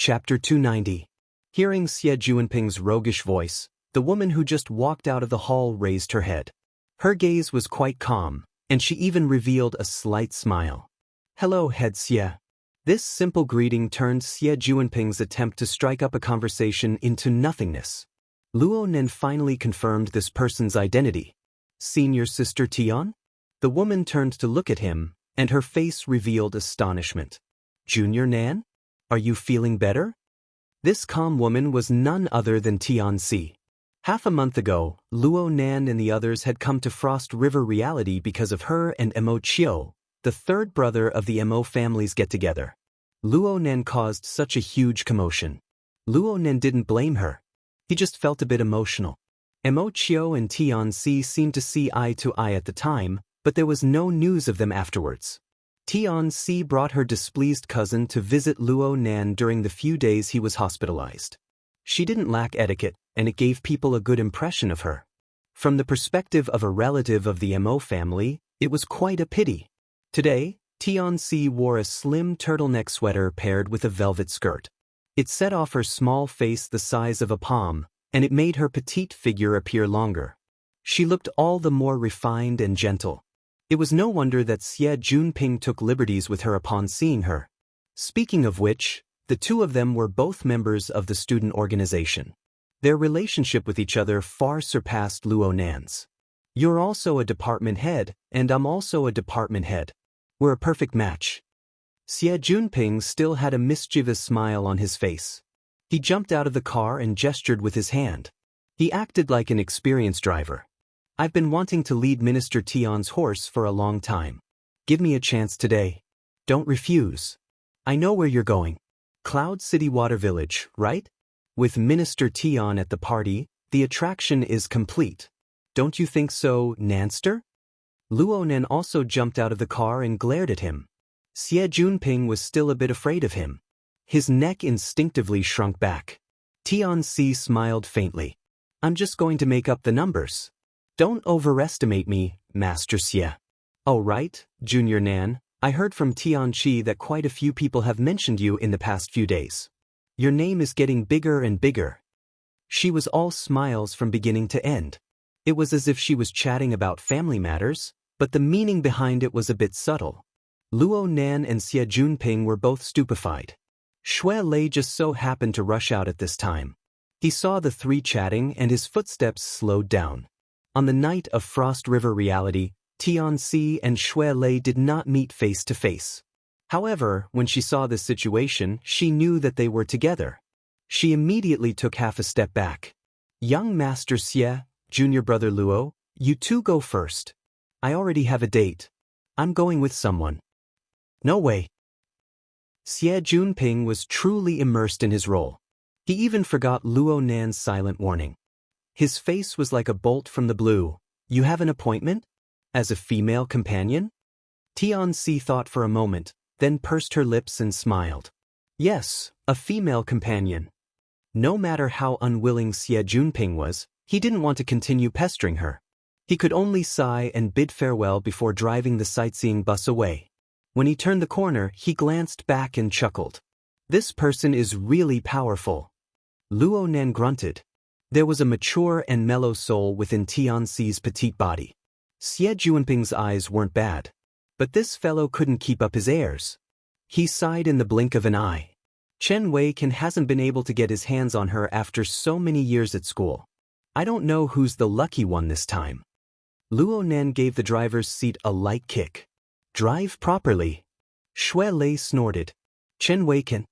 Chapter 290. Hearing Xie Juanping's roguish voice, the woman who just walked out of the hall raised her head. Her gaze was quite calm, and she even revealed a slight smile. "Hello, Head Xie." This simple greeting turned Xie Juanping's attempt to strike up a conversation into nothingness. Luo Nen finally confirmed this person's identity. "Senior Sister Tian?" The woman turned to look at him, and her face revealed astonishment. "Junior Nan? Are you feeling better?" This calm woman was none other than Tianxi. Half a month ago, Luo Nan and the others had come to Frost River Reality because of her and Mo Chiu, the third brother of the Mo family's get-together. Luo Nan caused such a huge commotion. Luo Nan didn't blame her. He just felt a bit emotional. Mo Chiu and Tianxi seemed to see eye to eye at the time, but there was no news of them afterwards. Tianxi brought her displeased cousin to visit Luo Nan during the few days he was hospitalized. She didn't lack etiquette, and it gave people a good impression of her. From the perspective of a relative of the Mo family, it was quite a pity. Today, Tianxi wore a slim turtleneck sweater paired with a velvet skirt. It set off her small face the size of a palm, and it made her petite figure appear longer. She looked all the more refined and gentle. It was no wonder that Xie Juanping took liberties with her upon seeing her. Speaking of which, the two of them were both members of the student organization. Their relationship with each other far surpassed Luo Nan's. "You're also a department head, and I'm also a department head. We're a perfect match." Xie Juanping still had a mischievous smile on his face. He jumped out of the car and gestured with his hand. He acted like an experienced driver. "I've been wanting to lead Minister Tian's horse for a long time. Give me a chance today. Don't refuse. I know where you're going. Cloud City Water Village, right? With Minister Tian at the party, the attraction is complete. Don't you think so, Nanster?" Luo Nen also jumped out of the car and glared at him. Xie Juanping was still a bit afraid of him. His neck instinctively shrunk back. Tianxi smiled faintly. "I'm just going to make up the numbers. Don't overestimate me, Master Xie." "Oh right, Junior Nan, I heard from Tianxi that quite a few people have mentioned you in the past few days. Your name is getting bigger and bigger." She was all smiles from beginning to end. It was as if she was chatting about family matters, but the meaning behind it was a bit subtle. Luo Nan and Xie Juanping were both stupefied. Shui Lei just so happened to rush out at this time. He saw the three chatting and his footsteps slowed down. On the night of Frost River Reality, Tianxi and Shui Lei did not meet face to face. However, when she saw this situation, she knew that they were together. She immediately took half a step back. "Young Master Xie, Junior Brother Luo, you two go first. I already have a date. I'm going with someone." "No way." Xie Juanping was truly immersed in his role. He even forgot Luo Nan's silent warning. His face was like a bolt from the blue. "You have an appointment? As a female companion?" Tianxi thought for a moment, then pursed her lips and smiled. "Yes, a female companion." No matter how unwilling Xie Juanping was, he didn't want to continue pestering her. He could only sigh and bid farewell before driving the sightseeing bus away. When he turned the corner, he glanced back and chuckled. "This person is really powerful." Luo Nan grunted. There was a mature and mellow soul within Tianxi's petite body. Xie Juanping's eyes weren't bad. But this fellow couldn't keep up his airs. He sighed in the blink of an eye. Chen Wei-kan hasn't been able to get his hands on her after so many years at school. I don't know who's the lucky one this time. Luo Nan gave the driver's seat a light kick. "Drive properly." Shui Lei snorted. Chen Wei-kan.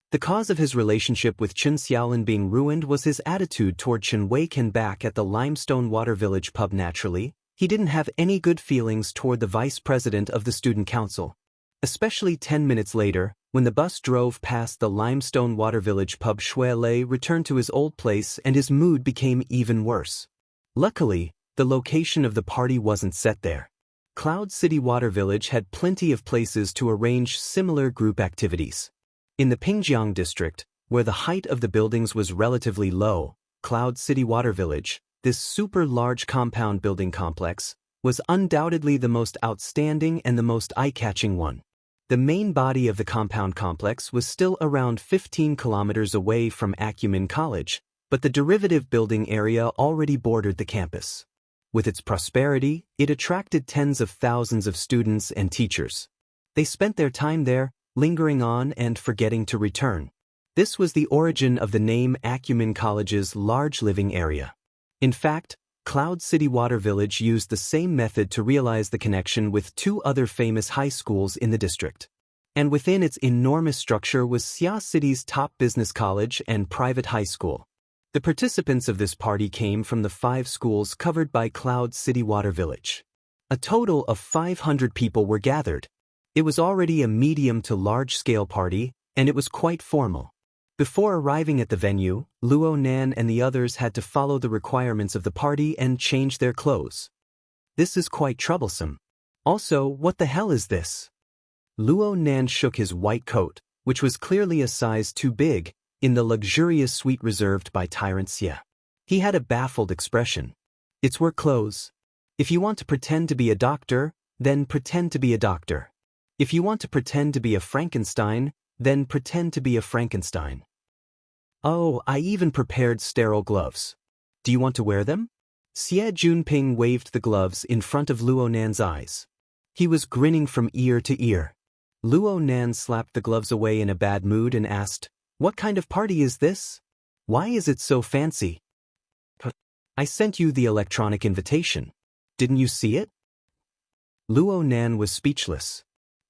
The cause of his relationship with Chen Xiaolin being ruined was his attitude toward Chen Wei-kan back at the Limestone Water Village pub. Naturally, he didn't have any good feelings toward the vice president of the student council. Especially 10 minutes later, when the bus drove past the Limestone Water Village pub, Shui Lei returned to his old place and his mood became even worse. Luckily, the location of the party wasn't set there. Cloud City Water Village had plenty of places to arrange similar group activities. In the Pingjiang district, where the height of the buildings was relatively low, Cloud City Water Village, this super large compound building complex, was undoubtedly the most outstanding and the most eye-catching one. The main body of the compound complex was still around 15 kilometers away from Acumen College, but the derivative building area already bordered the campus. With its prosperity, it attracted tens of thousands of students and teachers. They spent their time there, lingering on and forgetting to return. This was the origin of the name Acumen College's large living area. In fact, Cloud City Water Village used the same method to realize the connection with two other famous high schools in the district. And within its enormous structure was Xia City's top business college and private high school. The participants of this party came from the 5 schools covered by Cloud City Water Village. A total of 500 people were gathered. It was already a medium to large-scale party, and it was quite formal. Before arriving at the venue, Luo Nan and the others had to follow the requirements of the party and change their clothes. This is quite troublesome. Also, what the hell is this? Luo Nan shook his white coat, which was clearly a size too big, in the luxurious suite reserved by Tyrant Xie. He had a baffled expression. It's work clothes. If you want to pretend to be a doctor, then pretend to be a doctor. If you want to pretend to be a Frankenstein, then pretend to be a Frankenstein. Oh, I even prepared sterile gloves. Do you want to wear them? Xie Junping waved the gloves in front of Luo Nan's eyes. He was grinning from ear to ear. Luo Nan slapped the gloves away in a bad mood and asked, "What kind of party is this? Why is it so fancy?" "I sent you the electronic invitation. Didn't you see it?" Luo Nan was speechless.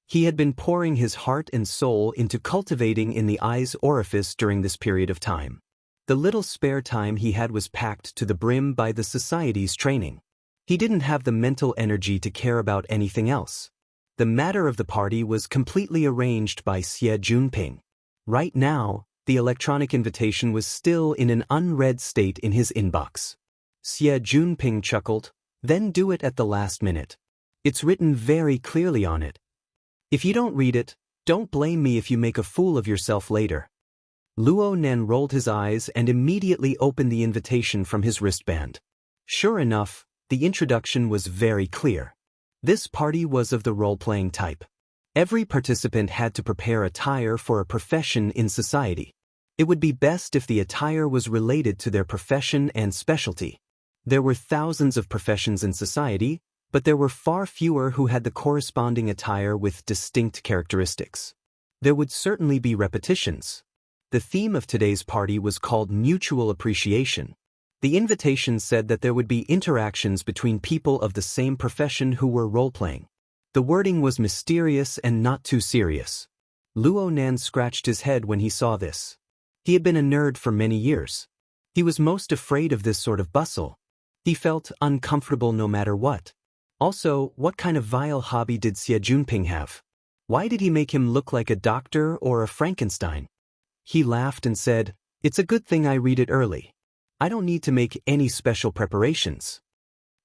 He had been pouring his heart and soul into cultivating in the eye's orifice during this period of time. The little spare time he had was packed to the brim by the society's training. He didn't have the mental energy to care about anything else. The matter of the party was completely arranged by Xie Junping. Right now, the electronic invitation was still in an unread state in his inbox. Xie Junping chuckled, "Then do it at the last minute. It's written very clearly on it. If you don't read it, don't blame me if you make a fool of yourself later." Luo Nan rolled his eyes and immediately opened the invitation from his wristband. Sure enough, the introduction was very clear. This party was of the role-playing type. Every participant had to prepare attire for a profession in society. It would be best if the attire was related to their profession and specialty. There were thousands of professions in society, but there were far fewer who had the corresponding attire with distinct characteristics. There would certainly be repetitions. The theme of today's party was called Mutual Appreciation. The invitation said that there would be interactions between people of the same profession who were role-playing. The wording was mysterious and not too serious. Luo Nan scratched his head when he saw this. He had been a nerd for many years. He was most afraid of this sort of bustle. He felt uncomfortable no matter what. Also, what kind of vile hobby did Xie Junping have? Why did he make him look like a doctor or a Frankenstein? He laughed and said, "It's a good thing I read it early. I don't need to make any special preparations."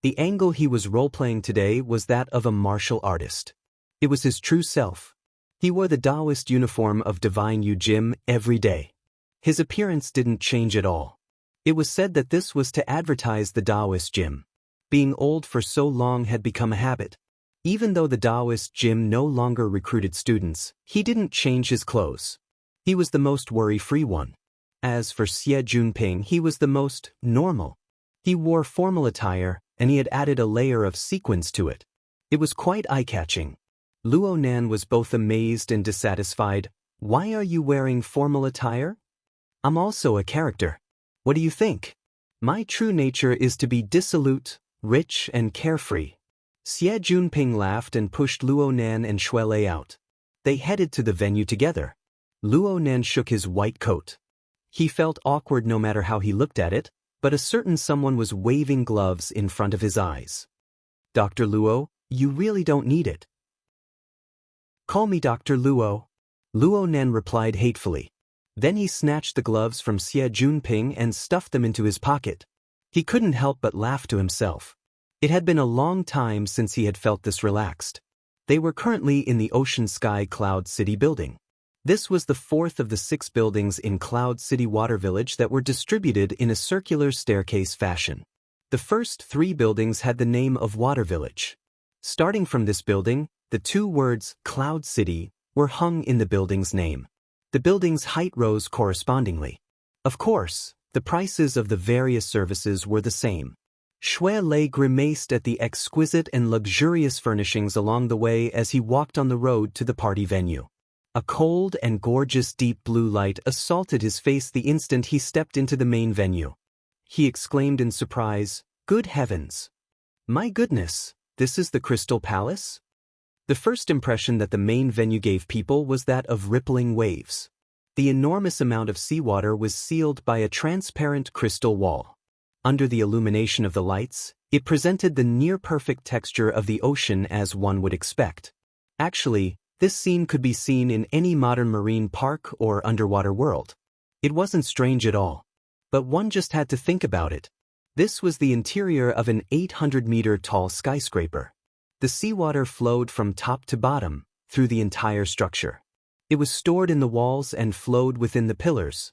The angle he was role-playing today was that of a martial artist. It was his true self. He wore the Taoist uniform of Divine Yu Gym every day. His appearance didn't change at all. It was said that this was to advertise the Taoist gym. Being old for so long had become a habit. Even though the Taoist gym no longer recruited students, he didn't change his clothes. He was the most worry-free one. As for Xie Junping, he was the most normal. He wore formal attire, and he had added a layer of sequins to it. It was quite eye-catching. Luo Nan was both amazed and dissatisfied. "Why are you wearing formal attire? I'm also a character. What do you think? My true nature is to be dissolute, rich and carefree." Xie Junping laughed and pushed Luo Nan and Shuelei out. They headed to the venue together. Luo Nan shook his white coat. He felt awkward no matter how he looked at it, but a certain someone was waving gloves in front of his eyes. "Dr. Luo, you really don't need it." "Call me Dr. Luo." Luo Nan replied hatefully. Then he snatched the gloves from Xie Junping and stuffed them into his pocket. He couldn't help but laugh to himself. It had been a long time since he had felt this relaxed. They were currently in the Ocean Sky Cloud City building. This was the 4th of the 6 buildings in Cloud City Water Village that were distributed in a circular staircase fashion. The first 3 buildings had the name of Water Village. Starting from this building, the 2 words Cloud City were hung in the building's name. The building's height rose correspondingly. Of course, the prices of the various services were the same. Shui Lei grimaced at the exquisite and luxurious furnishings along the way as he walked on the road to the party venue. A cold and gorgeous deep blue light assaulted his face the instant he stepped into the main venue. He exclaimed in surprise, "Good heavens! My goodness, this is the Crystal Palace?" The first impression that the main venue gave people was that of rippling waves. The enormous amount of seawater was sealed by a transparent crystal wall. Under the illumination of the lights, it presented the near-perfect texture of the ocean as one would expect. Actually, this scene could be seen in any modern marine park or underwater world. It wasn't strange at all. But one just had to think about it. This was the interior of an 800-meter-tall skyscraper. The seawater flowed from top to bottom, through the entire structure. It was stored in the walls and flowed within the pillars.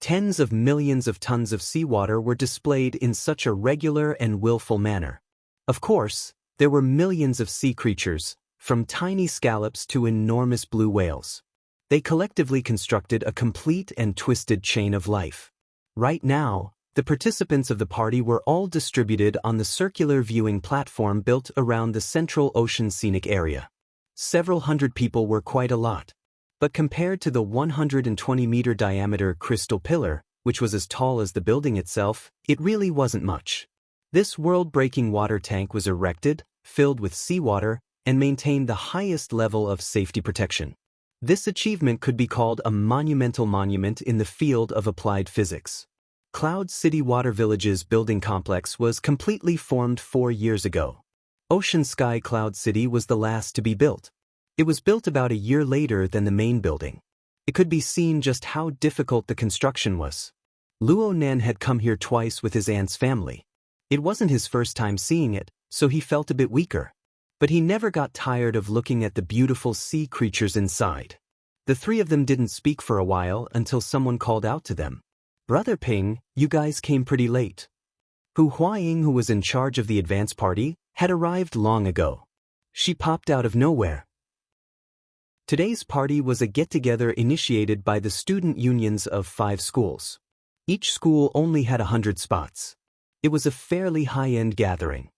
Tens of millions of tons of seawater were displayed in such a regular and willful manner. Of course, there were millions of sea creatures, from tiny scallops to enormous blue whales. They collectively constructed a complete and twisted chain of life. Right now, the participants of the party were all distributed on the circular viewing platform built around the central ocean scenic area. Several hundred people were quite a lot. But compared to the 120-meter diameter crystal pillar, which was as tall as the building itself, it really wasn't much. This world-breaking water tank was erected, filled with seawater, and maintained the highest level of safety protection. This achievement could be called a monumental monument in the field of applied physics. Cloud City Water Village's building complex was completely formed 4 years ago. Ocean Sky Cloud City was the last to be built. It was built about a year later than the main building. It could be seen just how difficult the construction was. Luo Nan had come here twice with his aunt's family. It wasn't his first time seeing it, so he felt a bit weaker. But he never got tired of looking at the beautiful sea creatures inside. The three of them didn't speak for a while until someone called out to them. "Brother Ping, you guys came pretty late." Hu Huaying, who was in charge of the advance party, had arrived long ago. She popped out of nowhere. Today's party was a get-together initiated by the student unions of 5 schools. Each school only had 100 spots. It was a fairly high-end gathering.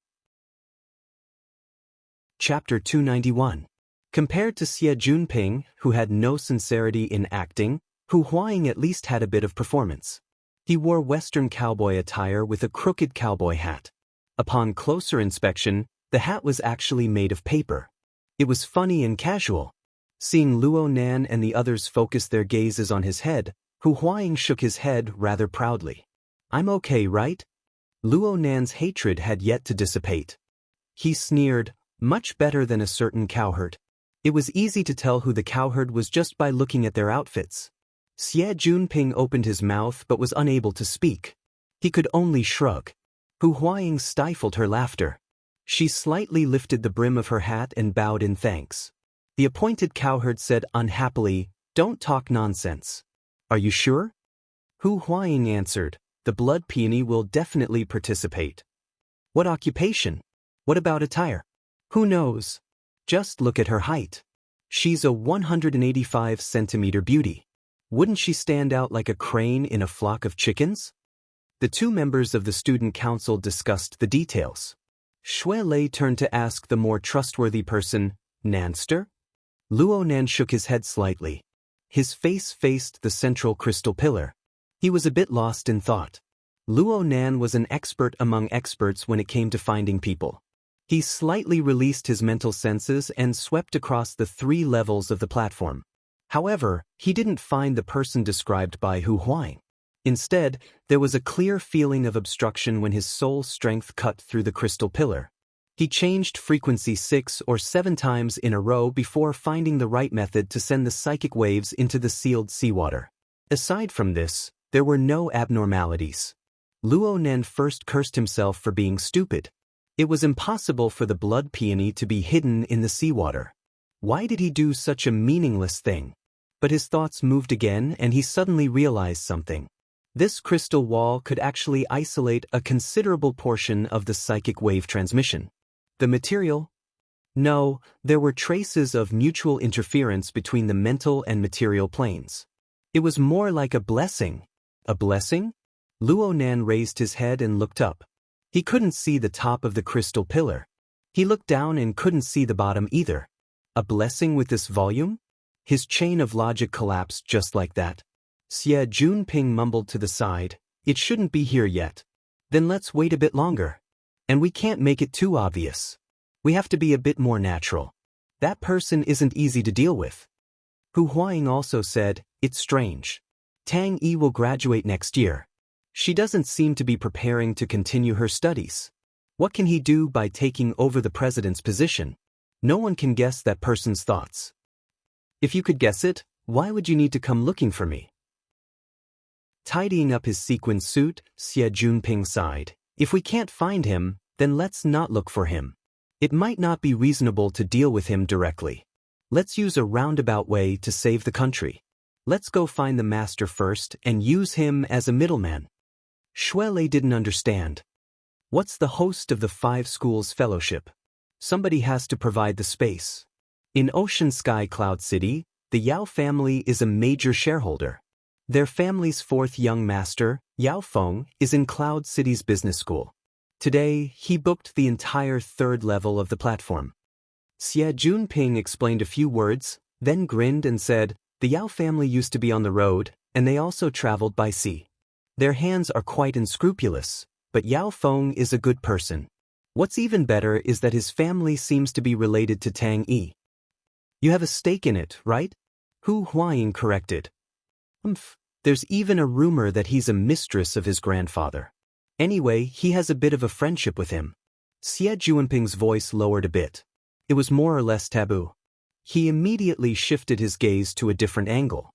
Chapter 291. Compared to Xie Junping, who had no sincerity in acting, Hu Huaying at least had a bit of performance. He wore Western cowboy attire with a crooked cowboy hat. Upon closer inspection, the hat was actually made of paper. It was funny and casual. Seeing Luo Nan and the others focus their gazes on his head, Hu Huaying shook his head rather proudly. "I'm okay, right?" Luo Nan's hatred had yet to dissipate. He sneered, "Much better than a certain cowherd." It was easy to tell who the cowherd was just by looking at their outfits. Xie Junping opened his mouth but was unable to speak. He could only shrug. Hu Huaying stifled her laughter. She slightly lifted the brim of her hat and bowed in thanks. The appointed cowherd said unhappily, "Don't talk nonsense." "Are you sure?" Hu Huaying answered, "The blood peony will definitely participate." "What occupation? What about attire?" "Who knows? Just look at her height. She's a 185-centimeter beauty. Wouldn't she stand out like a crane in a flock of chickens?" The 2 members of the student council discussed the details. Shui Lei turned to ask the more trustworthy person, "Nanster?" Luo Nan shook his head slightly. His face faced the central crystal pillar. He was a bit lost in thought. Luo Nan was an expert among experts when it came to finding people. He slightly released his mental senses and swept across the 3 levels of the platform. However, he didn't find the person described by Hu Huaying. Instead, there was a clear feeling of obstruction when his soul strength cut through the crystal pillar. He changed frequency 6 or 7 times in a row before finding the right method to send the psychic waves into the sealed seawater. Aside from this, there were no abnormalities. Luo Nan first cursed himself for being stupid. It was impossible for the blood peony to be hidden in the seawater. Why did he do such a meaningless thing? But his thoughts moved again and he suddenly realized something. This crystal wall could actually isolate a considerable portion of the psychic wave transmission. The material? No, there were traces of mutual interference between the mental and material planes. It was more like a blessing. A blessing? Luo Nan raised his head and looked up. He couldn't see the top of the crystal pillar. He looked down and couldn't see the bottom either. A blessing with this volume? His chain of logic collapsed just like that. Xie Junping mumbled to the side, "It shouldn't be here yet." "Then let's wait a bit longer. And we can't make it too obvious. We have to be a bit more natural. That person isn't easy to deal with." Hu Huaying also said, "It's strange. Tang Yi will graduate next year. She doesn't seem to be preparing to continue her studies. What can he do by taking over the president's position? No one can guess that person's thoughts. If you could guess it, why would you need to come looking for me?" Tidying up his sequin suit, Xie Junping sighed. "If we can't find him, then let's not look for him. It might not be reasonable to deal with him directly. Let's use a roundabout way to save the country. Let's go find the master first and use him as a middleman." Shuelei didn't understand. What's the host of the 5 schools fellowship? Somebody has to provide the space. In Ocean Sky Cloud City, the Yao family is a major shareholder. Their family's 4th young master, Yao Feng, is in Cloud City's business school. Today, he booked the entire 3rd level of the platform. Xie Junping explained a few words, then grinned and said, "The Yao family used to be on the road, and they also traveled by sea. Their hands are quite unscrupulous, but Yao Feng is a good person. What's even better is that his family seems to be related to Tang Yi." "You have a stake in it, right?" Hu Huaying corrected. There's even a rumor that he's a mistress of his grandfather. Anyway, he has a bit of a friendship with him." Xie Junping's voice lowered a bit. It was more or less taboo. He immediately shifted his gaze to a different angle.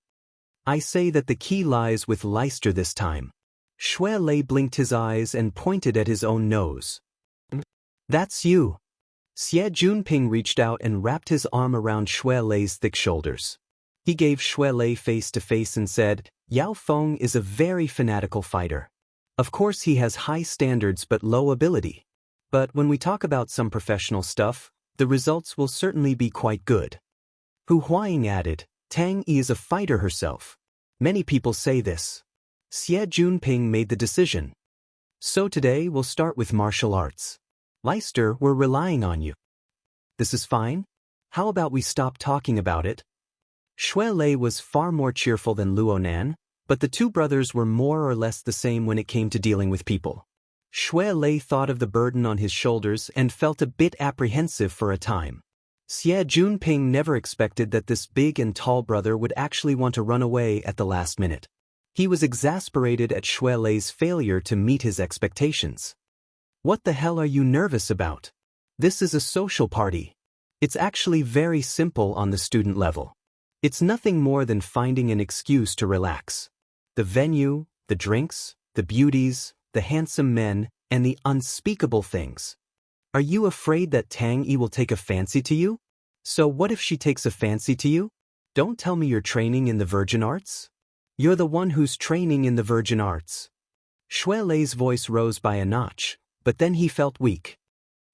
"I say that the key lies with Leicester this time." Shuelei blinked his eyes and pointed at his own nose. "That's you." Xie Junping reached out and wrapped his arm around Shuelei's thick shoulders. He gave Shuelei face to face and said, "Yao Feng is a very fanatical fighter. Of course he has high standards but low ability. But when we talk about some professional stuff, the results will certainly be quite good." Hu Huaying added, "Tang Yi is a fighter herself. Many people say this." Xie Junping made the decision. "So today we'll start with martial arts. Leicester, we're relying on you." "This is fine. How about we stop talking about it?" Shuelei was far more cheerful than Luo Nan, but the 2 brothers were more or less the same when it came to dealing with people. Shuelei thought of the burden on his shoulders and felt a bit apprehensive for a time. Xie Junping never expected that this big and tall brother would actually want to run away at the last minute. He was exasperated at Shuelei's failure to meet his expectations. "What the hell are you nervous about? This is a social party. It's actually very simple on the student level. It's nothing more than finding an excuse to relax. The venue, the drinks, the beauties, the handsome men, and the unspeakable things. Are you afraid that Tang Yi will take a fancy to you? So what if she takes a fancy to you? Don't tell me you're training in the Virgin Arts? You're the one who's training in the Virgin Arts." Shuelei's voice rose by a notch, but then he felt weak.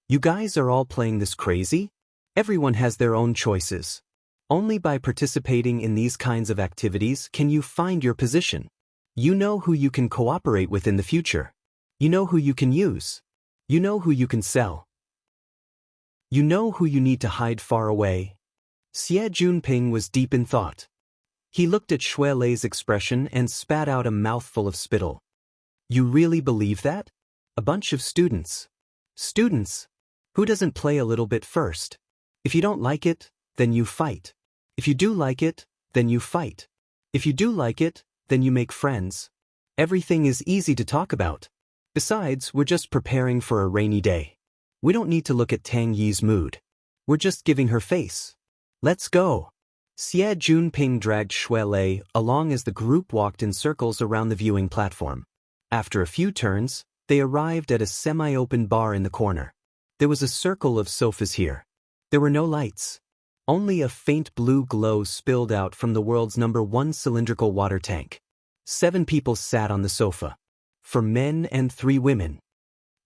"You guys are all playing this crazy? Everyone has their own choices. Only by participating in these kinds of activities can you find your position. You know who you can cooperate with in the future. You know who you can use. You know who you can sell. You know who you need to hide far away." Xie Junping was deep in thought. He looked at Shuelei's expression and spat out a mouthful of spittle. "You really believe that? A bunch of students. Students? Who doesn't play a little bit first? If you don't like it, then you fight. If you do like it, then you fight. If you do like it, then you make friends. Everything is easy to talk about. Besides, we're just preparing for a rainy day. We don't need to look at Tang Yi's mood. We're just giving her face. Let's go." Xie Junping dragged Shuelei along as the group walked in circles around the viewing platform. After a few turns, they arrived at a semi-open bar in the corner. There was a circle of sofas here. There were no lights. Only a faint blue glow spilled out from the world's #1 cylindrical water tank. 7 people sat on the sofa. 4 men and 3 women.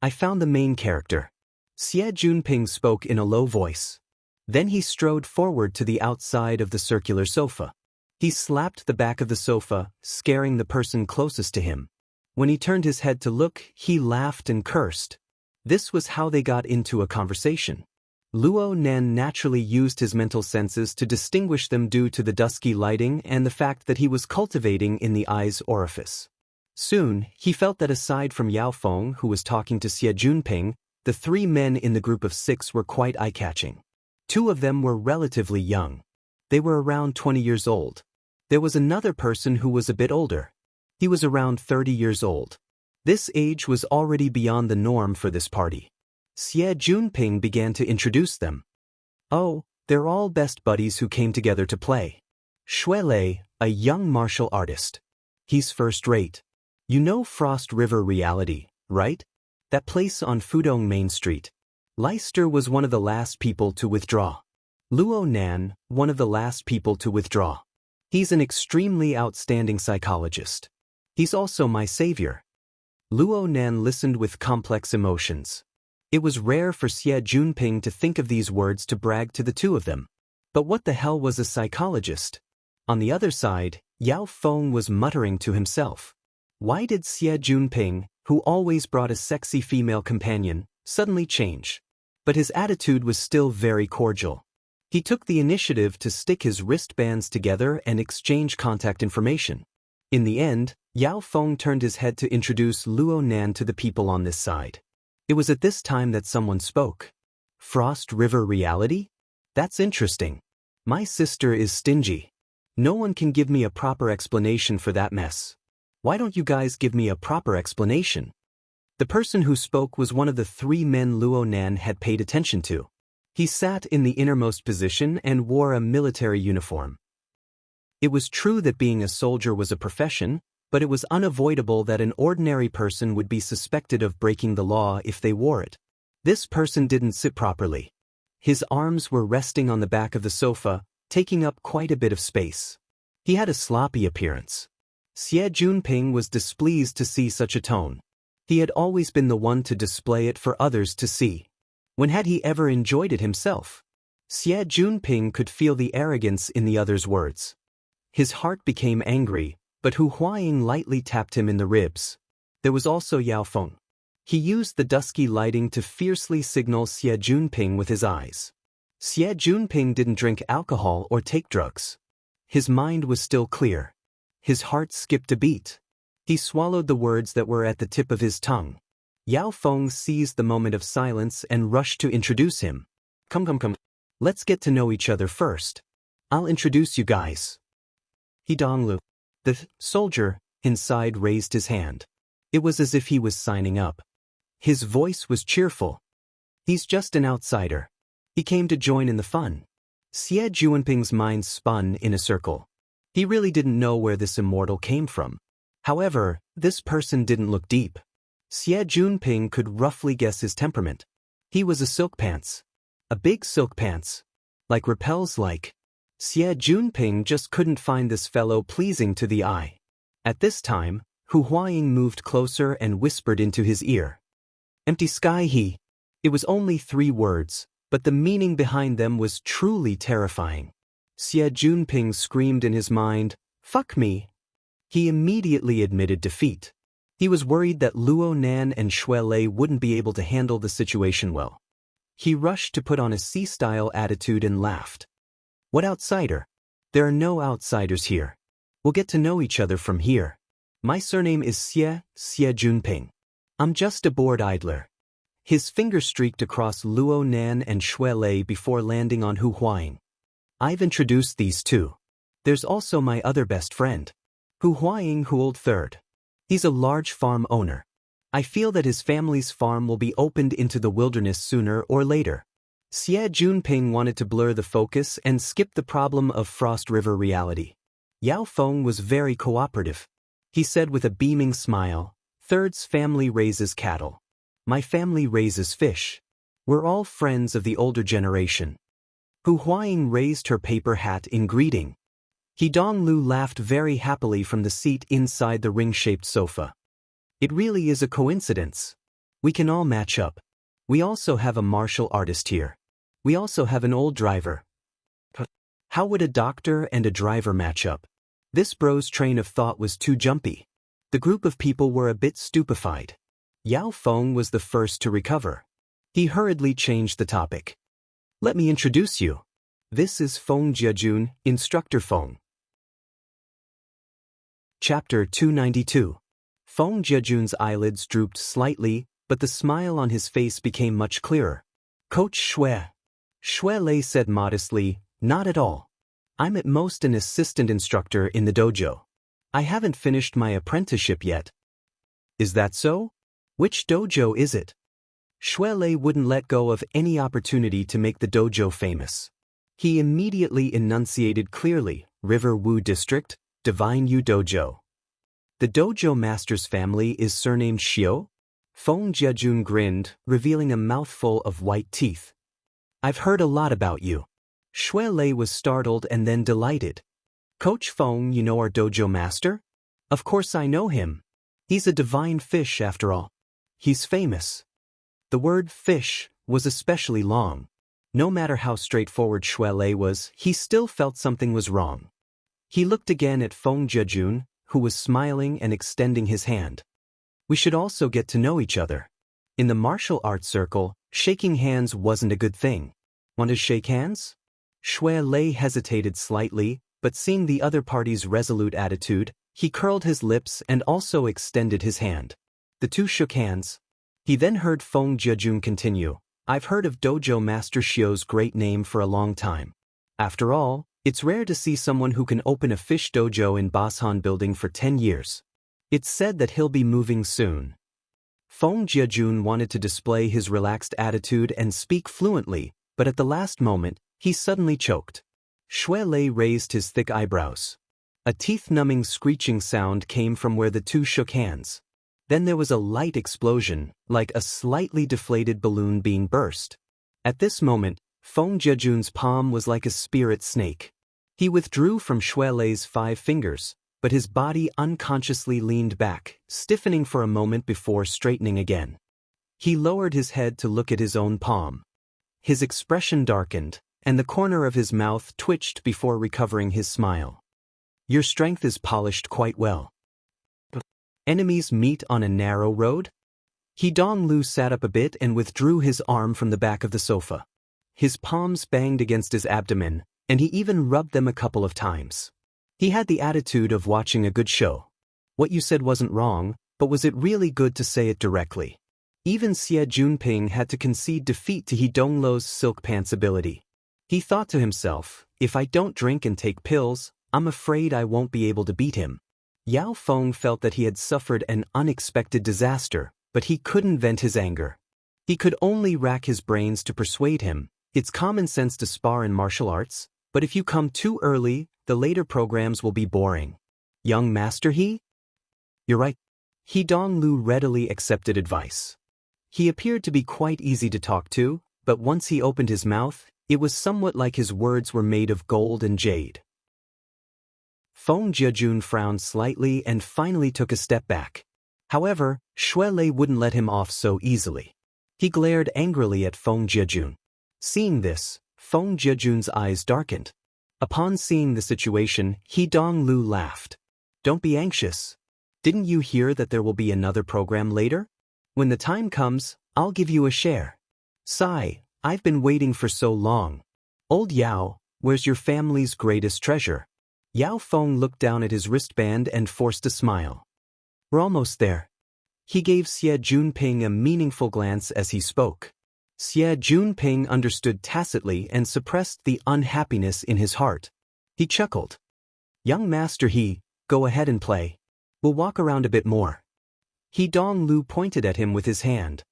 "I found the main character." Xie Junping spoke in a low voice. Then he strode forward to the outside of the circular sofa. He slapped the back of the sofa, scaring the person closest to him. When he turned his head to look, he laughed and cursed. This was how they got into a conversation. Luo Nan naturally used his mental senses to distinguish them due to the dusky lighting and the fact that he was cultivating in the eye's orifice. Soon, he felt that aside from Yao Feng, who was talking to Xie Junping, the three men in the group of 6 were quite eye-catching. 2 of them were relatively young. They were around 20 years old. There was another person who was a bit older. He was around 30 years old. This age was already beyond the norm for this party. Xie Junping began to introduce them. Oh, they're all best buddies who came together to play. Shuelei, a young martial artist. He's first-rate. You know Frost River Reality, right? That place on Fudong Main Street. Leister was one of the last people to withdraw. Luo Nan, one of the last people to withdraw. He's an extremely outstanding psychologist. He's also my savior. Luo Nan listened with complex emotions. It was rare for Xie Junping to think of these words to brag to the 2 of them. But what the hell was a psychologist? On the other side, Yao Feng was muttering to himself. Why did Xie Junping, who always brought a sexy female companion, suddenly change? But his attitude was still very cordial. He took the initiative to stick his wristbands together and exchange contact information. In the end, Yao Feng turned his head to introduce Luo Nan to the people on this side. It was at this time that someone spoke. Frost River Reality? That's interesting. My sister is stingy. No one can give me a proper explanation for that mess. Why don't you guys give me a proper explanation? The person who spoke was one of the 3 men Luo Nan had paid attention to. He sat in the innermost position and wore a military uniform. It was true that being a soldier was a profession, but it was unavoidable that an ordinary person would be suspected of breaking the law if they wore it. This person didn't sit properly. His arms were resting on the back of the sofa, taking up quite a bit of space. He had a sloppy appearance. Xie Junping was displeased to see such a tone. He had always been the one to display it for others to see. When had he ever enjoyed it himself? Xie Junping could feel the arrogance in the other's words. His heart became angry, but Hu Huaying lightly tapped him in the ribs. There was also Yao Feng. He used the dusky lighting to fiercely signal Xie Junping with his eyes. Xie Junping didn't drink alcohol or take drugs. His mind was still clear. His heart skipped a beat. He swallowed the words that were at the tip of his tongue. Yao Feng seized the moment of silence and rushed to introduce him. Come. Let's get to know each other first. I'll introduce you guys. He Donglu. The soldier inside raised his hand. It was as if he was signing up. His voice was cheerful. He's just an outsider. He came to join in the fun. Xie Junping's mind spun in a circle. He really didn't know where this immortal came from. However, this person didn't look deep. Xie Junping could roughly guess his temperament. He was a silk pants. A big silk pants. Like repels like. Xie Junping just couldn't find this fellow pleasing to the eye. At this time, Hu Huaying moved closer and whispered into his ear. Empty sky he. It was only 3 words, but the meaning behind them was truly terrifying. Xie Junping screamed in his mind, "Fuck me." He immediately admitted defeat. He was worried that Luo Nan and Shuelei wouldn't be able to handle the situation well. He rushed to put on a sea-style attitude and laughed. What outsider? There are no outsiders here. We'll get to know each other from here. My surname is Xie Junping. I'm just a bored idler. His finger streaked across Luo Nan and Shuelei before landing on Hu Huaying. I've introduced these 2. There's also my other best friend. Hu Huaying who old third. He's a large farm owner. I feel that his family's farm will be opened into the wilderness sooner or later. Xie Junping wanted to blur the focus and skip the problem of Frost River Reality. Yao Feng was very cooperative. He said with a beaming smile, "Third's family raises cattle. My family raises fish. We're all friends of the older generation." Hu Huaying raised her paper hat in greeting. He Donglu laughed very happily from the seat inside the ring-shaped sofa. It really is a coincidence. We can all match up. We also have a martial artist here. We also have an old driver. How would a doctor and a driver match up? This bro's train of thought was too jumpy. The group of people were a bit stupefied. Yao Feng was the first to recover. He hurriedly changed the topic. Let me introduce you. This is Feng Jiejun, Instructor Feng. Chapter 292. Feng Jiejun's eyelids drooped slightly, but the smile on his face became much clearer. Coach Shui. Shui Lei said modestly, not at all. I'm at most an assistant instructor in the dojo. I haven't finished my apprenticeship yet. Is that so? Which dojo is it? Shui Lei wouldn't let go of any opportunity to make the dojo famous. He immediately enunciated clearly, River Wu District, Divine Yu Dojo. The dojo master's family is surnamed Xiu? Feng Jiejun grinned, revealing a mouthful of white teeth. I've heard a lot about you. Shui Lei was startled and then delighted. Coach Feng, you know our dojo master? Of course I know him. He's a divine fish after all. He's famous. The word fish was especially long. No matter how straightforward Shui Lei was, he still felt something was wrong. He looked again at Feng Jiejun, who was smiling and extending his hand. We should also get to know each other. In the martial arts circle, shaking hands wasn't a good thing. Want to shake hands? Shui Lei hesitated slightly, but seeing the other party's resolute attitude, he curled his lips and also extended his hand. The two shook hands. He then heard Feng Jiejun continue, I've heard of Dojo Master Xiu's great name for a long time. After all, it's rare to see someone who can open a fish dojo in Bashan building for 10 years. It's said that he'll be moving soon. Feng Jiejun wanted to display his relaxed attitude and speak fluently, but at the last moment, he suddenly choked. Shui Lei raised his thick eyebrows. A teeth-numbing screeching sound came from where the two shook hands. Then there was a light explosion, like a slightly deflated balloon being burst. At this moment, Feng Jiejun's palm was like a spirit snake. He withdrew from Shui Lei's 5 fingers, but his body unconsciously leaned back, stiffening for a moment before straightening again. He lowered his head to look at his own palm. His expression darkened, and the corner of his mouth twitched before recovering his smile. Your strength is polished quite well. Enemies meet on a narrow road? Donglu sat up a bit and withdrew his arm from the back of the sofa. His palms banged against his abdomen, and he even rubbed them a couple of times. He had the attitude of watching a good show. What you said wasn't wrong, but was it really good to say it directly? Even Xie Junping had to concede defeat to Donglu's silk pants ability. He thought to himself, if I don't drink and take pills, I'm afraid I won't be able to beat him. Yao Feng felt that he had suffered an unexpected disaster, but he couldn't vent his anger. He could only rack his brains to persuade him. It's common sense to spar in martial arts, but if you come too early, the later programs will be boring. Young master he? You're right. Donglu readily accepted advice. He appeared to be quite easy to talk to, but once he opened his mouth, it was somewhat like his words were made of gold and jade. Feng Jiejun frowned slightly and finally took a step back. However, Shui Lei wouldn't let him off so easily. He glared angrily at Feng Jiejun. Seeing this, Feng Jiejun's eyes darkened. Upon seeing the situation, Donglu laughed. Don't be anxious. Didn't you hear that there will be another program later? When the time comes, I'll give you a share. Sigh, I've been waiting for so long. Old Yao, where's your family's greatest treasure? Yao Feng looked down at his wristband and forced a smile. We're almost there. He gave Xie Junping a meaningful glance as he spoke. Xie Junping understood tacitly and suppressed the unhappiness in his heart. He chuckled. Young master go ahead and play. We'll walk around a bit more. Donglu pointed at him with his hand.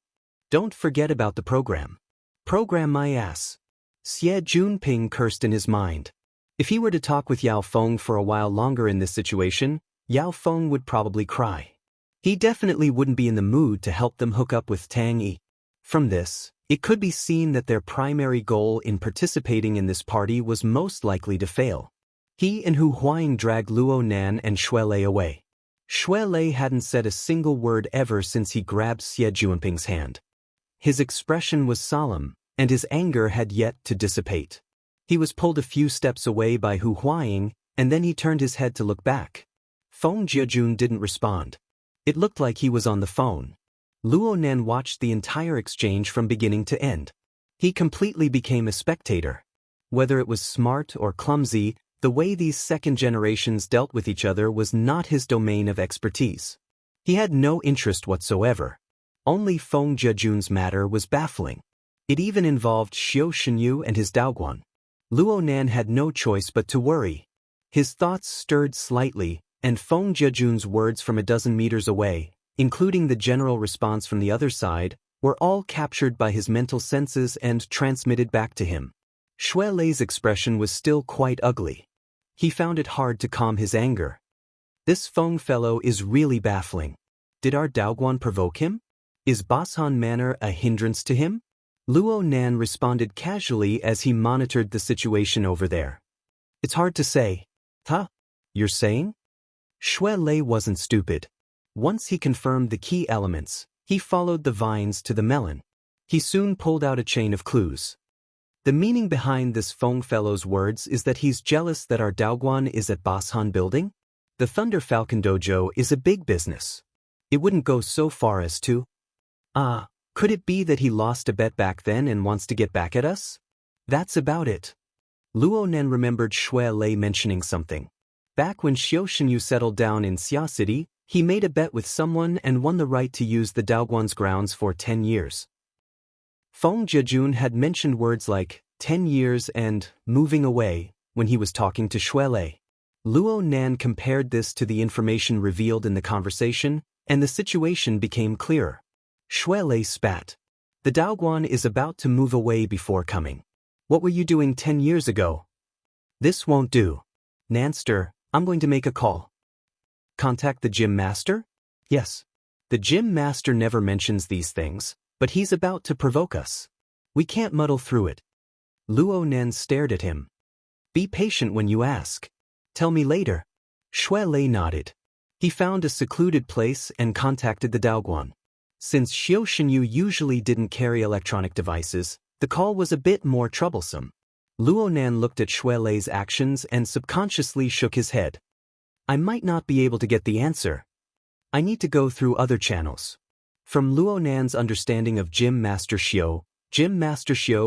Don't forget about the program. Program my ass. Xie Junping cursed in his mind. If he were to talk with Yao Feng for a while longer in this situation, Yao Feng would probably cry. He definitely wouldn't be in the mood to help them hook up with Tang Yi. From this, it could be seen that their primary goal in participating in this party was most likely to fail. He and Hu Huang dragged Luo Nan and Shui Lei away. Shui Lei hadn't said a single word ever since he grabbed Xie Junping's hand. His expression was solemn, and his anger had yet to dissipate. He was pulled a few steps away by Hu Huaying, and then he turned his head to look back. Feng Jiajun didn't respond. It looked like he was on the phone. Luo Nan watched the entire exchange from beginning to end. He completely became a spectator. Whether it was smart or clumsy, the way these second generations dealt with each other was not his domain of expertise. He had no interest whatsoever. Only Feng Jiajun's matter was baffling. It even involved Xiao Shenyu and his Daoguan. Luo Nan had no choice but to worry. His thoughts stirred slightly, and Feng Jiajun's words from a dozen meters away, including the general response from the other side, were all captured by his mental senses and transmitted back to him. Xue Lei's expression was still quite ugly. He found it hard to calm his anger. This Feng fellow is really baffling. Did our Daoguan provoke him? Is Bashan Manor a hindrance to him? Luo Nan responded casually as he monitored the situation over there. It's hard to say. Huh? You're saying? Xue Lei wasn't stupid. Once he confirmed the key elements, he followed the vines to the melon. He soon pulled out a chain of clues. The meaning behind this Feng fellow's words is that he's jealous that our Daoguan is at Bashan building. The Thunder Falcon Dojo is a big business. It wouldn't go so far as to... could it be that he lost a bet back then and wants to get back at us? That's about it. Luo Nen remembered Xue Lei mentioning something. Back when Xiao Shenyu settled down in Xia City, he made a bet with someone and won the right to use the Daoguan's grounds for 10 years. Feng Jiajun had mentioned words like 10 years and moving away when he was talking to Xue Lei. Luo Nan compared this to the information revealed in the conversation, and the situation became clearer. Xue Lei spat. The Daoguan is about to move away before coming. What were you doing 10 years ago? This won't do. Nanster, I'm going to make a call. Contact the gym master? Yes. The gym master never mentions these things, but he's about to provoke us. We can't muddle through it. Luo Nen stared at him. Be patient when you ask. Tell me later. Xue Lei nodded. He found a secluded place and contacted the Daoguan. Since Xiao Shenyu usually didn't carry electronic devices, the call was a bit more troublesome. Luo Nan looked at Xue Lei's actions and subconsciously shook his head. I might not be able to get the answer. I need to go through other channels. From Luo Nan's understanding of Gym Master Xiao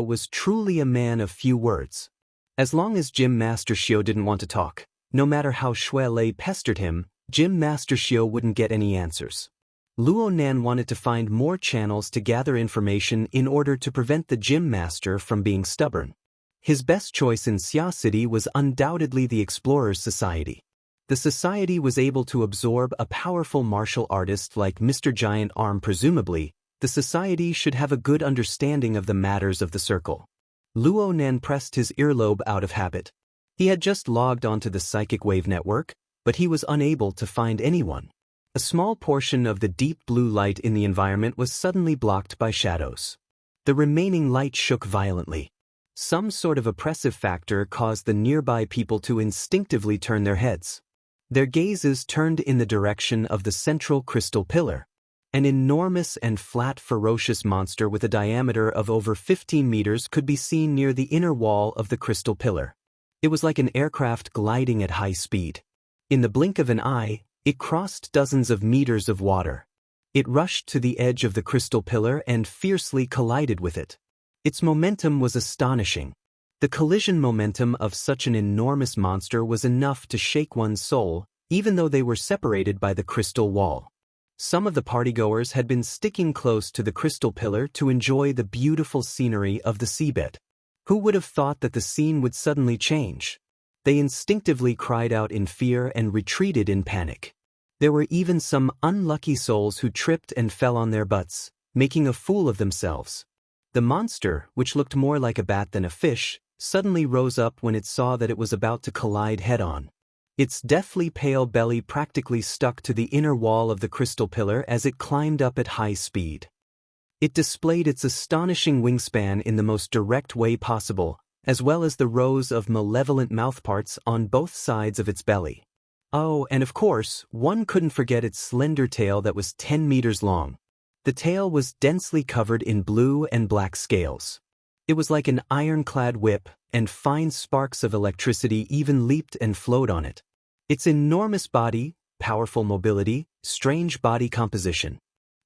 was truly a man of few words. As long as Gym Master Xiao didn't want to talk, no matter how Xue Lei pestered him, Gym Master Xiao wouldn't get any answers. Luo Nan wanted to find more channels to gather information in order to prevent the Gym Master from being stubborn. His best choice in Xia City was undoubtedly the Explorers Society. The society was able to absorb a powerful martial artist like Mr. Giant Arm. Presumably, the society should have a good understanding of the matters of the circle. Luo Nan pressed his earlobe out of habit. He had just logged onto the psychic wave network, but he was unable to find anyone. A small portion of the deep blue light in the environment was suddenly blocked by shadows. The remaining light shook violently. Some sort of oppressive factor caused the nearby people to instinctively turn their heads. Their gazes turned in the direction of the central crystal pillar. An enormous and flat ferocious monster with a diameter of over 15 meters could be seen near the inner wall of the crystal pillar. It was like an aircraft gliding at high speed. In the blink of an eye, it crossed dozens of meters of water. It rushed to the edge of the crystal pillar and fiercely collided with it. Its momentum was astonishing. The collision momentum of such an enormous monster was enough to shake one's soul, even though they were separated by the crystal wall. Some of the partygoers had been sticking close to the crystal pillar to enjoy the beautiful scenery of the seabed. Who would have thought that the scene would suddenly change? They instinctively cried out in fear and retreated in panic. There were even some unlucky souls who tripped and fell on their butts, making a fool of themselves. The monster, which looked more like a bat than a fish, suddenly rose up when it saw that it was about to collide head-on. Its deathly pale belly practically stuck to the inner wall of the crystal pillar as it climbed up at high speed. It displayed its astonishing wingspan in the most direct way possible, as well as the rows of malevolent mouthparts on both sides of its belly. Oh, and of course, one couldn't forget its slender tail that was 10 meters long. The tail was densely covered in blue and black scales. It was like an ironclad whip, and fine sparks of electricity even leaped and flowed on it. Its enormous body, powerful mobility, strange body composition.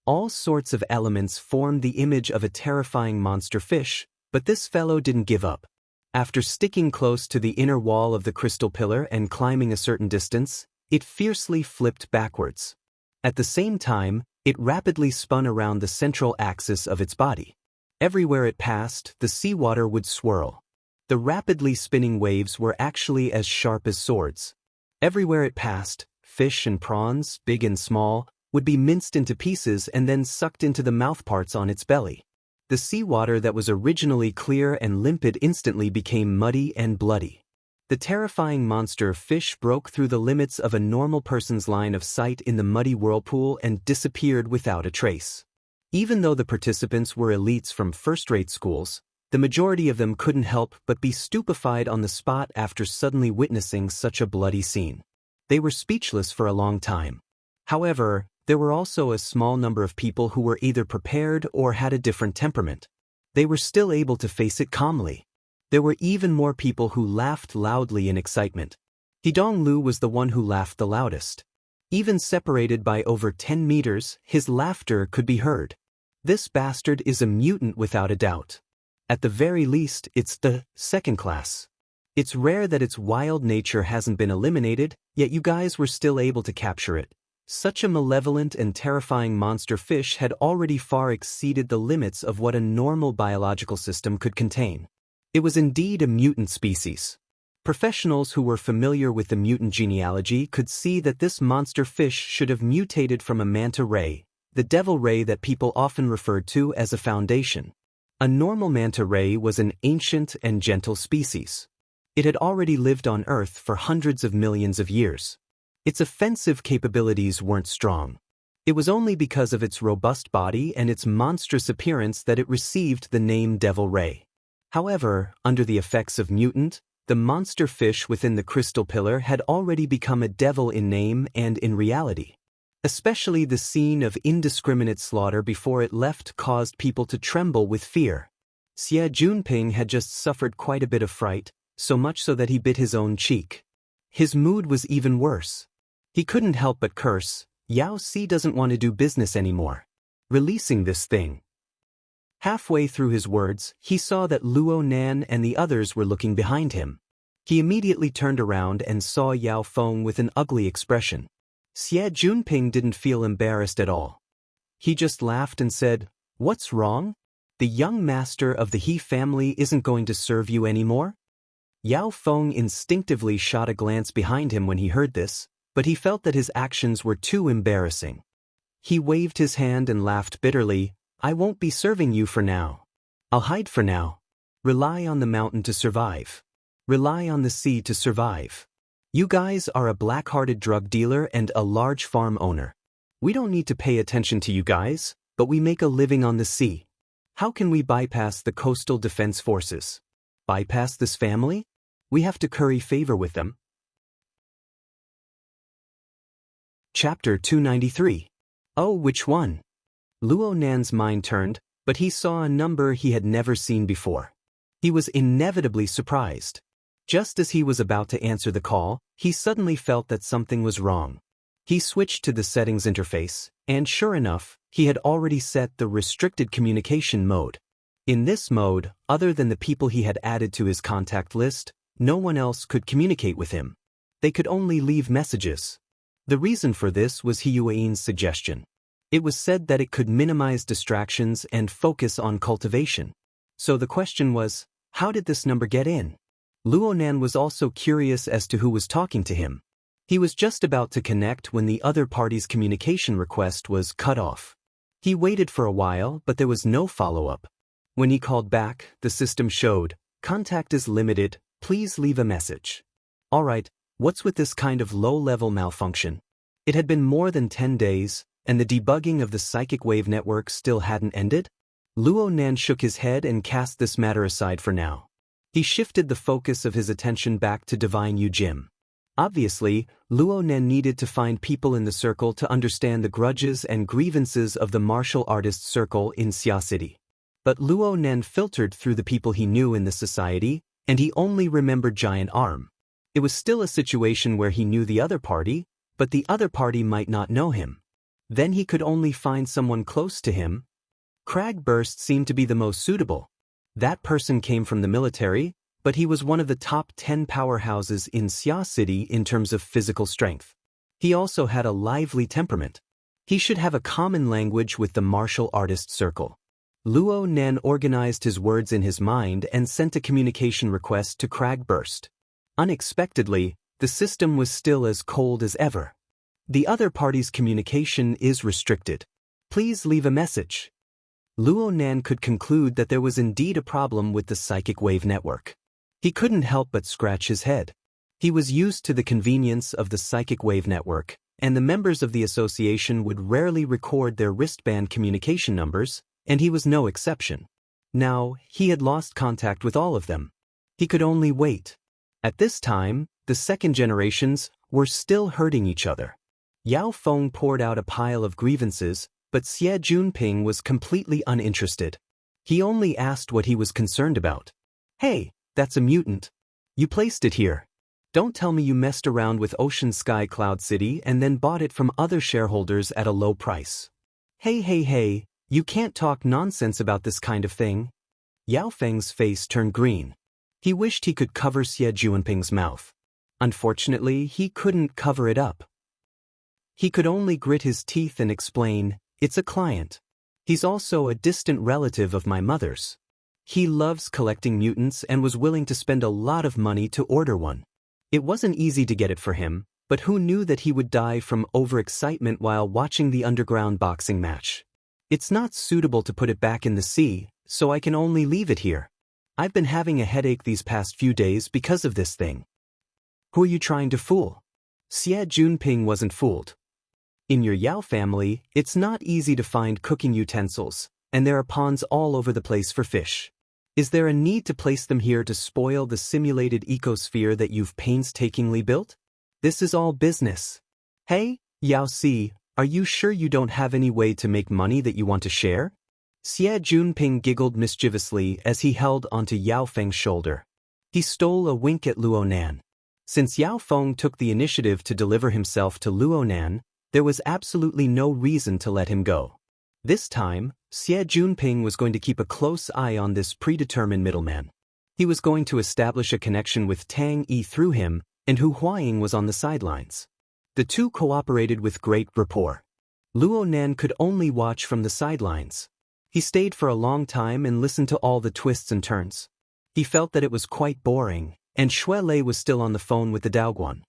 All sorts of elements formed the image of a terrifying monster fish, but this fellow didn't give up. After sticking close to the inner wall of the crystal pillar and climbing a certain distance, it fiercely flipped backwards. At the same time, it rapidly spun around the central axis of its body. Everywhere it passed, the seawater would swirl. The rapidly spinning waves were actually as sharp as swords. Everywhere it passed, fish and prawns, big and small, would be minced into pieces and then sucked into the mouthparts on its belly. The seawater that was originally clear and limpid instantly became muddy and bloody. The terrifying monster fish broke through the limits of a normal person's line of sight in the muddy whirlpool and disappeared without a trace. Even though the participants were elites from first-rate schools, the majority of them couldn't help but be stupefied on the spot after suddenly witnessing such a bloody scene. They were speechless for a long time. However, there were also a small number of people who were either prepared or had a different temperament. They were still able to face it calmly. There were even more people who laughed loudly in excitement. Hidong Lu was the one who laughed the loudest. Even separated by over 10 meters, his laughter could be heard. This bastard is a mutant without a doubt. At the very least, it's the second class. It's rare that its wild nature hasn't been eliminated, yet you guys were still able to capture it. Such a malevolent and terrifying monster fish had already far exceeded the limits of what a normal biological system could contain. It was indeed a mutant species. Professionals who were familiar with the mutant genealogy could see that this monster fish should have mutated from a manta ray, the devil ray that people often referred to as a foundation. A normal manta ray was an ancient and gentle species. It had already lived on Earth for hundreds of millions of years. Its offensive capabilities weren't strong. It was only because of its robust body and its monstrous appearance that it received the name Devil Ray. However, under the effects of mutant, the monster fish within the crystal pillar had already become a devil in name and in reality. Especially the scene of indiscriminate slaughter before it left caused people to tremble with fear. Xie Junping had just suffered quite a bit of fright, so much so that he bit his own cheek. His mood was even worse. He couldn't help but curse, Yao Si doesn't want to do business anymore. Releasing this thing. Halfway through his words, he saw that Luo Nan and the others were looking behind him. He immediately turned around and saw Yao Feng with an ugly expression. Xie Junping didn't feel embarrassed at all. He just laughed and said, "What's wrong? The young master of the He family isn't going to serve you anymore?" Yao Feng instinctively shot a glance behind him when he heard this, but he felt that his actions were too embarrassing. He waved his hand and laughed bitterly. "I won't be serving you for now. I'll hide for now. Rely on the mountain to survive. Rely on the sea to survive. You guys are a black-hearted drug dealer and a large farm owner. We don't need to pay attention to you guys, but we make a living on the sea. How can we bypass the coastal defense forces? Bypass this family? We have to curry favor with them." Chapter 293. Oh, which one? Luo Nan's mind turned, but he saw a number he had never seen before. He was inevitably surprised. Just as he was about to answer the call, he suddenly felt that something was wrong. He switched to the settings interface, and sure enough, he had already set the restricted communication mode. In this mode, other than the people he had added to his contact list, no one else could communicate with him. They could only leave messages. The reason for this was Hiyuan's suggestion. It was said that it could minimize distractions and focus on cultivation. So the question was, how did this number get in? Luo Nan was also curious as to who was talking to him. He was just about to connect when the other party's communication request was cut off. He waited for a while, but there was no follow-up. When he called back, the system showed, "Contact is limited, please leave a message." Alright, what's with this kind of low-level malfunction? It had been more than 10 days, and the debugging of the psychic wave network still hadn't ended? Luo Nan shook his head and cast this matter aside for now. He shifted the focus of his attention back to Divine Yu Jim. Obviously, Luo Nan needed to find people in the circle to understand the grudges and grievances of the martial artists circle in Xia City. But Luo Nen filtered through the people he knew in the society, and he only remembered Giant Arm. It was still a situation where he knew the other party, but the other party might not know him. Then he could only find someone close to him. Cragburst seemed to be the most suitable. That person came from the military, but he was one of the top 10 powerhouses in Xia City in terms of physical strength. He also had a lively temperament. He should have a common language with the martial artist circle. Luo Nen organized his words in his mind and sent a communication request to Cragburst. Unexpectedly, the system was still as cold as ever. The other party's communication is restricted. Please leave a message. Luo Nen could conclude that there was indeed a problem with the psychic wave network. He couldn't help but scratch his head. He was used to the convenience of the psychic wave network, and the members of the association would rarely record their wristband communication numbers, and he was no exception. Now, he had lost contact with all of them. He could only wait. At this time, the second generations were still hurting each other. Yao Feng poured out a pile of grievances, but Xie Junping was completely uninterested. He only asked what he was concerned about. Hey, that's a mutant. You placed it here. Don't tell me you messed around with Ocean Sky Cloud City and then bought it from other shareholders at a low price. Hey, you can't talk nonsense about this kind of thing. Yao Feng's face turned green. He wished he could cover Xie Junping's mouth. Unfortunately, he couldn't cover it up. He could only grit his teeth and explain, "It's a client. He's also a distant relative of my mother's. He loves collecting mutants and was willing to spend a lot of money to order one. It wasn't easy to get it for him, but who knew that he would die from overexcitement while watching the underground boxing match? It's not suitable to put it back in the sea, so I can only leave it here. I've been having a headache these past few days because of this thing." Who are you trying to fool? Xie Junping wasn't fooled. In your Yao family, it's not easy to find cooking utensils, and there are ponds all over the place for fish. Is there a need to place them here to spoil the simulated ecosphere that you've painstakingly built? This is all business. Hey, Yao Si, are you sure you don't have any way to make money that you want to share? Xie Junping giggled mischievously as he held onto Yao Feng's shoulder. He stole a wink at Luo Nan. Since Yao Feng took the initiative to deliver himself to Luo Nan, there was absolutely no reason to let him go. This time, Xie Junping was going to keep a close eye on this predetermined middleman. He was going to establish a connection with Tang Yi through him, and Hu Huaying was on the sidelines. The two cooperated with great rapport. Luo Nan could only watch from the sidelines. He stayed for a long time and listened to all the twists and turns. He felt that it was quite boring, and Xue Lei was still on the phone with the Daoguan.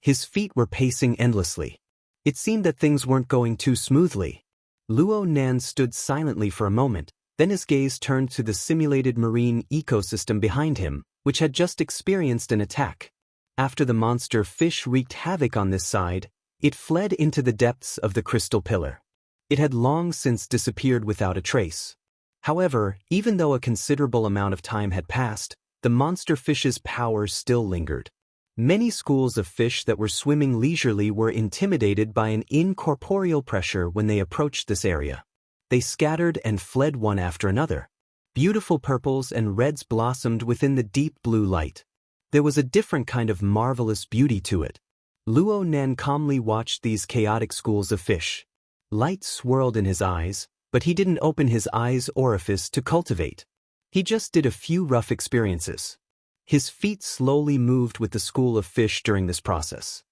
His feet were pacing endlessly. It seemed that things weren't going too smoothly. Luo Nan stood silently for a moment, then his gaze turned to the simulated marine ecosystem behind him, which had just experienced an attack. After the monster fish wreaked havoc on this side, it fled into the depths of the crystal pillar. It had long since disappeared without a trace. However, even though a considerable amount of time had passed, the monster fish's power still lingered. Many schools of fish that were swimming leisurely were intimidated by an incorporeal pressure when they approached this area. They scattered and fled one after another. Beautiful purples and reds blossomed within the deep blue light. There was a different kind of marvelous beauty to it. Luo Nan calmly watched these chaotic schools of fish. Light swirled in his eyes, but he didn't open his eyes orifice to cultivate. He just did a few rough experiences. His feet slowly moved with the school of fish during this process.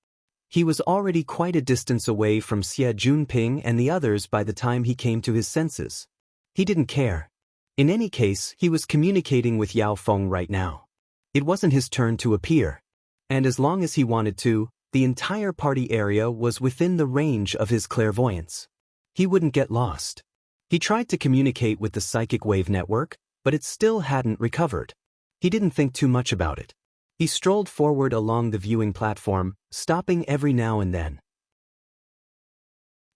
He was already quite a distance away from Xie Junping and the others by the time he came to his senses. He didn't care. In any case, he was communicating with Yao Feng right now. It wasn't his turn to appear. And as long as he wanted to, the entire party area was within the range of his clairvoyance. He wouldn't get lost. He tried to communicate with the psychic wave network, but it still hadn't recovered. He didn't think too much about it. He strolled forward along the viewing platform, stopping every now and then.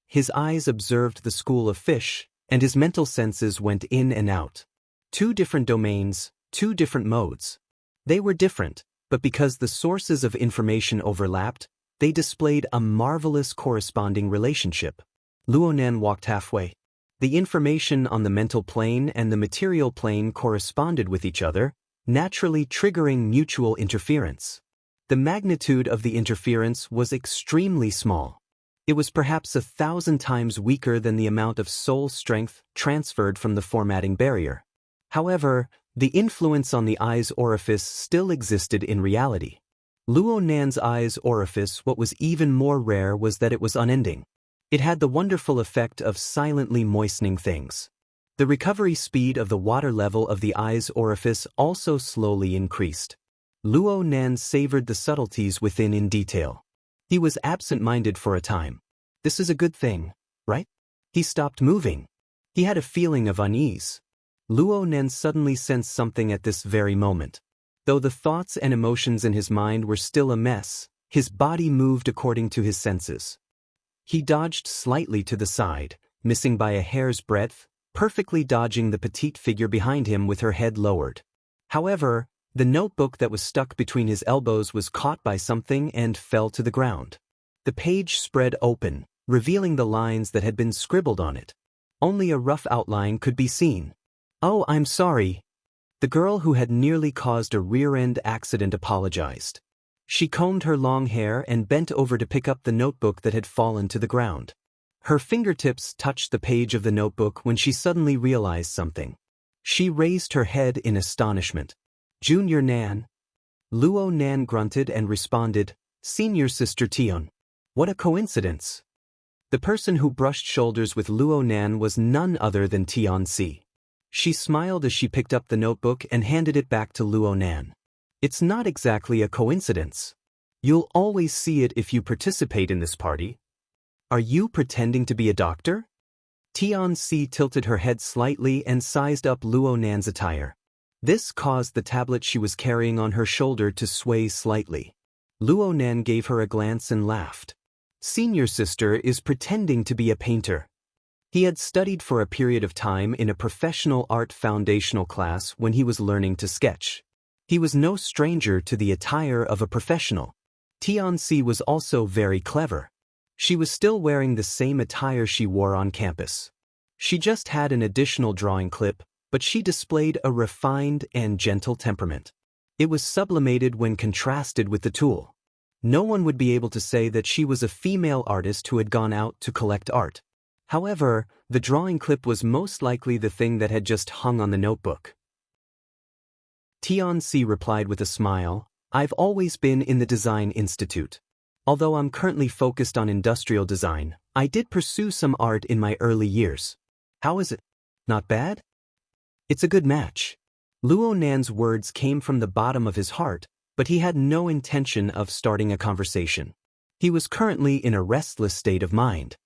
His eyes observed the school of fish, and his mental senses went in and out. 2 different domains, 2 different modes. They were different, but because the sources of information overlapped, they displayed a marvelous corresponding relationship. Luo Nan walked halfway. The information on the mental plane and the material plane corresponded with each other, naturally triggering mutual interference. The magnitude of the interference was extremely small. It was perhaps 1,000 times weaker than the amount of soul strength transferred from the formatting barrier. However, the influence on the eye's orifice still existed in reality. Luo Nan's eye's orifice, what was even more rare was that it was unending. It had the wonderful effect of silently moistening things. The recovery speed of the water level of the eye's orifice also slowly increased. Luo Nan savored the subtleties within in detail. He was absent-minded for a time. This is a good thing, right? He stopped moving. He had a feeling of unease. Luo Nan suddenly sensed something at this very moment. Though the thoughts and emotions in his mind were still a mess, his body moved according to his senses. He dodged slightly to the side, missing by a hair's breadth, perfectly dodging the petite figure behind him with her head lowered. However, the notebook that was stuck between his elbows was caught by something and fell to the ground. The page spread open, revealing the lines that had been scribbled on it. Only a rough outline could be seen. "Oh, I'm sorry." The girl who had nearly caused a rear-end accident apologized. She combed her long hair and bent over to pick up the notebook that had fallen to the ground. Her fingertips touched the page of the notebook when she suddenly realized something. She raised her head in astonishment. "Junior Nan." Luo Nan grunted and responded, "Senior Sister Tion." What a coincidence. The person who brushed shoulders with Luo Nan was none other than Tion Si. She smiled as she picked up the notebook and handed it back to Luo Nan. "It's not exactly a coincidence. You'll always see it if you participate in this party." "Are you pretending to be a doctor?" Tion Si tilted her head slightly and sized up Luo Nan's attire. This caused the tablet she was carrying on her shoulder to sway slightly. Luo Nan gave her a glance and laughed. "Senior Sister is pretending to be a painter." He had studied for a period of time in a professional art foundational class when he was learning to sketch. He was no stranger to the attire of a professional. Tion Si was also very clever. She was still wearing the same attire she wore on campus. She just had an additional drawing clip, but she displayed a refined and gentle temperament. It was sublimated when contrasted with the tool. No one would be able to say that she was a female artist who had gone out to collect art. However, the drawing clip was most likely the thing that had just hung on the notebook. Tion Si replied with a smile, "I've always been in the Design Institute. Although I'm currently focused on industrial design, I did pursue some art in my early years. How is it? Not bad?" "It's a good match." Luo Nan's words came from the bottom of his heart, but he had no intention of starting a conversation. He was currently in a restless state of mind.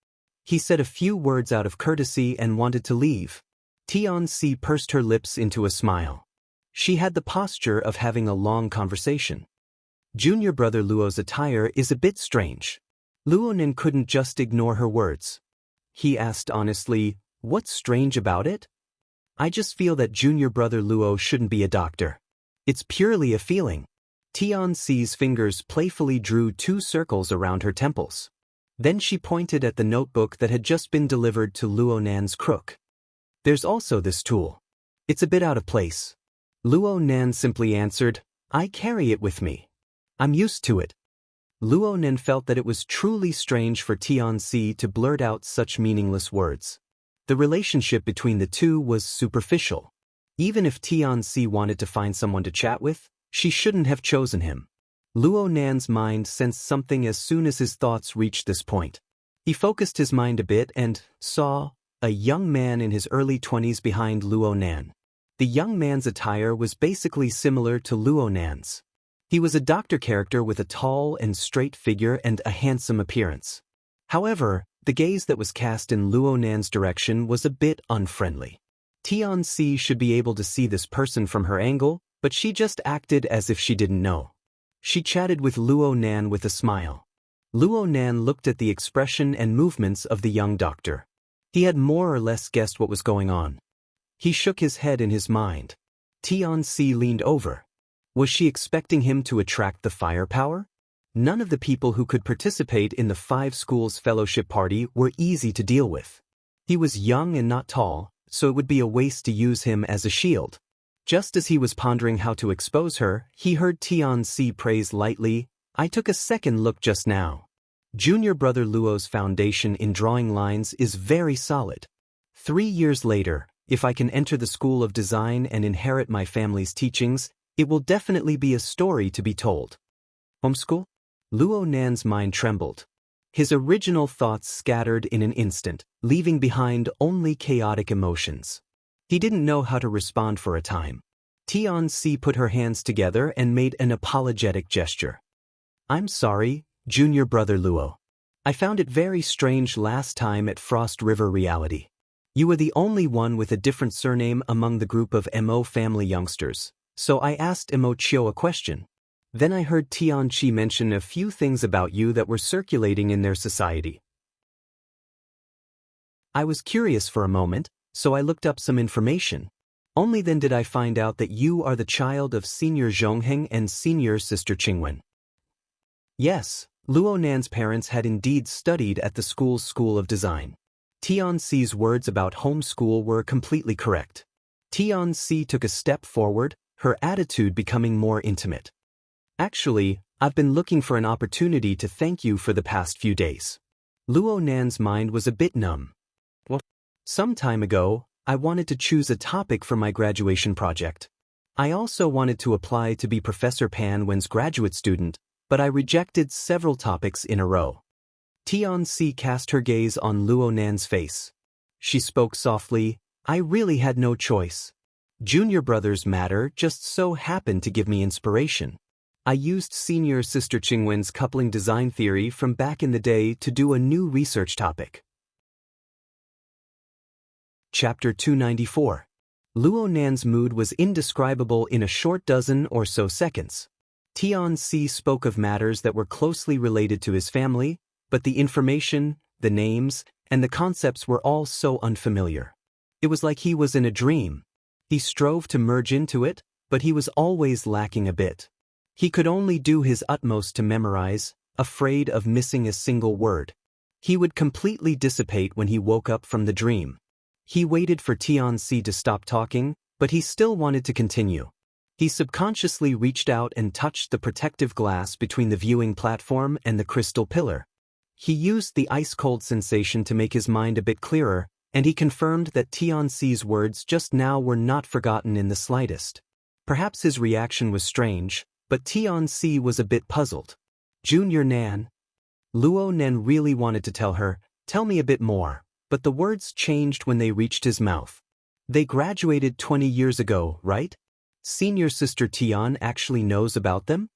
He said a few words out of courtesy and wanted to leave. Tion Si pursed her lips into a smile. She had the posture of having a long conversation. Junior brother Luo's attire is a bit strange. Luo Nan couldn't just ignore her words. He asked honestly, "What's strange about it?" "I just feel that junior brother Luo shouldn't be a doctor. It's purely a feeling." Tion Si's fingers playfully drew 2 circles around her temples. Then she pointed at the notebook that had just been delivered to Luo Nan's crook. "There's also this tool. It's a bit out of place." Luo Nan simply answered, "I carry it with me. I'm used to it." Luo Nan felt that it was truly strange for Tion Si to blurt out such meaningless words. The relationship between the two was superficial. Even if Tion Si wanted to find someone to chat with, she shouldn't have chosen him. Luo Nan's mind sensed something as soon as his thoughts reached this point. He focused his mind a bit and saw a young man in his early 20s behind Luo Nan. The young man's attire was basically similar to Luo Nan's. He was a doctor character with a tall and straight figure and a handsome appearance. However, the gaze that was cast in Luo Nan's direction was a bit unfriendly. Tion Si should be able to see this person from her angle, but she just acted as if she didn't know. She chatted with Luo Nan with a smile. Luo Nan looked at the expression and movements of the young doctor. He had more or less guessed what was going on. He shook his head in his mind. Tion Si leaned over. Was she expecting him to attract the firepower? None of the people who could participate in the 5 schools fellowship party were easy to deal with. He was young and not tall, so it would be a waste to use him as a shield. Just as he was pondering how to expose her, he heard Tianxi praise lightly, "I took a second look just now. Junior brother Luo's foundation in drawing lines is very solid. 3 years later, if I can enter the school of design and inherit my family's teachings, it will definitely be a story to be told." Homeschool? Luo Nan's mind trembled. His original thoughts scattered in an instant, leaving behind only chaotic emotions. He didn't know how to respond for a time. Tianxi put her hands together and made an apologetic gesture. "I'm sorry, junior brother Luo. I found it very strange last time at Frost River Reality. You were the only one with a different surname among the group of Mo family youngsters, so I asked Mo Chiu a question. Then I heard Tianxi mention a few things about you that were circulating in their society. I was curious for a moment, so I looked up some information. Only then did I find out that you are the child of Senior Zhongheng and Senior Sister Qingwen." Yes, Luo Nan's parents had indeed studied at the school's School of Design. Tianxi's words about homeschool were completely correct. Tianxi took a step forward, her attitude becoming more intimate. "Actually, I've been looking for an opportunity to thank you for the past few days." Luo Nan's mind was a bit numb. "What?" "Some time ago, I wanted to choose a topic for my graduation project. I also wanted to apply to be Professor Pan Wen's graduate student, but I rejected several topics in a row." Tianxi cast her gaze on Luo Nan's face. She spoke softly, "I really had no choice. Junior brother's matter just so happened to give me inspiration. I used Senior Sister Qingwen's coupling design theory from back in the day to do a new research topic." Chapter 294. Luo Nan's mood was indescribable in a short dozen or so seconds. Tianxi spoke of matters that were closely related to his family, but the information, the names, and the concepts were all so unfamiliar. It was like he was in a dream. He strove to merge into it, but he was always lacking a bit. He could only do his utmost to memorize, afraid of missing a single word. He would completely dissipate when he woke up from the dream. He waited for Tianxi to stop talking, but he still wanted to continue. He subconsciously reached out and touched the protective glass between the viewing platform and the crystal pillar. He used the ice-cold sensation to make his mind a bit clearer, and he confirmed that Tianxi's words just now were not forgotten in the slightest. Perhaps his reaction was strange, but Tianxi was a bit puzzled. "Junior Nan?" Luo Nan really wanted to tell her, "Tell me a bit more," but the words changed when they reached his mouth. "They graduated 20 years ago, right? Senior Sister Tian actually knows about them?"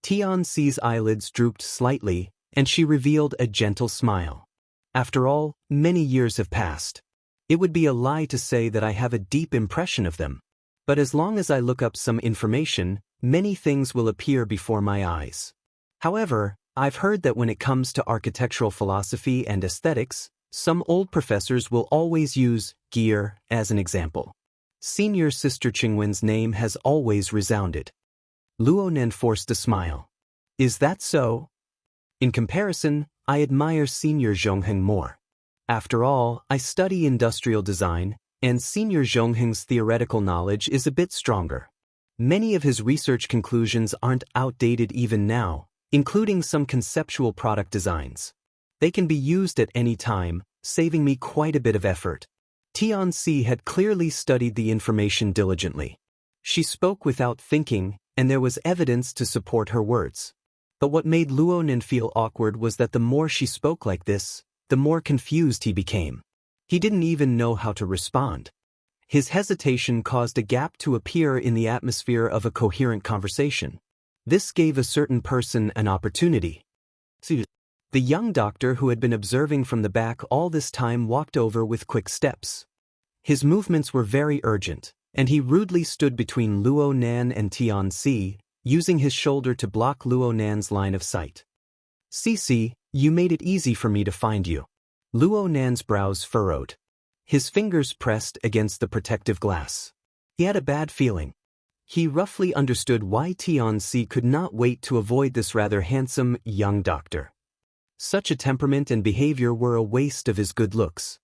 Tianxi's eyelids drooped slightly, and she revealed a gentle smile. "After all, many years have passed. It would be a lie to say that I have a deep impression of them. But as long as I look up some information, many things will appear before my eyes. However, I've heard that when it comes to architectural philosophy and aesthetics, some old professors will always use gear as an example. Senior Sister Qingwen's name has always resounded." Luo Nan forced a smile. "Is that so? In comparison, I admire Senior Zhongheng more. After all, I study industrial design, and Senior Zhongheng's theoretical knowledge is a bit stronger. Many of his research conclusions aren't outdated even now, including some conceptual product designs. They can be used at any time, saving me quite a bit of effort." Tianxi had clearly studied the information diligently. She spoke without thinking, and there was evidence to support her words. But what made Luo Nan feel awkward was that the more she spoke like this, the more confused he became. He didn't even know how to respond. His hesitation caused a gap to appear in the atmosphere of a coherent conversation. This gave a certain person an opportunity. The young doctor who had been observing from the back all this time walked over with quick steps. His movements were very urgent, and he rudely stood between Luo Nan and Tianxi, using his shoulder to block Luo Nan's line of sight. "Cici, you made it easy for me to find you." Luo Nan's brows furrowed. His fingers pressed against the protective glass. He had a bad feeling. He roughly understood why Tianxi could not wait to avoid this rather handsome, young doctor. Such a temperament and behavior were a waste of his good looks.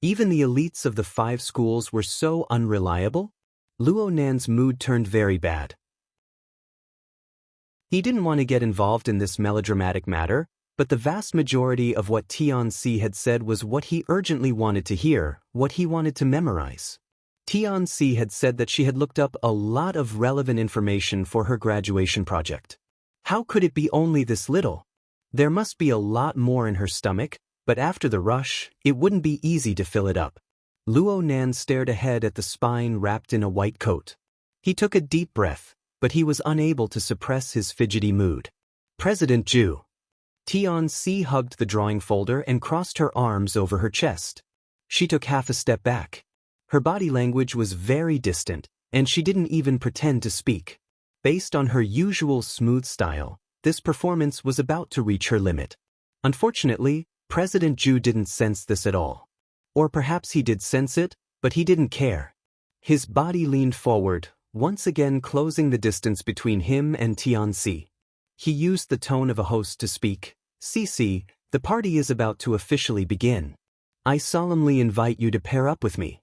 Even the elites of the 5 schools were so unreliable? Luo Nan's mood turned very bad. He didn't want to get involved in this melodramatic matter, but the vast majority of what Tianxi had said was what he urgently wanted to hear, what he wanted to memorize. Tianxi had said that she had looked up a lot of relevant information for her graduation project. How could it be only this little? There must be a lot more in her stomach, but after the rush, it wouldn't be easy to fill it up. Luo Nan stared ahead at the spine wrapped in a white coat. He took a deep breath, but he was unable to suppress his fidgety mood. President Zhu. Tianxi hugged the drawing folder and crossed her arms over her chest. She took half a step back. Her body language was very distant, and she didn't even pretend to speak. Based on her usual smooth style, this performance was about to reach her limit. Unfortunately, President Zhu didn't sense this at all. Or perhaps he did sense it, but he didn't care. His body leaned forward, once again closing the distance between him and Tianxi. He used the tone of a host to speak. "Cici, the party is about to officially begin. I solemnly invite you to pair up with me."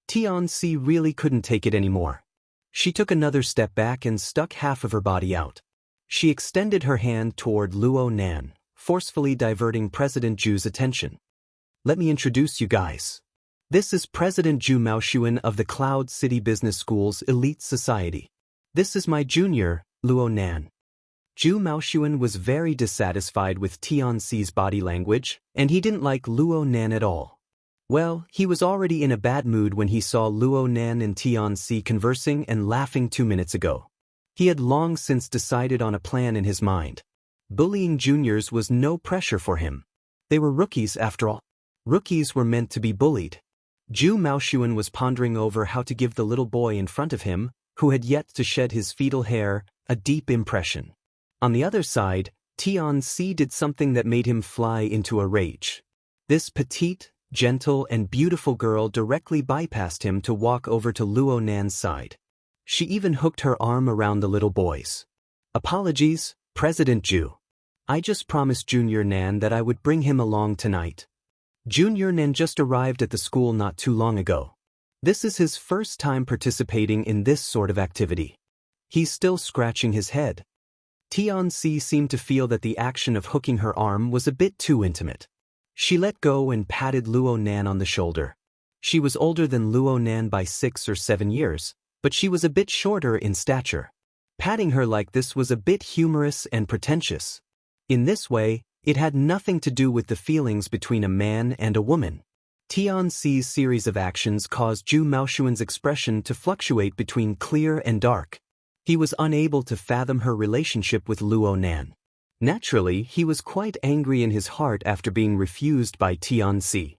Tianxi really couldn't take it anymore. She took another step back and stuck half of her body out. She extended her hand toward Luo Nan, forcefully diverting President Zhu's attention. "Let me introduce you guys. This is President Zhu Maoxuan of the Cloud City Business School's Elite Society. This is my junior, Luo Nan." Zhu Maoxuan was very dissatisfied with Tianxi's body language, and he didn't like Luo Nan at all. Well, he was already in a bad mood when he saw Luo Nan and Tianxi conversing and laughing 2 minutes ago. He had long since decided on a plan in his mind. Bullying juniors was no pressure for him. They were rookies after all. Rookies were meant to be bullied. Zhu Maoxuan was pondering over how to give the little boy in front of him, who had yet to shed his fetal hair, a deep impression. On the other side, Tianxi did something that made him fly into a rage. This petite, gentle and beautiful girl directly bypassed him to walk over to Luo Nan's side. She even hooked her arm around the little boy's. "Apologies, President Zhu. I just promised Junior Nan that I would bring him along tonight. Junior Nan just arrived at the school not too long ago. This is his first time participating in this sort of activity." He's still scratching his head. Tianxi seemed to feel that the action of hooking her arm was a bit too intimate. She let go and patted Luo Nan on the shoulder. She was older than Luo Nan by 6 or 7 years, but she was a bit shorter in stature. Patting her like this was a bit humorous and pretentious. In this way, it had nothing to do with the feelings between a man and a woman. Tianxi's series of actions caused Zhu Maoxuan's expression to fluctuate between clear and dark. He was unable to fathom her relationship with Luo Nan. Naturally, he was quite angry in his heart after being refused by Tianxi.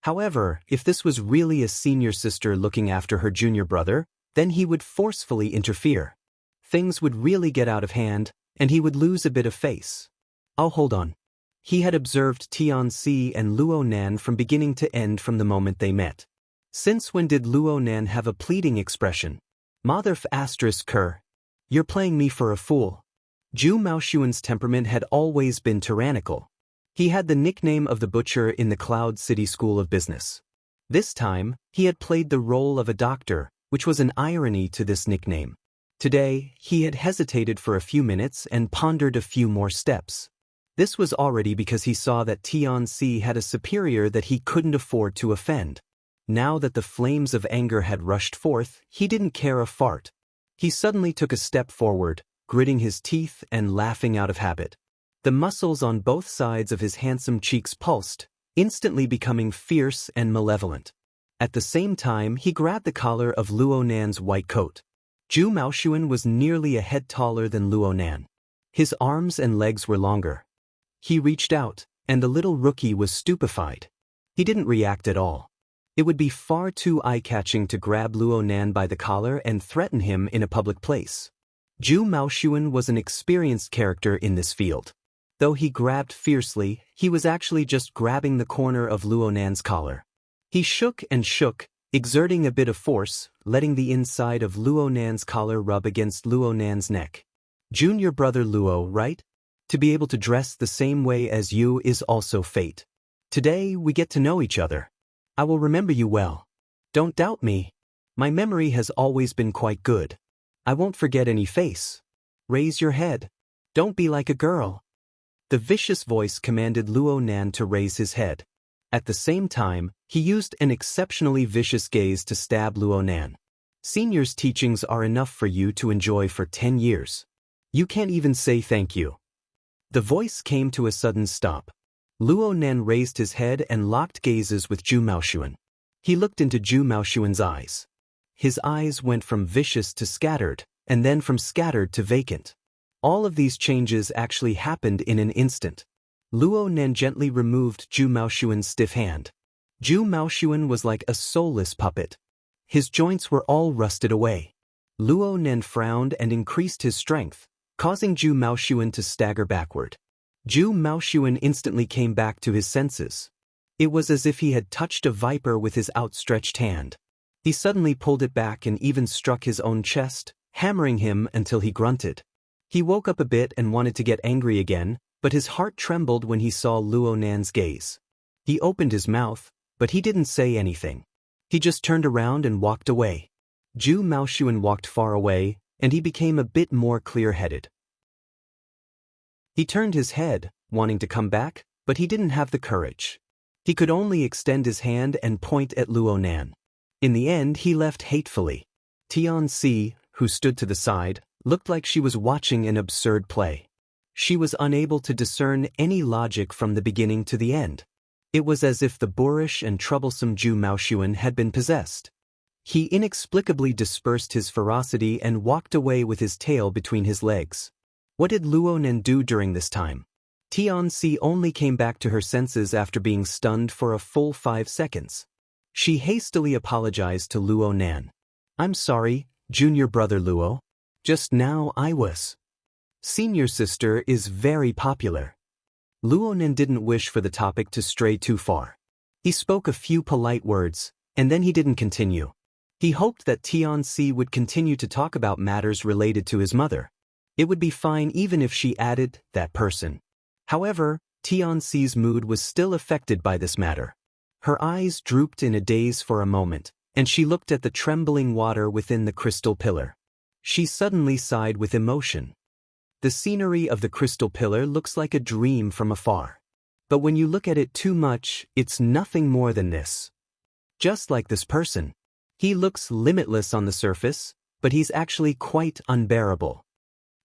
However, if this was really a senior sister looking after her junior brother, then he would forcefully interfere. Things would really get out of hand, and he would lose a bit of face. "Oh, hold on." He had observed Tianxi and Luo Nan from beginning to end from the moment they met. Since when did Luo Nan have a pleading expression? "Motherf ****, you're playing me for a fool." Zhu Maoxuan's temperament had always been tyrannical. He had the nickname of the butcher in the Cloud City School of Business. This time, he had played the role of a doctor, which was an irony to this nickname. Today, he had hesitated for a few minutes and pondered a few more steps. This was already because he saw that Tianxi had a superior that he couldn't afford to offend. Now that the flames of anger had rushed forth, he didn't care a fart. He suddenly took a step forward, gritting his teeth and laughing out of habit. The muscles on both sides of his handsome cheeks pulsed, instantly becoming fierce and malevolent. At the same time, he grabbed the collar of Luo Nan's white coat. Zhu Maoxuan was nearly a head taller than Luo Nan. His arms and legs were longer. He reached out, and the little rookie was stupefied. He didn't react at all. It would be far too eye-catching to grab Luo Nan by the collar and threaten him in a public place. Zhu Maoxuan was an experienced character in this field. Though he grabbed fiercely, he was actually just grabbing the corner of Luo Nan's collar. He shook and shook, exerting a bit of force, letting the inside of Luo Nan's collar rub against Luo Nan's neck. "Junior brother Luo, right? To be able to dress the same way as you is also fate. Today we get to know each other. I will remember you well. Don't doubt me. My memory has always been quite good. I won't forget any face. Raise your head. Don't be like a girl. The vicious voice commanded Luo Nan to raise his head. At the same time, he used an exceptionally vicious gaze to stab Luo Nan. Senior's teachings are enough for you to enjoy for 10 years. You can't even say thank you. The voice came to a sudden stop. Luo Nan raised his head and locked gazes with Zhu Maoshuan. He looked into Zhu Maoshuan's eyes. His eyes went from vicious to scattered, and then from scattered to vacant. All of these changes actually happened in an instant. Luo Nan gently removed Zhu Maoshuan's stiff hand. Zhu Maoshuan was like a soulless puppet. His joints were all rusted away. Luo Nan frowned and increased his strength, causing Zhu Maoshuan to stagger backward. Zhu Maoshuan instantly came back to his senses. It was as if he had touched a viper with his outstretched hand. He suddenly pulled it back and even struck his own chest, hammering him until he grunted. He woke up a bit and wanted to get angry again, but his heart trembled when he saw Luo Nan's gaze. He opened his mouth, but he didn't say anything. He just turned around and walked away. Zhu Maoshuan walked far away, and he became a bit more clear-headed. He turned his head, wanting to come back, but he didn't have the courage. He could only extend his hand and point at Luo Nan. In the end, he left hatefully. Tianxi, who stood to the side, looked like she was watching an absurd play. She was unable to discern any logic from the beginning to the end. It was as if the boorish and troublesome Zhu Maoshuan had been possessed. He inexplicably dispersed his ferocity and walked away with his tail between his legs. What did Luo Nan do during this time? Tianxi only came back to her senses after being stunned for a full 5 seconds. She hastily apologized to Luo Nan. I'm sorry, junior brother Luo. Just now I was. Senior sister is very popular. Luo Nan didn't wish for the topic to stray too far. He spoke a few polite words, and then he didn't continue. He hoped that Tianxi would continue to talk about matters related to his mother. It would be fine even if she added that person. However, Tianxi's mood was still affected by this matter. Her eyes drooped in a daze for a moment, and she looked at the trembling water within the crystal pillar. She suddenly sighed with emotion. The scenery of the crystal pillar looks like a dream from afar. But when you look at it too much, it's nothing more than this. Just like this person. He looks limitless on the surface, but he's actually quite unbearable.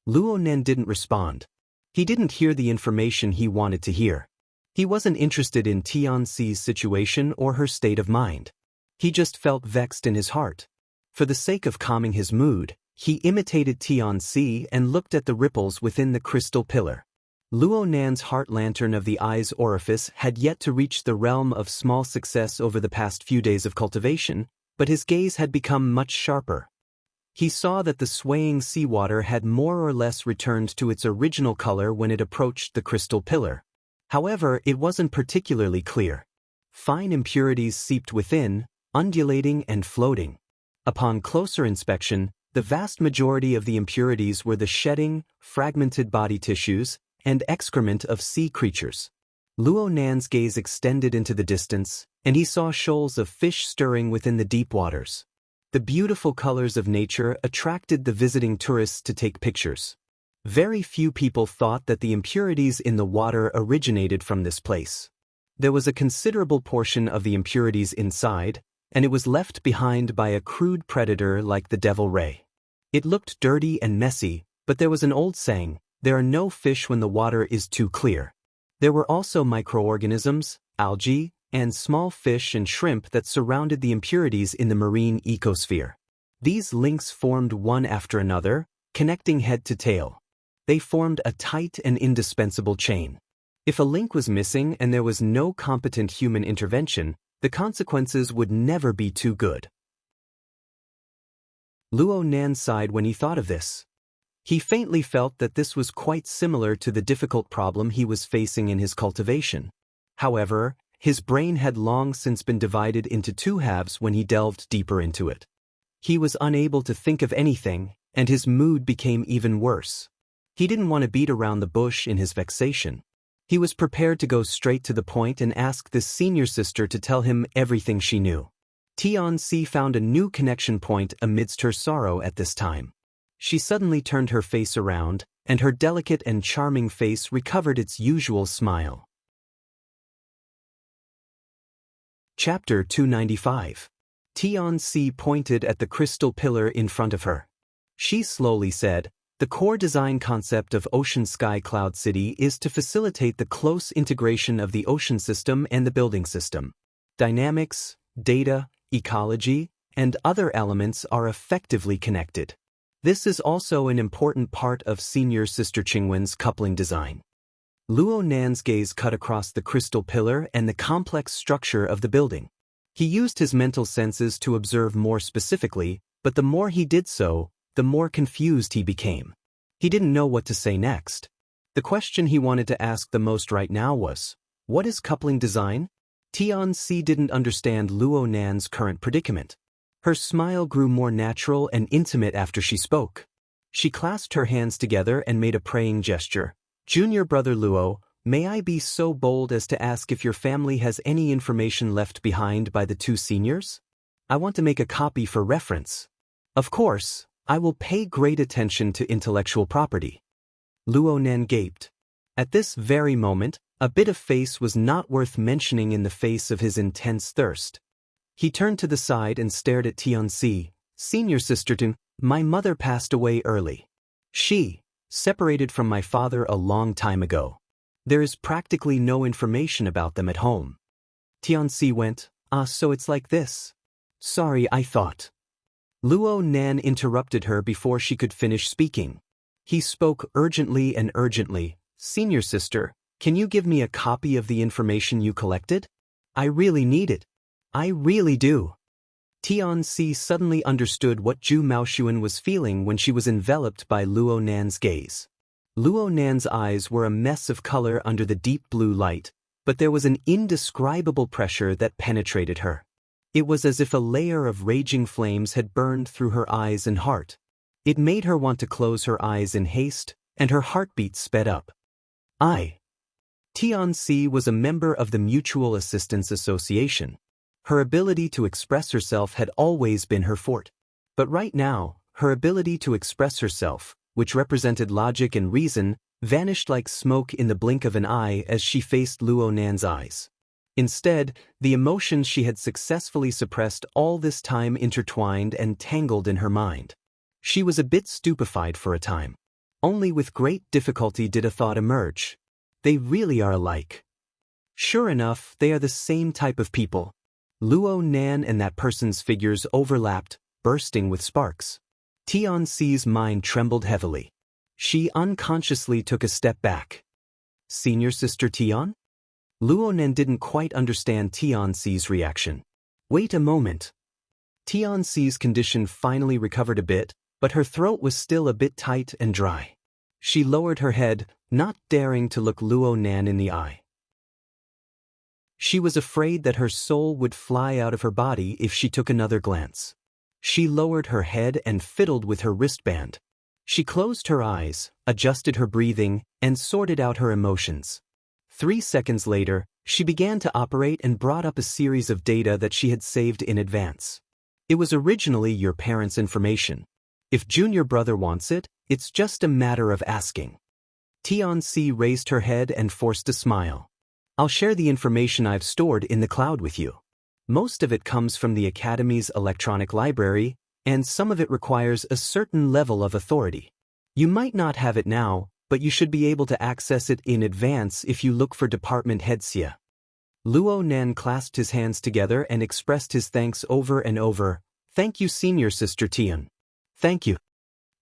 Luo Nan didn't respond. He didn't hear the information he wanted to hear. He wasn't interested in Tianxi's situation or her state of mind. He just felt vexed in his heart. For the sake of calming his mood, he imitated Tianxi and looked at the ripples within the crystal pillar. Luo Nan's heart lantern of the eye's orifice had yet to reach the realm of small success over the past few days of cultivation, but his gaze had become much sharper. He saw that the swaying seawater had more or less returned to its original color when it approached the crystal pillar. However, it wasn't particularly clear. Fine impurities seeped within, undulating and floating. Upon closer inspection, the vast majority of the impurities were the shedding, fragmented body tissues, and excrement of sea creatures. Luo Nan's gaze extended into the distance, and he saw shoals of fish stirring within the deep waters. The beautiful colors of nature attracted the visiting tourists to take pictures. Very few people thought that the impurities in the water originated from this place. There was a considerable portion of the impurities inside, and it was left behind by a crude predator like the devil ray. It looked dirty and messy, but there was an old saying, there are no fish when the water is too clear. There were also microorganisms, algae, and small fish and shrimp that surrounded the impurities in the marine ecosphere. These links formed one after another, connecting head to tail. They formed a tight and indispensable chain. If a link was missing and there was no competent human intervention, the consequences would never be too good. Luo Nan sighed when he thought of this. He faintly felt that this was quite similar to the difficult problem he was facing in his cultivation. However, his brain had long since been divided into two halves when he delved deeper into it. He was unable to think of anything, and his mood became even worse. He didn't want to beat around the bush in his vexation. He was prepared to go straight to the point and ask this senior sister to tell him everything she knew. Tian-Si found a new connection point amidst her sorrow at this time. She suddenly turned her face around, and her delicate and charming face recovered its usual smile. Chapter 295. Tian-Si pointed at the crystal pillar in front of her. She slowly said, "The core design concept of Ocean Sky Cloud City is to facilitate the close integration of the ocean system and the building system. Dynamics, data, ecology, and other elements are effectively connected. This is also an important part of Senior Sister Qingwen's coupling design." Luo Nan's gaze cut across the crystal pillar and the complex structure of the building. He used his mental senses to observe more specifically, but the more he did so, the more confused he became. He didn't know what to say next. The question he wanted to ask the most right now was, what is coupling design? Tian-Si didn't understand Luo Nan's current predicament. Her smile grew more natural and intimate after she spoke. She clasped her hands together and made a praying gesture. "Junior brother Luo, may I be so bold as to ask if your family has any information left behind by the two seniors? I want to make a copy for reference. Of course, I will pay great attention to intellectual property." Luo Nan gaped. At this very moment, a bit of face was not worth mentioning in the face of his intense thirst. He turned to the side and stared at Tian-Si. "Senior sister Tun, my mother passed away early. She separated from my father a long time ago. There is practically no information about them at home." Tian-Si went, "So it's like this. Sorry, I thought." Luo Nan interrupted her before she could finish speaking. He spoke urgently and urgently. "Senior sister, can you give me a copy of the information you collected? I really need it. I really do." Tian-Si suddenly understood what Zhu Maoxuan was feeling when she was enveloped by Luo Nan's gaze. Luo Nan's eyes were a mess of color under the deep blue light, but there was an indescribable pressure that penetrated her. It was as if a layer of raging flames had burned through her eyes and heart. It made her want to close her eyes in haste, and her heartbeat sped up. Tian-Si was a member of the Mutual Assistance Association. Her ability to express herself had always been her forte. But right now, her ability to express herself, which represented logic and reason, vanished like smoke in the blink of an eye as she faced Luo Nan's eyes. Instead, the emotions she had successfully suppressed all this time intertwined and tangled in her mind. She was a bit stupefied for a time. Only with great difficulty did a thought emerge. They really are alike. Sure enough, they are the same type of people. Luo Nan and that person's figures overlapped, bursting with sparks. Tian-Si's mind trembled heavily. She unconsciously took a step back. "Senior sister Tian?" Luo Nan didn't quite understand Tian-Si's reaction. "Wait a moment." Tian-Si's condition finally recovered a bit, but her throat was still a bit tight and dry. She lowered her head, not daring to look Luo Nan in the eye. She was afraid that her soul would fly out of her body if she took another glance. She lowered her head and fiddled with her wristband. She closed her eyes, adjusted her breathing, and sorted out her emotions. 3 seconds later, she began to operate and brought up a series of data that she had saved in advance. It was originally your parents' information. If junior brother wants it, it's just a matter of asking. Tian-Si raised her head and forced a smile. "I'll share the information I've stored in the cloud with you. Most of it comes from the Academy's electronic library, and some of it requires a certain level of authority. You might not have it now, but you should be able to access it in advance if you look for Department Head Xia." Luo Nan clasped his hands together and expressed his thanks over and over. "Thank you, senior sister Tian. Thank you."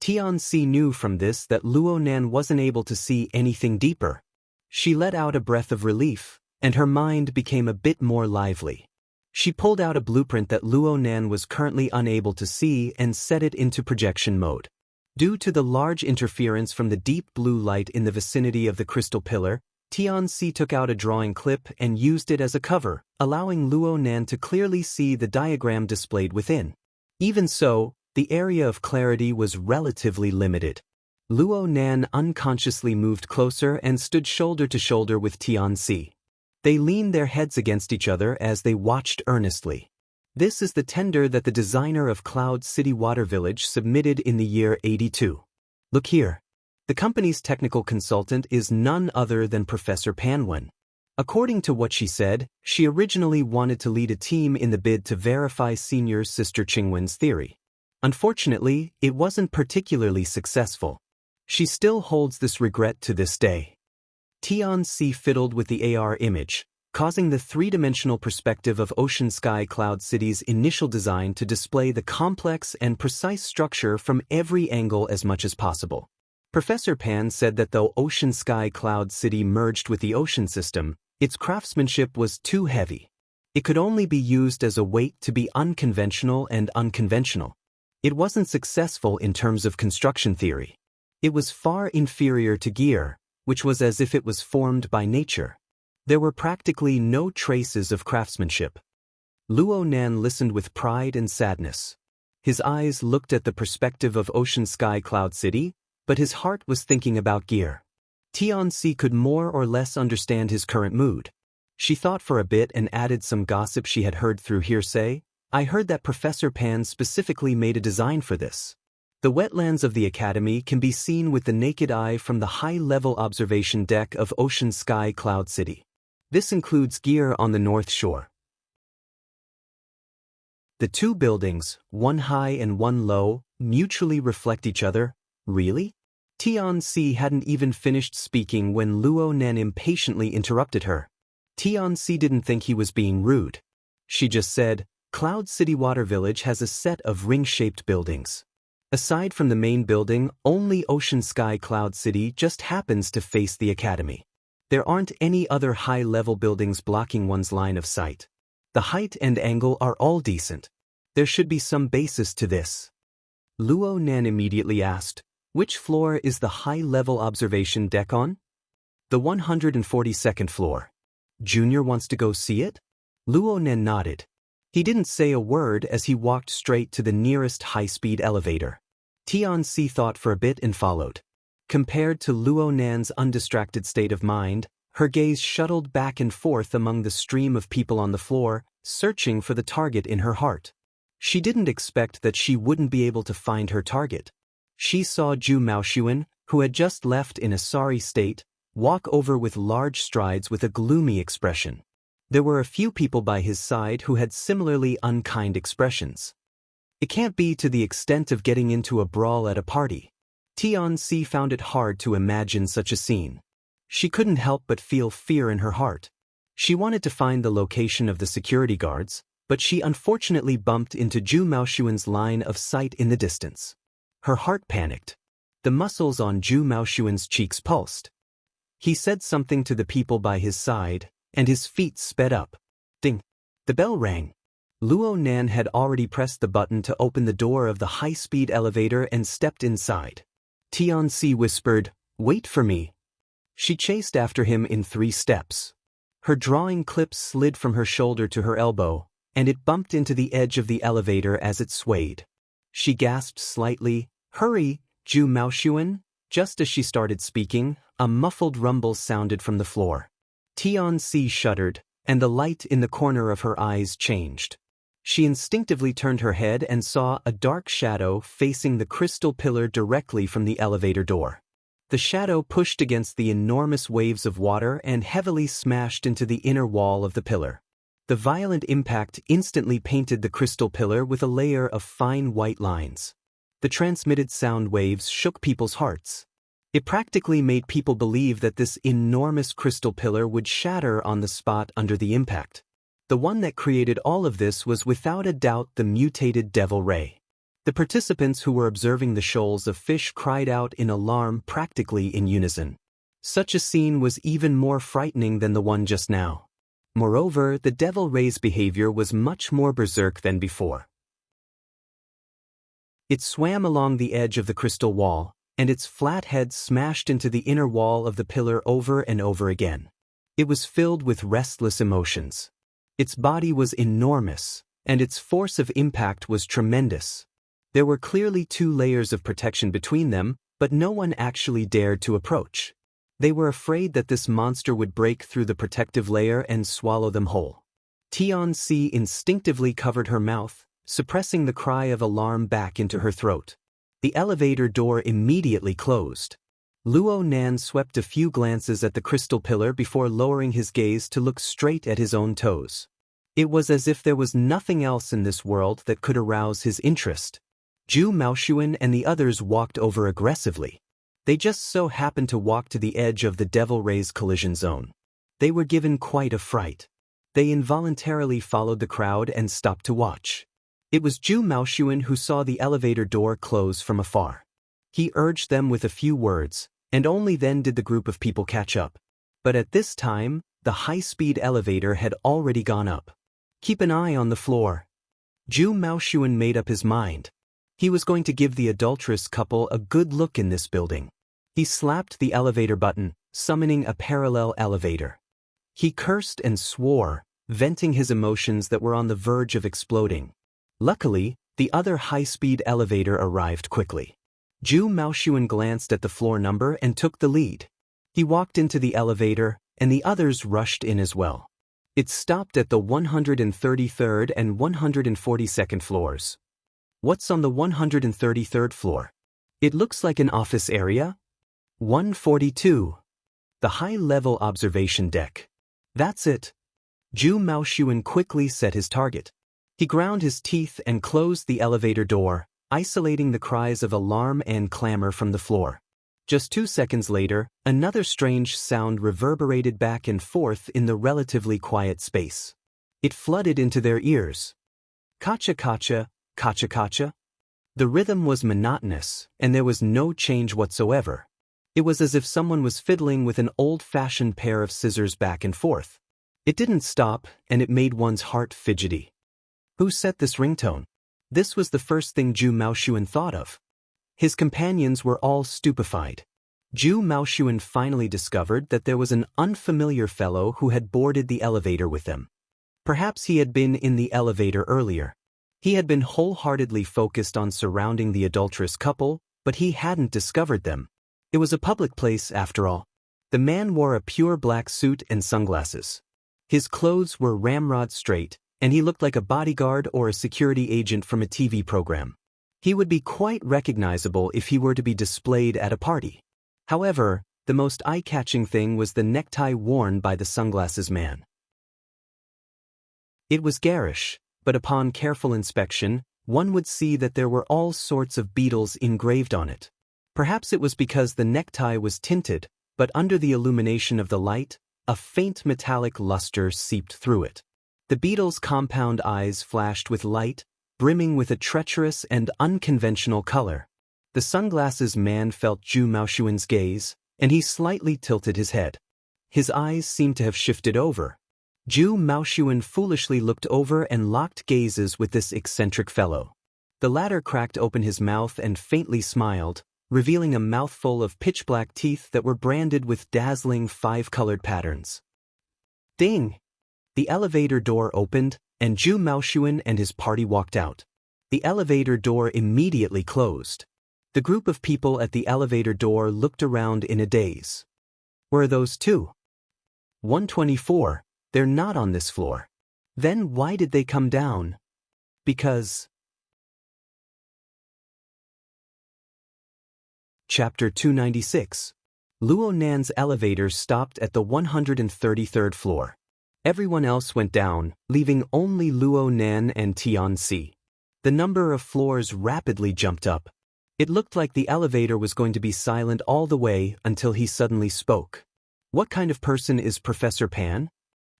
Tian-Si knew from this that Luo Nan wasn't able to see anything deeper. She let out a breath of relief, and her mind became a bit more lively. She pulled out a blueprint that Luo Nan was currently unable to see and set it into projection mode. Due to the large interference from the deep blue light in the vicinity of the crystal pillar, Tian-Si took out a drawing clip and used it as a cover, allowing Luo Nan to clearly see the diagram displayed within. Even so, the area of clarity was relatively limited. Luo Nan unconsciously moved closer and stood shoulder to shoulder with Tianxi. They leaned their heads against each other as they watched earnestly. This is the tender that the designer of Cloud City Water Village submitted in the year 82. Look here. The company's technical consultant is none other than Professor Panwen. According to what she said, she originally wanted to lead a team in the bid to verify senior sister Qingwen's theory. Unfortunately, it wasn't particularly successful. She still holds this regret to this day. Tianxi fiddled with the AR image, causing the three-dimensional perspective of Ocean Sky Cloud City's initial design to display the complex and precise structure from every angle as much as possible. Professor Pan said that though Ocean Sky Cloud City merged with the ocean system, its craftsmanship was too heavy. It could only be used as a weight to be unconventional and unconventional. It wasn't successful in terms of construction theory. It was far inferior to gear, which was as if it was formed by nature. There were practically no traces of craftsmanship. Luo Nan listened with pride and sadness. His eyes looked at the perspective of Ocean Sky Cloud City, but his heart was thinking about gear. Tianxi could more or less understand his current mood. She thought for a bit and added some gossip she had heard through hearsay. I heard that Professor Pan specifically made a design for this. The wetlands of the Academy can be seen with the naked eye from the high-level observation deck of Ocean Sky Cloud City. This includes gear on the North Shore. The two buildings, one high and one low, mutually reflect each other. Really? Tianxi hadn't even finished speaking when Luo Nan impatiently interrupted her. Tianxi didn't think he was being rude. She just said, Cloud City Water Village has a set of ring-shaped buildings. Aside from the main building, only Ocean Sky Cloud City just happens to face the Academy. There aren't any other high-level buildings blocking one's line of sight. The height and angle are all decent. There should be some basis to this. Luo Nan immediately asked, which floor is the high-level observation deck on? The 142nd floor. Junior wants to go see it? Luo Nan nodded. He didn't say a word as he walked straight to the nearest high-speed elevator. Tianxi thought for a bit and followed. Compared to Luo Nan's undistracted state of mind, her gaze shuttled back and forth among the stream of people on the floor, searching for the target in her heart. She didn't expect that she wouldn't be able to find her target. She saw Zhu Maoxuan, who had just left in a sorry state, walk over with large strides with a gloomy expression. There were a few people by his side who had similarly unkind expressions. It can't be to the extent of getting into a brawl at a party. Tianxi found it hard to imagine such a scene. She couldn't help but feel fear in her heart. She wanted to find the location of the security guards, but she unfortunately bumped into Zhu Maoxuan's line of sight in the distance. Her heart panicked. The muscles on Zhu Maoxuan's cheeks pulsed. He said something to the people by his side, and his feet sped up. Ding! The bell rang. Luo Nan had already pressed the button to open the door of the high-speed elevator and stepped inside. Tianxi whispered, "Wait for me." She chased after him in 3 steps. Her drawing clip slid from her shoulder to her elbow, and it bumped into the edge of the elevator as it swayed. She gasped slightly, "Hurry, Zhu Maoxuan!" Just as she started speaking, a muffled rumble sounded from the floor. Tianxi shuddered, and the light in the corner of her eyes changed. She instinctively turned her head and saw a dark shadow facing the crystal pillar directly from the elevator door. The shadow pushed against the enormous waves of water and heavily smashed into the inner wall of the pillar. The violent impact instantly painted the crystal pillar with a layer of fine white lines. The transmitted sound waves shook people's hearts. It practically made people believe that this enormous crystal pillar would shatter on the spot under the impact. The one that created all of this was without a doubt the mutated Devil Ray. The participants who were observing the shoals of fish cried out in alarm practically in unison. Such a scene was even more frightening than the one just now. Moreover, the Devil Ray's behavior was much more berserk than before. It swam along the edge of the crystal wall, and its flat head smashed into the inner wall of the pillar over and over again. It was filled with restless emotions. Its body was enormous, and its force of impact was tremendous. There were clearly 2 layers of protection between them, but no one actually dared to approach. They were afraid that this monster would break through the protective layer and swallow them whole. Tianxi instinctively covered her mouth, suppressing the cry of alarm back into her throat. The elevator door immediately closed. Luo Nan swept a few glances at the crystal pillar before lowering his gaze to look straight at his own toes. It was as if there was nothing else in this world that could arouse his interest. Zhu Maoshuan and the others walked over aggressively. They just so happened to walk to the edge of the Devil Ray's collision zone. They were given quite a fright. They involuntarily followed the crowd and stopped to watch. It was Zhu Maoshuan who saw the elevator door close from afar. He urged them with a few words, and only then did the group of people catch up. But at this time, the high-speed elevator had already gone up. Keep an eye on the floor. Zhu Maoshuan made up his mind. He was going to give the adulterous couple a good look in this building. He slapped the elevator button, summoning a parallel elevator. He cursed and swore, venting his emotions that were on the verge of exploding. Luckily, the other high-speed elevator arrived quickly. Zhu Maoshuan glanced at the floor number and took the lead. He walked into the elevator, and the others rushed in as well. It stopped at the 133rd and 142nd floors. What's on the 133rd floor? It looks like an office area. 142. The high-level observation deck. That's it. Zhu Maoshuan quickly set his target. He ground his teeth and closed the elevator door, isolating the cries of alarm and clamor from the floor. Just 2 seconds later, another strange sound reverberated back and forth in the relatively quiet space. It flooded into their ears. Kacha-kacha, kacha-kacha. The rhythm was monotonous, and there was no change whatsoever. It was as if someone was fiddling with an old-fashioned pair of scissors back and forth. It didn't stop, and it made one's heart fidgety. Who set this ringtone? This was the first thing Zhu Maoshuan thought of. His companions were all stupefied. Zhu Maoshuan finally discovered that there was an unfamiliar fellow who had boarded the elevator with them. Perhaps he had been in the elevator earlier. He had been wholeheartedly focused on surrounding the adulterous couple, but he hadn't discovered them. It was a public place, after all. The man wore a pure black suit and sunglasses. His clothes were ramrod straight, and he looked like a bodyguard or a security agent from a TV program. He would be quite recognizable if he were to be displayed at a party. However, the most eye-catching thing was the necktie worn by the sunglasses man. It was garish, but upon careful inspection, one would see that there were all sorts of beetles engraved on it. Perhaps it was because the necktie was tinted, but under the illumination of the light, a faint metallic luster seeped through it. The beetle's compound eyes flashed with light, brimming with a treacherous and unconventional color. The sunglasses man felt Zhu Maoshuan's gaze, and he slightly tilted his head. His eyes seemed to have shifted over. Zhu Maoshuan foolishly looked over and locked gazes with this eccentric fellow. The latter cracked open his mouth and faintly smiled, revealing a mouthful of pitch-black teeth that were branded with dazzling 5-colored patterns. Ding! The elevator door opened, and Zhu Maoshuan and his party walked out. The elevator door immediately closed. The group of people at the elevator door looked around in a daze. Where are those two? 124, they're not on this floor. Then why did they come down? Because... Chapter 296. Luo Nan's elevator stopped at the 133rd floor. Everyone else went down, leaving only Luo Nan and Tianxi. The number of floors rapidly jumped up. It looked like the elevator was going to be silent all the way until he suddenly spoke. What kind of person is Professor Pan?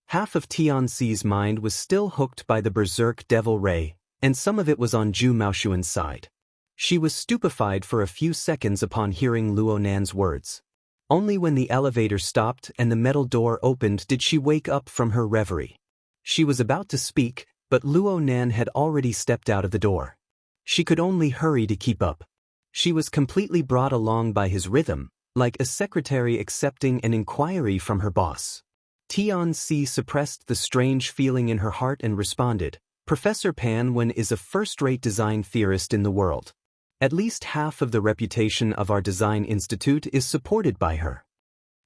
Half of Tianxi's mind was still hooked by the berserk devil ray, and some of it was on Zhu Maoshuan's side. She was stupefied for a few seconds upon hearing Luo Nan's words. Only when the elevator stopped and the metal door opened did she wake up from her reverie. She was about to speak, but Luo Nan had already stepped out of the door. She could only hurry to keep up. She was completely brought along by his rhythm, like a secretary accepting an inquiry from her boss. Tianxi suppressed the strange feeling in her heart and responded, "Professor Pan Wen is a first-rate design theorist in the world." At least half of the reputation of our design institute is supported by her.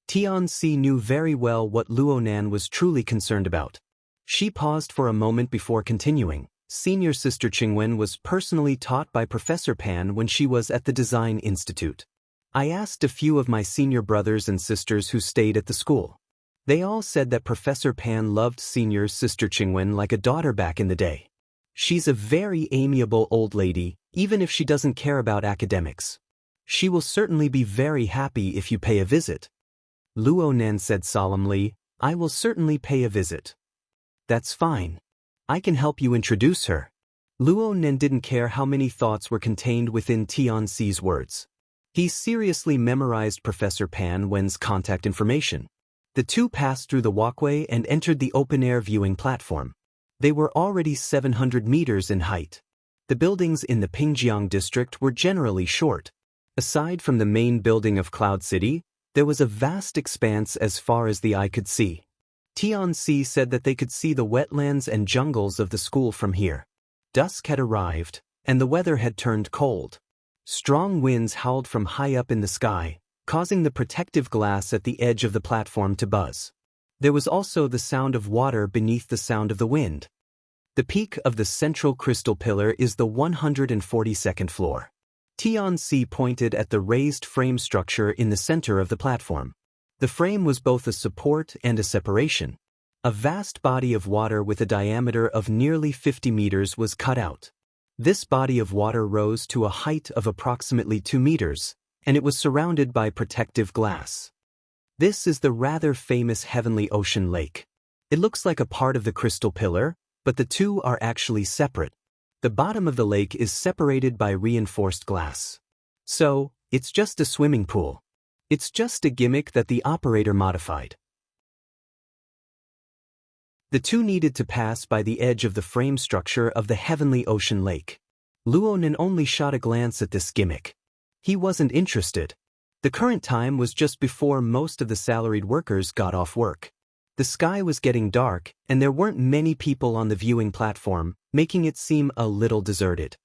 Tianxi knew very well what Luonan was truly concerned about. She paused for a moment before continuing. Senior sister Qingwen was personally taught by Professor Pan when she was at the Design Institute. I asked a few of my senior brothers and sisters who stayed at the school. They all said that Professor Pan loved senior sister Qingwen like a daughter back in the day. She's a very amiable old lady, even if she doesn't care about academics. She will certainly be very happy if you pay a visit. Luonan said solemnly, I will certainly pay a visit. That's fine. I can help you introduce her. Luonan didn't care how many thoughts were contained within Tianxi's words. He seriously memorized Professor Pan Wen's contact information. The two passed through the walkway and entered the open-air viewing platform. They were already 700 meters in height. The buildings in the Pingjiang district were generally short. Aside from the main building of Cloud City, there was a vast expanse as far as the eye could see. Tianxi said that they could see the wetlands and jungles of the school from here. Dusk had arrived, and the weather had turned cold. Strong winds howled from high up in the sky, causing the protective glass at the edge of the platform to buzz. There was also the sound of water beneath the sound of the wind. The peak of the central crystal pillar is the 142nd floor. Tianxi pointed at the raised frame structure in the center of the platform. The frame was both a support and a separation. A vast body of water with a diameter of nearly 50 meters was cut out. This body of water rose to a height of approximately 2 meters, and it was surrounded by protective glass. This is the rather famous Heavenly Ocean Lake. It looks like a part of the crystal pillar, but the two are actually separate. The bottom of the lake is separated by reinforced glass. So, it's just a swimming pool. It's just a gimmick that the operator modified. The two needed to pass by the edge of the frame structure of the Heavenly Ocean Lake. Luonan only shot a glance at this gimmick. He wasn't interested. The current time was just before most of the salaried workers got off work. The sky was getting dark, and there weren't many people on the viewing platform, making it seem a little deserted.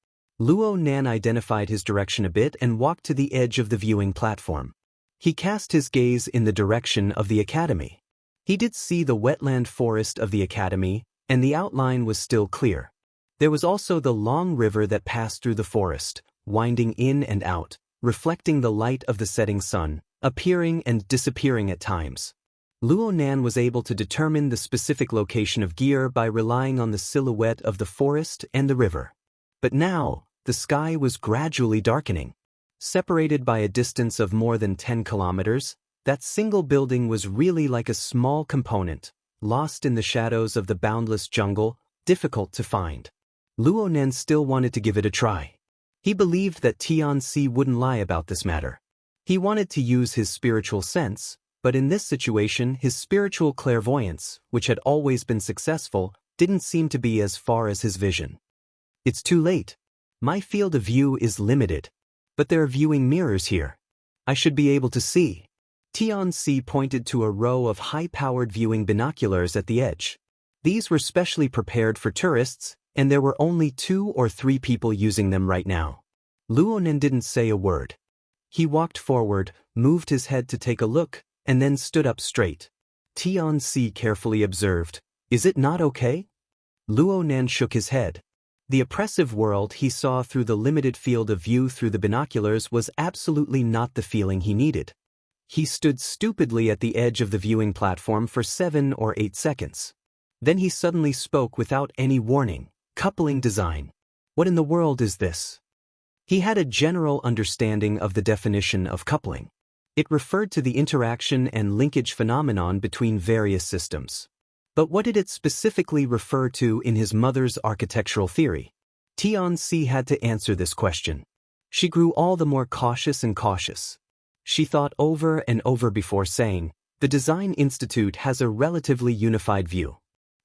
Luonan identified his direction a bit and walked to the edge of the viewing platform. He cast his gaze in the direction of the academy. He did see the wetland forest of the academy, and the outline was still clear. There was also the long river that passed through the forest, winding in and out, reflecting the light of the setting sun, appearing and disappearing at times. Luonan was able to determine the specific location of gear by relying on the silhouette of the forest and the river. But now, the sky was gradually darkening. Separated by a distance of more than 10 kilometers, that single building was really like a small component, lost in the shadows of the boundless jungle, difficult to find. Luonan still wanted to give it a try. He believed that Tianxi wouldn't lie about this matter. He wanted to use his spiritual sense, but in this situation his spiritual clairvoyance, which had always been successful, didn't seem to be as far as his vision. It's too late. My field of view is limited. But there are viewing mirrors here. I should be able to see. Tianxi pointed to a row of high-powered viewing binoculars at the edge. These were specially prepared for tourists, and there were only 2 or 3 people using them right now. Luonan didn't say a word. He walked forward, moved his head to take a look, and then stood up straight. Tianxi carefully observed, "Is it not okay?" Luonan shook his head. The oppressive world he saw through the limited field of view through the binoculars was absolutely not the feeling he needed. He stood stupidly at the edge of the viewing platform for 7 or 8 seconds. Then he suddenly spoke without any warning. Coupling design. What in the world is this? He had a general understanding of the definition of coupling. It referred to the interaction and linkage phenomenon between various systems. But what did it specifically refer to in his mother's architectural theory? Tianxi had to answer this question. She grew all the more cautious and cautious. She thought over and over before saying, "The Design Institute has a relatively unified view.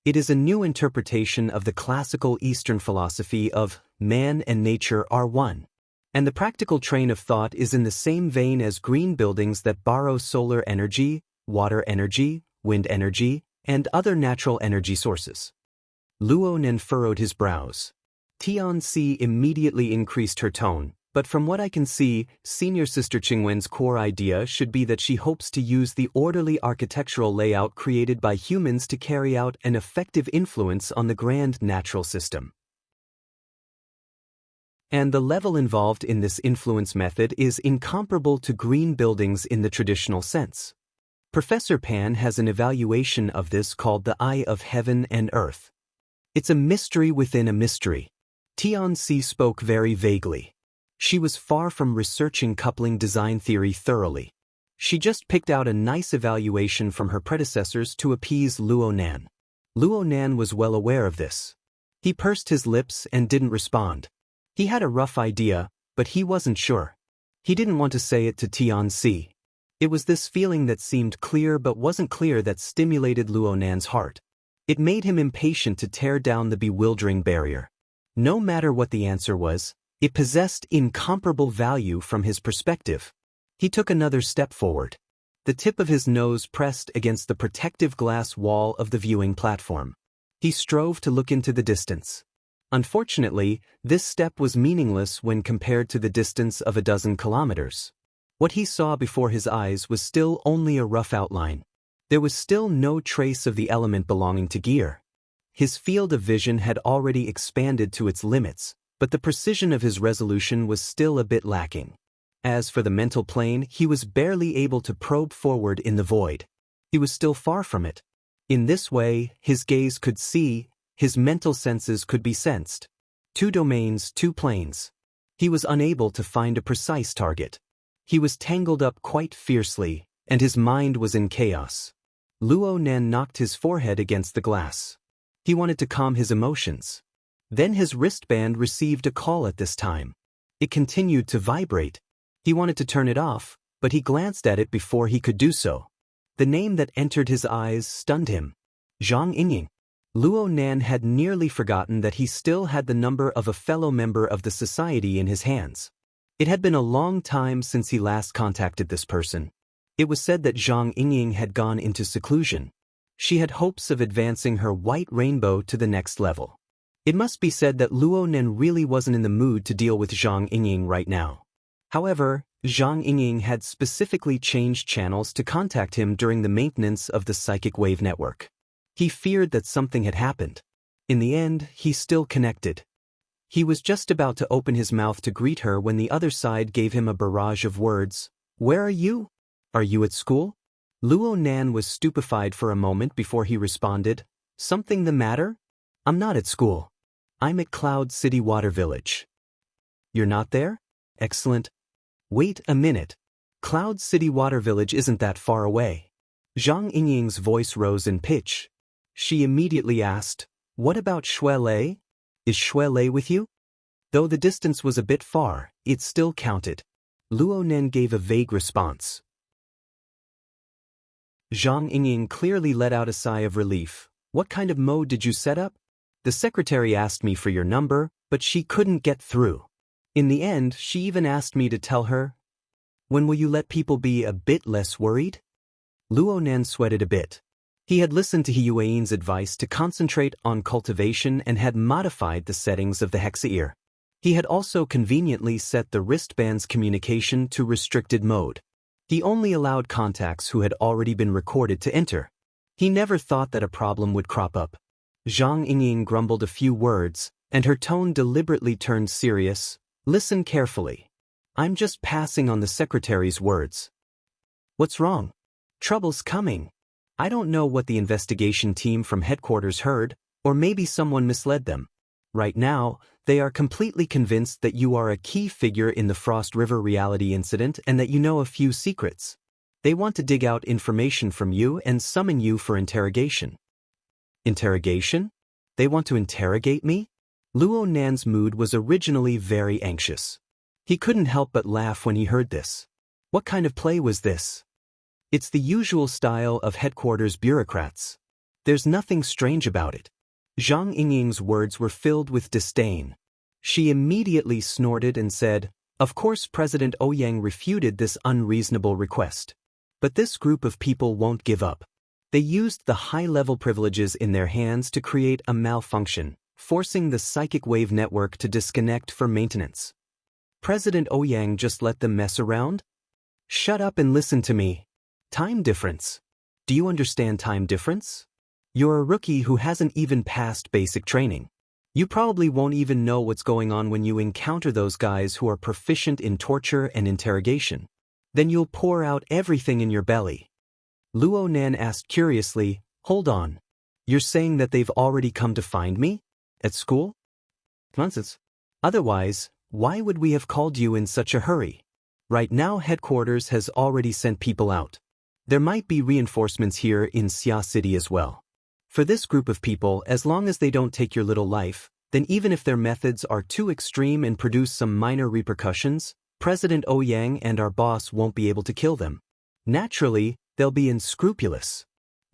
It is a new interpretation of the classical Eastern philosophy of man and nature are one. And the practical train of thought is in the same vein as green buildings that borrow solar energy, water energy, wind energy, and other natural energy sources." Luonan furrowed his brows. Tianxi immediately increased her tone, But from what I can see, Senior Sister Qingwen's core idea should be that she hopes to use the orderly architectural layout created by humans to carry out an effective influence on the grand natural system. And the level involved in this influence method is incomparable to green buildings in the traditional sense. Professor Pan has an evaluation of this called the Eye of Heaven and Earth. It's a mystery within a mystery. Tianxi spoke very vaguely. She was far from researching coupling design theory thoroughly. She just picked out a nice evaluation from her predecessors to appease Luo Nan. Luo Nan was well aware of this. He pursed his lips and didn't respond. He had a rough idea, but he wasn't sure. He didn't want to say it to Tianxi. It was this feeling that seemed clear but wasn't clear that stimulated Luo Nan's heart. It made him impatient to tear down the bewildering barrier. No matter what the answer was, it possessed incomparable value from his perspective. He took another step forward. The tip of his nose pressed against the protective glass wall of the viewing platform. He strove to look into the distance. Unfortunately, this step was meaningless when compared to the distance of a dozen kilometers. What he saw before his eyes was still only a rough outline. There was still no trace of the element belonging to gear. His field of vision had already expanded to its limits, but the precision of his resolution was still a bit lacking. As for the mental plane, he was barely able to probe forward in the void. He was still far from it. In this way, his gaze could see, his mental senses could be sensed. 2 domains, 2 planes. He was unable to find a precise target. He was tangled up quite fiercely, and his mind was in chaos. Luo Nan knocked his forehead against the glass. He wanted to calm his emotions. Then his wristband received a call at this time. It continued to vibrate. He wanted to turn it off, but he glanced at it before he could do so. The name that entered his eyes stunned him. Zhang Yingying. Luo Nan had nearly forgotten that he still had the number of a fellow member of the society in his hands. It had been a long time since he last contacted this person. It was said that Zhang Yingying had gone into seclusion. She had hopes of advancing her white rainbow to the next level. It must be said that Luo Nan really wasn't in the mood to deal with Zhang Yingying right now. However, Zhang Yingying had specifically changed channels to contact him during the maintenance of the psychic wave network. He feared that something had happened. In the end, he still connected. He was just about to open his mouth to greet her when the other side gave him a barrage of words. "Where are you? Are you at school?" Luo Nan was stupefied for a moment before he responded. "Something the matter? I'm not at school. I'm at Cloud City Water Village." "You're not there? Excellent. Wait a minute. Cloud City Water Village isn't that far away." Zhang Yingying's voice rose in pitch. She immediately asked, "What about Xue Lei? Is Xue Lei with you?" Though the distance was a bit far, it still counted. Luo Nan gave a vague response. Zhang Yingying clearly let out a sigh of relief. "What kind of mode did you set up?" "The secretary asked me for your number, but she couldn't get through. In the end, she even asked me to tell her. When will you let people be a bit less worried?" Luo Nan sweated a bit. He had listened to He Yuan's advice to concentrate on cultivation and had modified the settings of the hexaear. He had also conveniently set the wristband's communication to restricted mode. He only allowed contacts who had already been recorded to enter. He never thought that a problem would crop up. Zhang Yingying grumbled a few words, and her tone deliberately turned serious. "Listen carefully. I'm just passing on the secretary's words." "What's wrong?" "Trouble's coming. I don't know what the investigation team from headquarters heard, or maybe someone misled them. Right now, they are completely convinced that you are a key figure in the Frost River reality incident and that you know a few secrets. They want to dig out information from you and summon you for interrogation." "Interrogation? They want to interrogate me?" Luo Nan's mood was originally very anxious. He couldn't help but laugh when he heard this. What kind of play was this? It's the usual style of headquarters bureaucrats. There's nothing strange about it. Zhang Yingying's words were filled with disdain. She immediately snorted and said, "Of course President Ouyang refuted this unreasonable request. But this group of people won't give up. They used the high-level privileges in their hands to create a malfunction, forcing the psychic wave network to disconnect for maintenance. President Ouyang just let them mess around? Shut up and listen to me. Time difference. Do you understand time difference? You're a rookie who hasn't even passed basic training. You probably won't even know what's going on when you encounter those guys who are proficient in torture and interrogation. Then you'll pour out everything in your belly. Luo Nan asked curiously, hold on. You're saying that they've already come to find me? At school? Nonsense. Otherwise, why would we have called you in such a hurry? Right now headquarters has already sent people out. There might be reinforcements here in Xia City as well. For this group of people, as long as they don't take your little life, then even if their methods are too extreme and produce some minor repercussions, President Ouyang and our boss won't be able to kill them. Naturally, they'll be unscrupulous.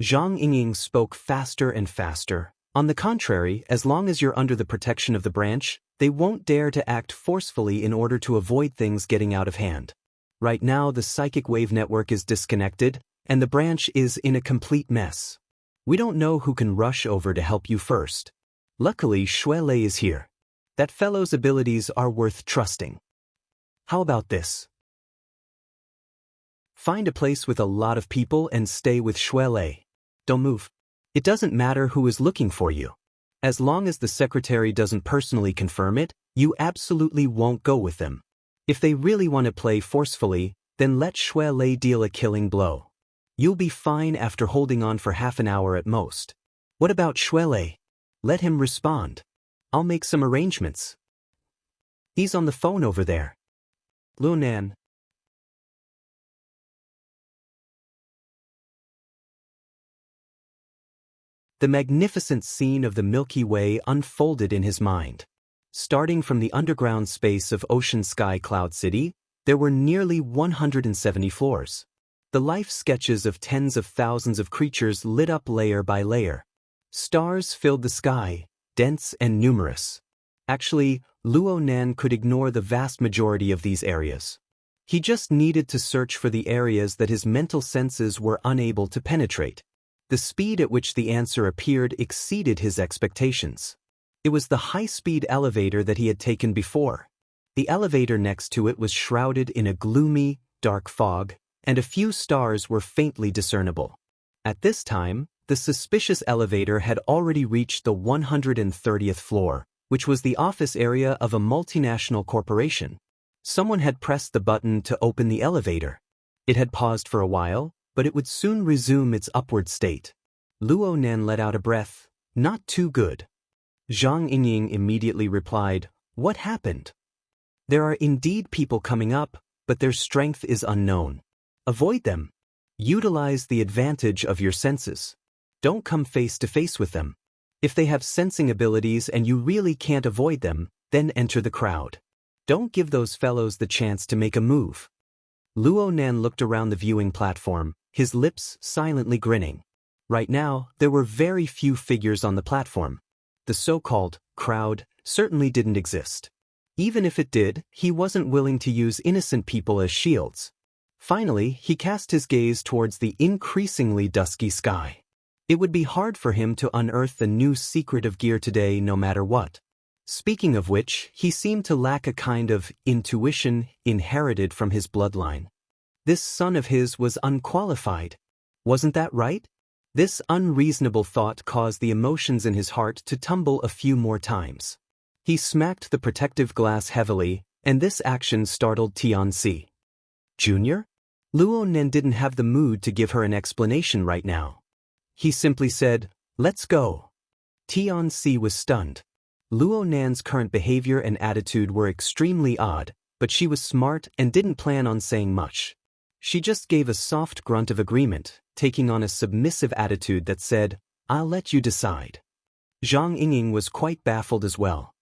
Zhang Yingying spoke faster and faster. On the contrary, as long as you're under the protection of the branch, they won't dare to act forcefully in order to avoid things getting out of hand. Right now the psychic wave network is disconnected, and the branch is in a complete mess. We don't know who can rush over to help you first. Luckily Xue Lei is here. That fellow's abilities are worth trusting. How about this? Find a place with a lot of people and stay with Xue Lei. Don't move. It doesn't matter who is looking for you. As long as the secretary doesn't personally confirm it, you absolutely won't go with them. If they really want to play forcefully, then let Xue Lei deal a killing blow. You'll be fine after holding on for half an hour at most. What about Xue Lei? Let him respond. I'll make some arrangements. He's on the phone over there. Lunan. The magnificent scene of the Milky Way unfolded in his mind. Starting from the underground space of Ocean Sky Cloud City, there were nearly 170 floors. The life sketches of tens of thousands of creatures lit up layer by layer. Stars filled the sky, dense and numerous. Actually, Luo Nan could ignore the vast majority of these areas. He just needed to search for the areas that his mental senses were unable to penetrate. The speed at which the answer appeared exceeded his expectations. It was the high-speed elevator that he had taken before. The elevator next to it was shrouded in a gloomy, dark fog, and a few stars were faintly discernible. At this time, the suspicious elevator had already reached the 130th floor, which was the office area of a multinational corporation. Someone had pressed the button to open the elevator. It had paused for a while, but it would soon resume its upward state. Luo Nan let out a breath. Not too good. Zhang Yingying immediately replied, what happened? There are indeed people coming up, but their strength is unknown. Avoid them. Utilize the advantage of your senses. Don't come face to face with them. If they have sensing abilities and you really can't avoid them, then enter the crowd. Don't give those fellows the chance to make a move. Luo Nan looked around the viewing platform, his lips silently grinning. Right now, there were very few figures on the platform. The so-called crowd certainly didn't exist. Even if it did, he wasn't willing to use innocent people as shields. Finally, he cast his gaze towards the increasingly dusky sky. It would be hard for him to unearth the new secret of gear today no matter what. Speaking of which, he seemed to lack a kind of intuition inherited from his bloodline. This son of his was unqualified. Wasn't that right? This unreasonable thought caused the emotions in his heart to tumble a few more times. He smacked the protective glass heavily, and this action startled Tianxi. Junior? Luo Nan didn't have the mood to give her an explanation right now. He simply said, let's go. Tianxi was stunned. Luo Nan's current behavior and attitude were extremely odd, but she was smart and didn't plan on saying much. She just gave a soft grunt of agreement, taking on a submissive attitude that said, I'll let you decide. Zhang Yingying was quite baffled as well.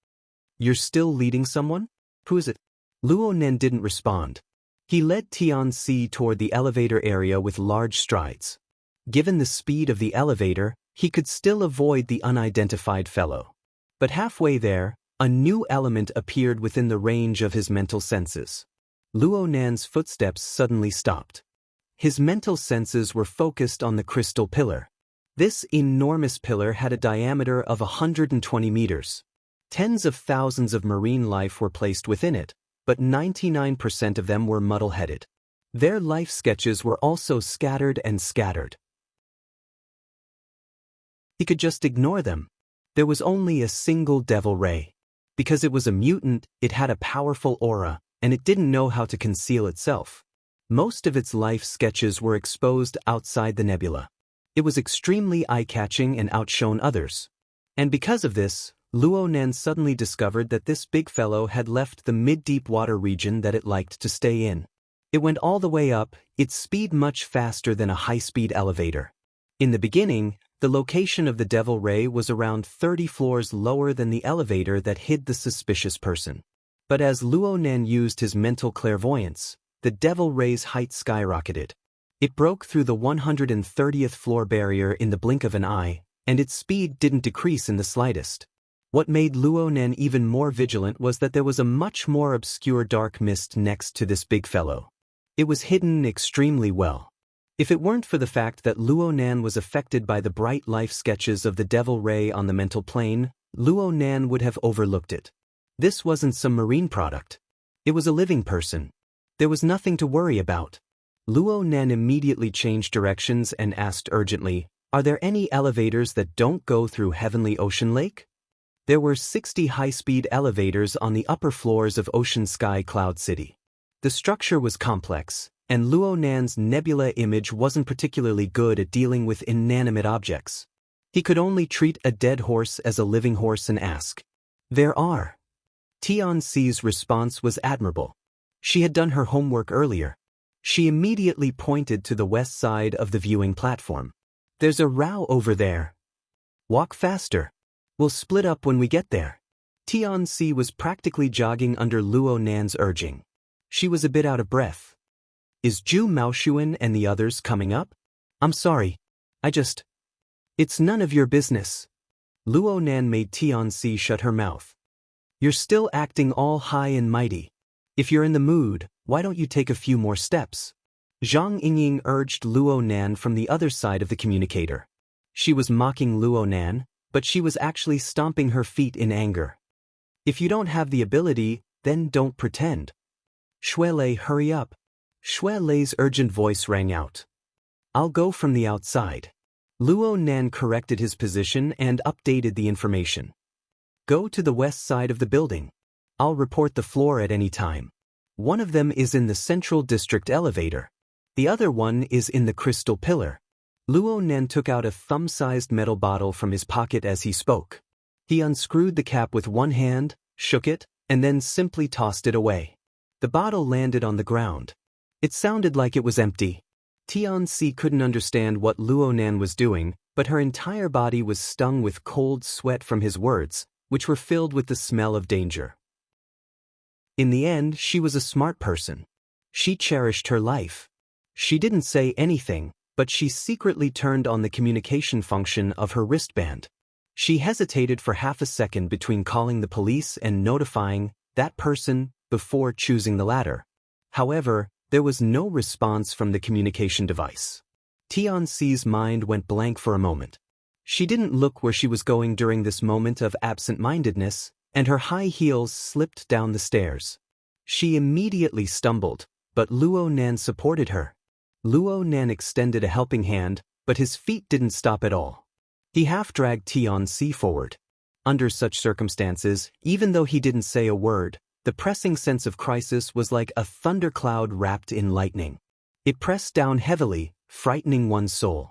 You're still leading someone? Who is it? Luo Nan didn't respond. He led Tianxi toward the elevator area with large strides. Given the speed of the elevator, he could still avoid the unidentified fellow. But halfway there, a new element appeared within the range of his mental senses. Luo Nan's footsteps suddenly stopped. His mental senses were focused on the crystal pillar. This enormous pillar had a diameter of 120 meters. Tens of thousands of marine life were placed within it, but 99% of them were muddle-headed. Their life sketches were also scattered and scattered. He could just ignore them. There was only a single devil ray. Because it was a mutant, it had a powerful aura, and it didn't know how to conceal itself. Most of its life sketches were exposed outside the nebula. It was extremely eye-catching and outshone others. And because of this, Luo Nan suddenly discovered that this big fellow had left the mid-deep water region that it liked to stay in. It went all the way up, its speed much faster than a high-speed elevator. In the beginning, the location of the Devil Ray was around 30 floors lower than the elevator that hid the suspicious person. But as Luo Nan used his mental clairvoyance, the Devil Ray's height skyrocketed. It broke through the 130th floor barrier in the blink of an eye, and its speed didn't decrease in the slightest. What made Luo Nan even more vigilant was that there was a much more obscure dark mist next to this big fellow. It was hidden extremely well. If it weren't for the fact that Luo Nan was affected by the bright life sketches of the Devil Ray on the mental plane, Luo Nan would have overlooked it. This wasn't some marine product. It was a living person. There was nothing to worry about. Luo Nan immediately changed directions and asked urgently, "Are there any elevators that don't go through Heavenly Ocean Lake?" There were 60 high-speed elevators on the upper floors of Ocean Sky Cloud City. The structure was complex, and Luo Nan's nebula image wasn't particularly good at dealing with inanimate objects. He could only treat a dead horse as a living horse and ask, "There are." Tianxi's response was admirable. She had done her homework earlier. She immediately pointed to the west side of the viewing platform. "There's a row over there. Walk faster. We'll split up when we get there." Tianxi was practically jogging under Luo Nan's urging. She was a bit out of breath. "Is Zhu Maoshuan and the others coming up?" "I'm sorry. It's none of your business." Luo Nan made Tianxi shut her mouth. "You're still acting all high and mighty. If you're in the mood, why don't you take a few more steps?" Zhang Yingying urged Luo Nan from the other side of the communicator. She was mocking Luo Nan, but she was actually stomping her feet in anger. "If you don't have the ability, then don't pretend." "Shuelei, hurry up." Shuelei's urgent voice rang out. "I'll go from the outside." Luo Nan corrected his position and updated the information. "Go to the west side of the building. I'll report the floor at any time. One of them is in the Central District elevator. The other one is in the Crystal Pillar." Luo Nan took out a thumb-sized metal bottle from his pocket as he spoke. He unscrewed the cap with one hand, shook it, and then simply tossed it away. The bottle landed on the ground. It sounded like it was empty. Tianxi couldn't understand what Luo Nan was doing, but her entire body was stung with cold sweat from his words, which were filled with the smell of danger. In the end, she was a smart person. She cherished her life. She didn't say anything, but she secretly turned on the communication function of her wristband. She hesitated for half a second between calling the police and notifying that person before choosing the latter. However, there was no response from the communication device. Tianxi's mind went blank for a moment. She didn't look where she was going during this moment of absent-mindedness, and her high heels slipped down the stairs. She immediately stumbled, but Luo Nan supported her. Luo Nan extended a helping hand, but his feet didn't stop at all. He half-dragged Tianxi forward. Under such circumstances, even though he didn't say a word, the pressing sense of crisis was like a thundercloud wrapped in lightning. It pressed down heavily, frightening one's soul.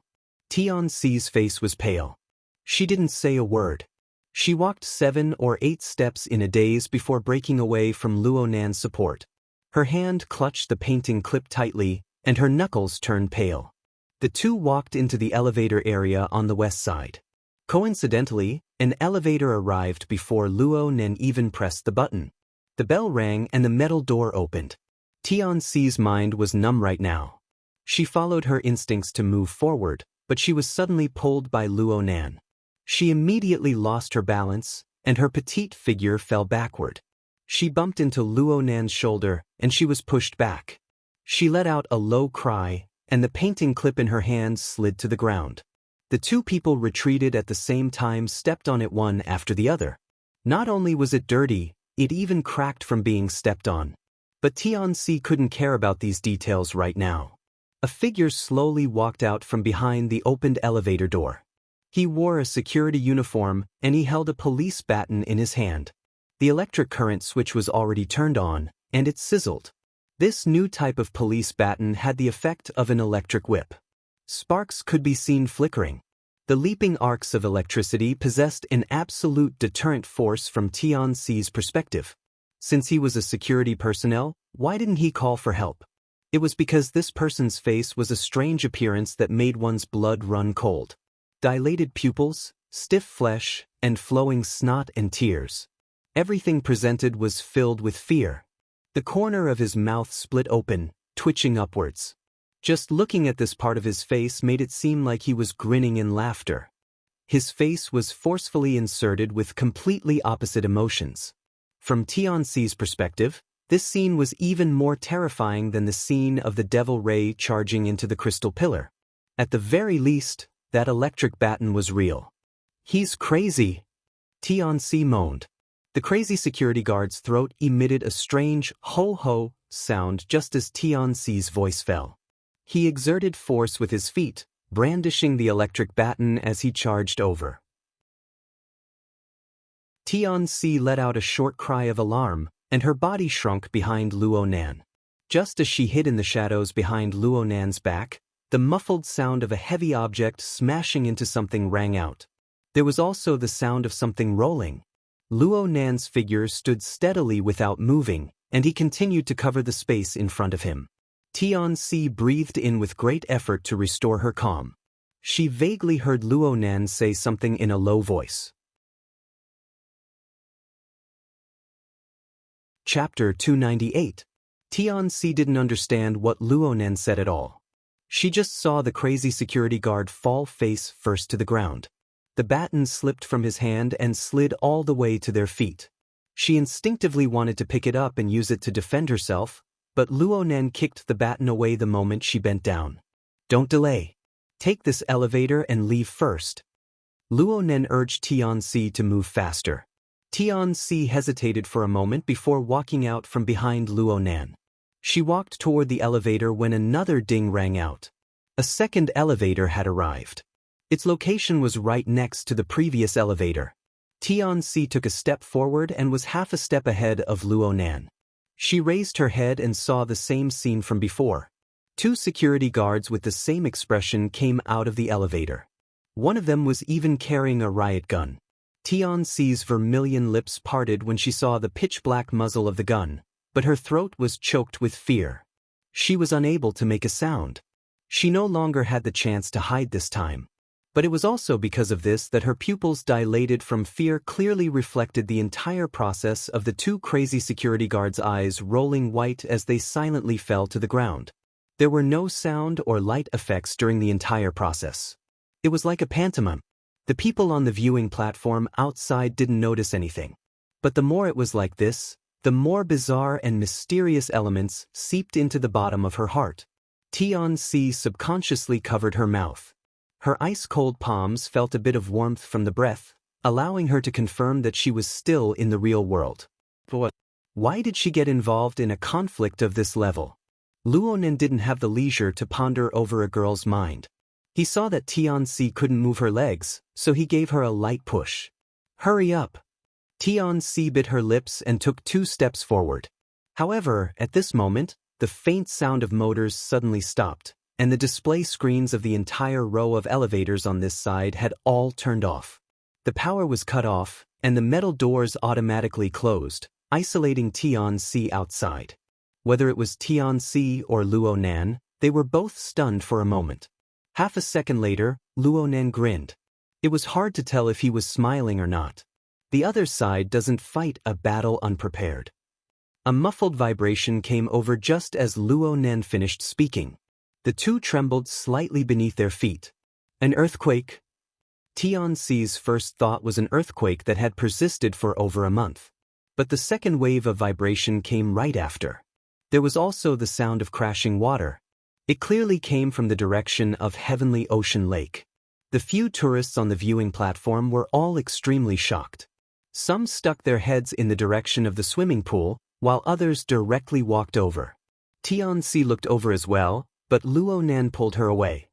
Tianxi's face was pale. She didn't say a word. She walked 7 or 8 steps in a daze before breaking away from Luo Nan's support. Her hand clutched the painting clip tightly, and her knuckles turned pale. The two walked into the elevator area on the west side. Coincidentally, an elevator arrived before Luo Nan even pressed the button. The bell rang and the metal door opened. Tianxi's mind was numb right now. She followed her instincts to move forward, but she was suddenly pulled by Luo Nan. She immediately lost her balance, and her petite figure fell backward. She bumped into Luo Nan's shoulder, and she was pushed back. She let out a low cry, and the painting clip in her hand slid to the ground. The two people retreated at the same time, stepped on it one after the other. Not only was it dirty, it even cracked from being stepped on. But Tianxi couldn't care about these details right now. A figure slowly walked out from behind the opened elevator door. He wore a security uniform and he held a police baton in his hand. The electric current switch was already turned on, and it sizzled. This new type of police baton had the effect of an electric whip. Sparks could be seen flickering. The leaping arcs of electricity possessed an absolute deterrent force from Tianxi's perspective. Since he was a security personnel, why didn't he call for help? It was because this person's face was a strange appearance that made one's blood run cold. Dilated pupils, stiff flesh, and flowing snot and tears. Everything presented was filled with fear. The corner of his mouth split open, twitching upwards. Just looking at this part of his face made it seem like he was grinning in laughter. His face was forcefully inserted with completely opposite emotions. From Tianxi's perspective, this scene was even more terrifying than the scene of the devil ray charging into the crystal pillar. At the very least, that electric baton was real. "He's crazy," Tianxi moaned. The crazy security guard's throat emitted a strange ho-ho sound just as Tianxi's voice fell. He exerted force with his feet, brandishing the electric baton as he charged over. Tianxi let out a short cry of alarm, and her body shrunk behind Luonan. Just as she hid in the shadows behind Luonan's back, the muffled sound of a heavy object smashing into something rang out. There was also the sound of something rolling. Luonan's figure stood steadily without moving, and he continued to cover the space in front of him. Tianxi breathed in with great effort to restore her calm. She vaguely heard Luonan say something in a low voice. Chapter 298. Tianxi didn't understand what Luonan said at all. She just saw the crazy security guard fall face first to the ground. The baton slipped from his hand and slid all the way to their feet. She instinctively wanted to pick it up and use it to defend herself, but Luonan kicked the baton away the moment she bent down. "Don't delay. Take this elevator and leave first." Luonan urged Tianxi to move faster. Tianxi hesitated for a moment before walking out from behind Luonan. She walked toward the elevator when another ding rang out. A second elevator had arrived. Its location was right next to the previous elevator. Tianxi took a step forward and was half a step ahead of Luonan. She raised her head and saw the same scene from before. Two security guards with the same expression came out of the elevator. One of them was even carrying a riot gun. Tianxi's vermilion lips parted when she saw the pitch-black muzzle of the gun, but her throat was choked with fear. She was unable to make a sound. She no longer had the chance to hide this time. But it was also because of this that her pupils dilated from fear clearly reflected the entire process of the two crazy security guards' eyes rolling white as they silently fell to the ground. There were no sound or light effects during the entire process. It was like a pantomime. The people on the viewing platform outside didn't notice anything. But the more it was like this, the more bizarre and mysterious elements seeped into the bottom of her heart. Tianxi subconsciously covered her mouth. Her ice-cold palms felt a bit of warmth from the breath, allowing her to confirm that she was still in the real world. But why did she get involved in a conflict of this level? Luonan didn't have the leisure to ponder over a girl's mind. He saw that Tianxi couldn't move her legs, so he gave her a light push. "Hurry up!" Tianxi bit her lips and took 2 steps forward. However, at this moment, the faint sound of motors suddenly stopped, and the display screens of the entire row of elevators on this side had all turned off. The power was cut off, and the metal doors automatically closed, isolating Tianxi outside. Whether it was Tianxi or Luonan, they were both stunned for a moment. Half a second later, Luonan grinned. It was hard to tell if he was smiling or not. The other side doesn't fight a battle unprepared. A muffled vibration came over just as Luonan finished speaking. The two trembled slightly beneath their feet. An earthquake? Tianxi's first thought was an earthquake that had persisted for over a month. But the second wave of vibration came right after. There was also the sound of crashing water. It clearly came from the direction of Heavenly Ocean Lake. The few tourists on the viewing platform were all extremely shocked. Some stuck their heads in the direction of the swimming pool, while others directly walked over. Tianxi looked over as well, but Luo Nan pulled her away.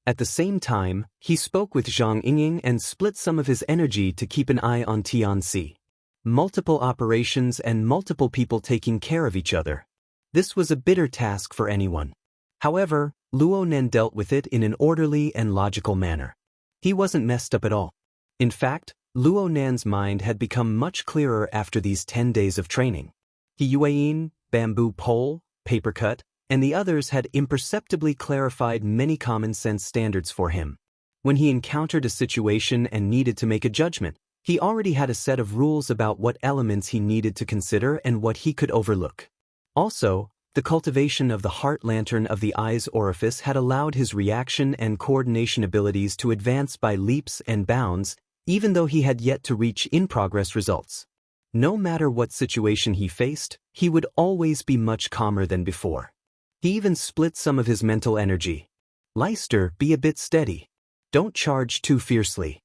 At the same time, he spoke with Zhang Yingying and split some of his energy to keep an eye on Tianxi. Multiple operations and multiple people taking care of each other. This was a bitter task for anyone. However, Luo Nan dealt with it in an orderly and logical manner. He wasn't messed up at all. In fact, Luo Nan's mind had become much clearer after these 10 days of training. He Yueyin, bamboo pole, paper cut, and the others had imperceptibly clarified many common-sense standards for him. When he encountered a situation and needed to make a judgment, he already had a set of rules about what elements he needed to consider and what he could overlook. Also, the cultivation of the heart lantern of the eye's orifice had allowed his reaction and coordination abilities to advance by leaps and bounds, even though he had yet to reach in-progress results. No matter what situation he faced, he would always be much calmer than before. He even split some of his mental energy. Leister, be a bit steady. Don't charge too fiercely.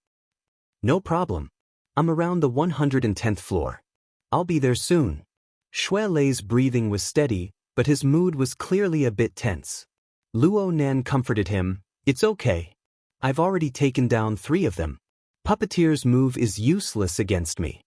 No problem. I'm around the 110th floor. I'll be there soon. Shui Lei's breathing was steady, but his mood was clearly a bit tense. Luo Nan comforted him. It's okay. I've already taken down 3 of them. Puppeteer's move is useless against me.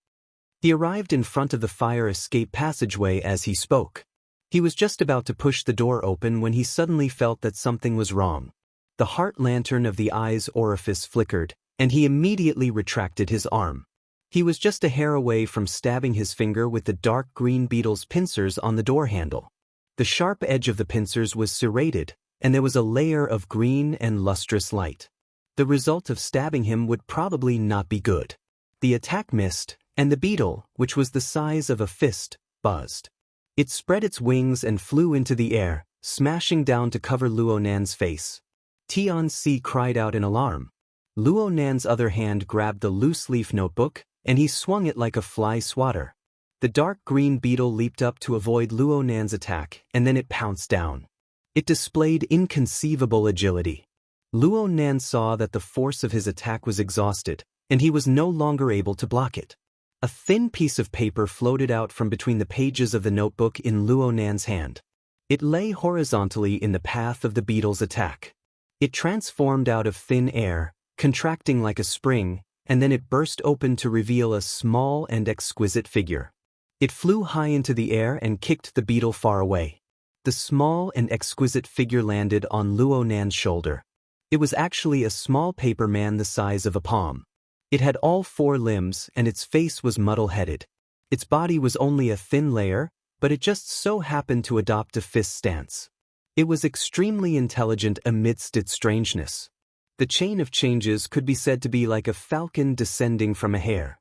He arrived in front of the fire escape passageway as he spoke. He was just about to push the door open when he suddenly felt that something was wrong. The heart lantern of the eye's orifice flickered, and he immediately retracted his arm. He was just a hair away from stabbing his finger with the dark green beetle's pincers on the door handle. The sharp edge of the pincers was serrated, and there was a layer of green and lustrous light. The result of stabbing him would probably not be good. The attack missed, and the beetle, which was the size of a fist, buzzed. It spread its wings and flew into the air, smashing down to cover Luo Nan's face. Tianxi cried out in alarm. Luo Nan's other hand grabbed the loose-leaf notebook, and he swung it like a fly swatter. The dark green beetle leaped up to avoid Luo Nan's attack, and then it pounced down. It displayed inconceivable agility. Luo Nan saw that the force of his attack was exhausted, and he was no longer able to block it. A thin piece of paper floated out from between the pages of the notebook in Luo Nan's hand. It lay horizontally in the path of the beetle's attack. It transformed out of thin air, contracting like a spring, and then it burst open to reveal a small and exquisite figure. It flew high into the air and kicked the beetle far away. The small and exquisite figure landed on Luo Nan's shoulder. It was actually a small paper man the size of a palm. It had all 4 limbs, and its face was muddle-headed. Its body was only a thin layer, but it just so happened to adopt a fist stance. It was extremely intelligent amidst its strangeness. The chain of changes could be said to be like a falcon descending from a hare.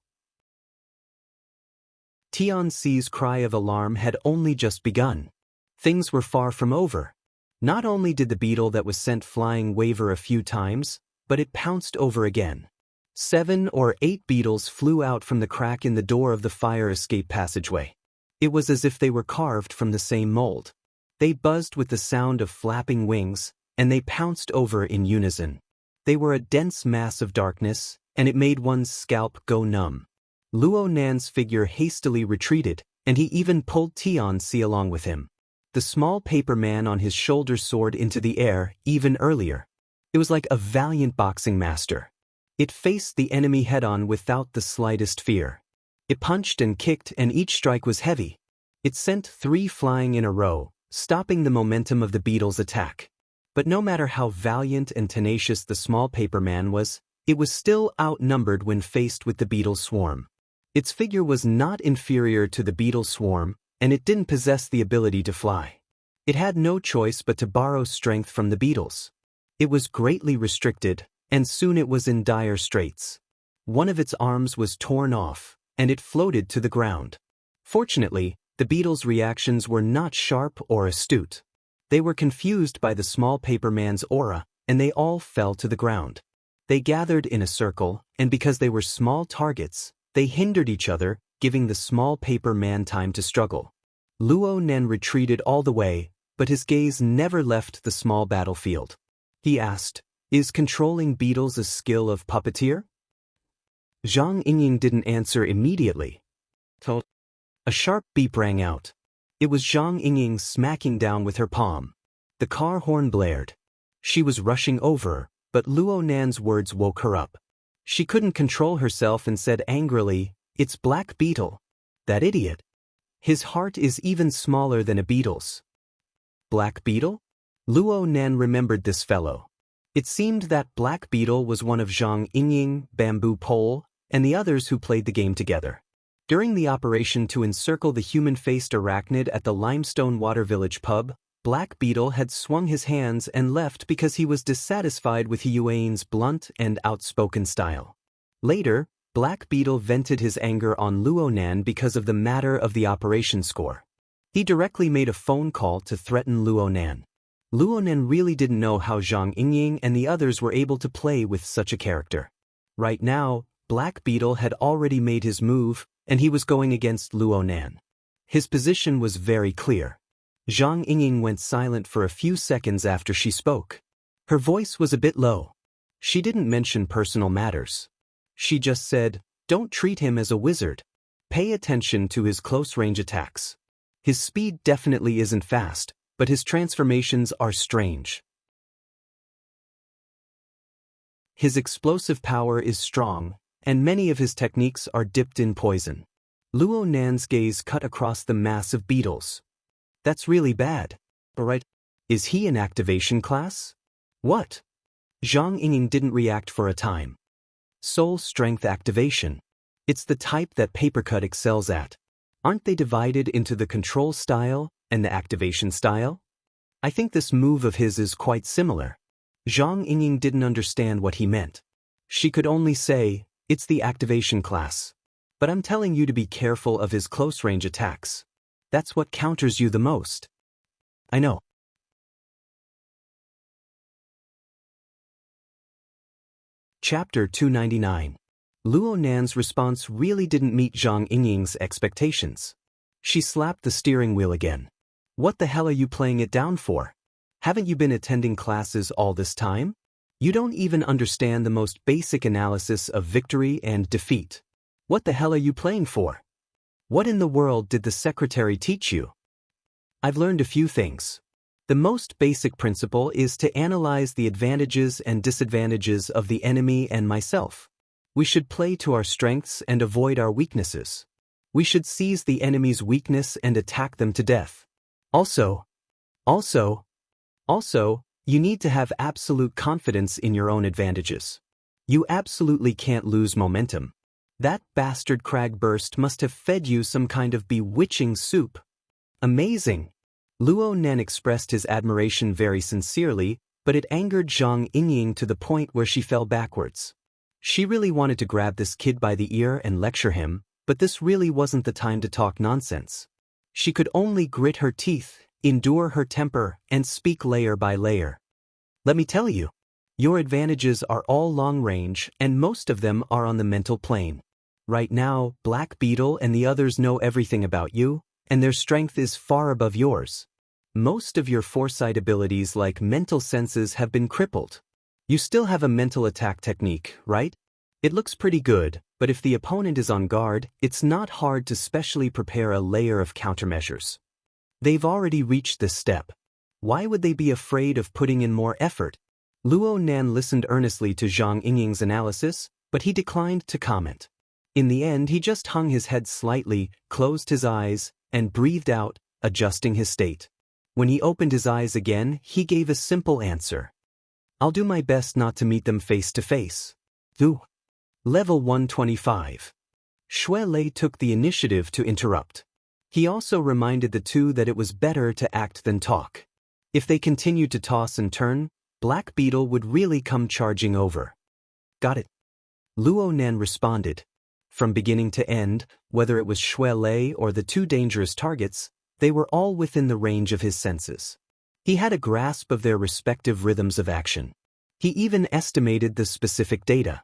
Tianxi's cry of alarm had only just begun. Things were far from over. Not only did the beetle that was sent flying waver a few times, but it pounced over again. 7 or 8 beetles flew out from the crack in the door of the fire escape passageway. It was as if they were carved from the same mold. They buzzed with the sound of flapping wings, and they pounced over in unison. They were a dense mass of darkness, and it made one's scalp go numb. Luo Nan's figure hastily retreated, and he even pulled Tianxi along with him. The small paper man on his shoulder soared into the air even earlier. It was like a valiant boxing master. It faced the enemy head-on without the slightest fear. It punched and kicked, and each strike was heavy. It sent 3 flying in a row, stopping the momentum of the beetle's attack. But no matter how valiant and tenacious the small paper man was, it was still outnumbered when faced with the beetle swarm. Its figure was not inferior to the beetle swarm, and it didn't possess the ability to fly. It had no choice but to borrow strength from the beetles. It was greatly restricted, and soon it was in dire straits. One of its arms was torn off, and it floated to the ground. Fortunately, the beetle's reactions were not sharp or astute. They were confused by the small paper man's aura, and they all fell to the ground. They gathered in a circle, and because they were small targets, they hindered each other, giving the small paper man time to struggle. Luo Nan retreated all the way, but his gaze never left the small battlefield. He asked, "Is controlling beetles a skill of puppeteer?" Zhang Yingying didn't answer immediately. A sharp beep rang out. It was Zhang Yingying smacking down with her palm. The car horn blared. She was rushing over, but Luo Nan's words woke her up. She couldn't control herself and said angrily, "It's Black Beetle. That idiot. His heart is even smaller than a beetle's." Black Beetle? Luo Nan remembered this fellow. It seemed that Black Beetle was one of Zhang Yingying, Bamboo Pole, and the others who played the game together. During the operation to encircle the human-faced arachnid at the Limestone Water Village pub, Black Beetle had swung his hands and left because he was dissatisfied with Yuan's blunt and outspoken style. Later, Black Beetle vented his anger on Luo Nan because of the matter of the operation score. He directly made a phone call to threaten Luo Nan. Luo Nan really didn't know how Zhang Yingying and the others were able to play with such a character. Right now, Black Beetle had already made his move, and he was going against Luo Nan. His position was very clear. Zhang Yingying went silent for a few seconds after she spoke. Her voice was a bit low. She didn't mention personal matters. She just said, "Don't treat him as a wizard. Pay attention to his close-range attacks. His speed definitely isn't fast, but his transformations are strange. His explosive power is strong, and many of his techniques are dipped in poison." Luo Nan's gaze cut across the mass of beetles. "That's really bad. Alright. Is he an activation class?" "What?" Zhang Yingying didn't react for a time. "Soul strength activation. It's the type that Papercut excels at. Aren't they divided into the control style and the activation style? I think this move of his is quite similar." Zhang Yingying didn't understand what he meant. She could only say, "It's the activation class. But I'm telling you to be careful of his close-range attacks. That's what counters you the most." "I know." Chapter 299. Luo Nan's response really didn't meet Zhang Yingying's expectations. She slapped the steering wheel again. "What the hell are you playing it down for? Haven't you been attending classes all this time? You don't even understand the most basic analysis of victory and defeat. What the hell are you playing for? What in the world did the secretary teach you?" "I've learned a few things. The most basic principle is to analyze the advantages and disadvantages of the enemy and myself. We should play to our strengths and avoid our weaknesses. We should seize the enemy's weakness and attack them to death. Also, you need to have absolute confidence in your own advantages. You absolutely can't lose momentum. That bastard Cragburst must have fed you some kind of bewitching soup." "Amazing." Luo Nan expressed his admiration very sincerely, but it angered Zhang Yingying to the point where she fell backwards. She really wanted to grab this kid by the ear and lecture him, but this really wasn't the time to talk nonsense. She could only grit her teeth, endure her temper, and speak layer by layer. "Let me tell you, your advantages are all long-range, and most of them are on the mental plane. Right now, Black Beetle and the others know everything about you, and their strength is far above yours. Most of your foresight abilities like mental senses have been crippled. You still have a mental attack technique, right? It looks pretty good, but if the opponent is on guard, it's not hard to specially prepare a layer of countermeasures. They've already reached this step. Why would they be afraid of putting in more effort?" Luo Nan listened earnestly to Zhang Yingying's analysis, but he declined to comment. In the end, he just hung his head slightly, closed his eyes, and breathed out, adjusting his state. When he opened his eyes again, he gave a simple answer. "I'll do my best not to meet them face to face." Level 125. Xue Lei took the initiative to interrupt. He also reminded the two that it was better to act than talk. If they continued to toss and turn, Black Beetle would really come charging over. "Got it." Luo Nan responded. From beginning to end, whether it was Xue Lei or the two dangerous targets, they were all within the range of his senses. He had a grasp of their respective rhythms of action. He even estimated the specific data.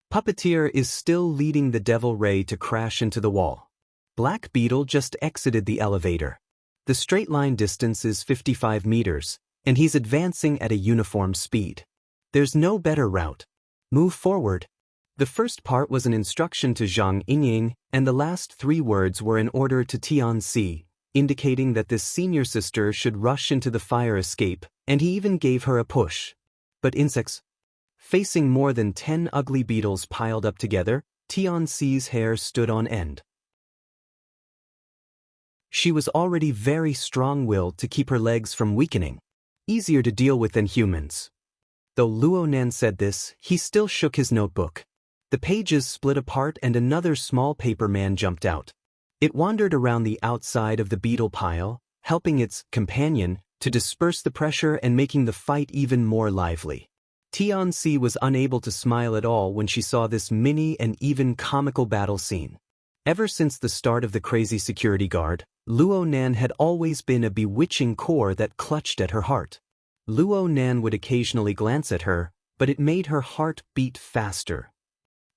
Puppeteer is still leading the Devil Ray to crash into the wall. Black Beetle just exited the elevator. The straight line distance is 55 meters, and he's advancing at a uniform speed. There's no better route. Move forward. The first part was an instruction to Zhang Yingying, and the last 3 words were an order to Tianxi, indicating that this senior sister should rush into the fire escape, and he even gave her a push. But insects. Facing more than 10 ugly beetles piled up together, Tianxi's hair stood on end. She was already very strong-willed to keep her legs from weakening. Easier to deal with than humans. Though Luo Nan said this, he still shook his notebook. The pages split apart and another small paper man jumped out. It wandered around the outside of the beetle pile, helping its companion to disperse the pressure and making the fight even more lively. Tianxi was unable to smile at all when she saw this mini and even comical battle scene. Ever since the start of the crazy security guard, Luo Nan had always been a bewitching core that clutched at her heart. Luo Nan would occasionally glance at her, but it made her heart beat faster.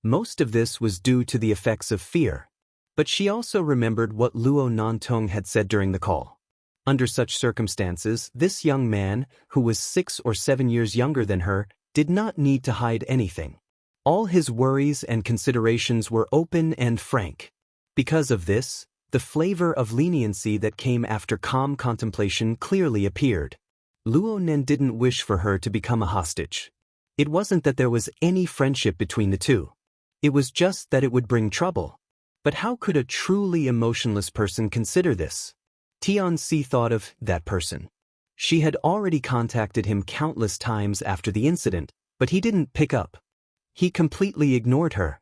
Most of this was due to the effects of fear. But she also remembered what Luo Nantong had said during the call. Under such circumstances, this young man, who was 6 or 7 years younger than her, did not need to hide anything. All his worries and considerations were open and frank. Because of this, the flavor of leniency that came after calm contemplation clearly appeared. Luo Nan didn't wish for her to become a hostage. It wasn't that there was any friendship between the two. It was just that it would bring trouble. But how could a truly emotionless person consider this? Tianxi thought of that person. She had already contacted him countless times after the incident, but he didn't pick up. He completely ignored her.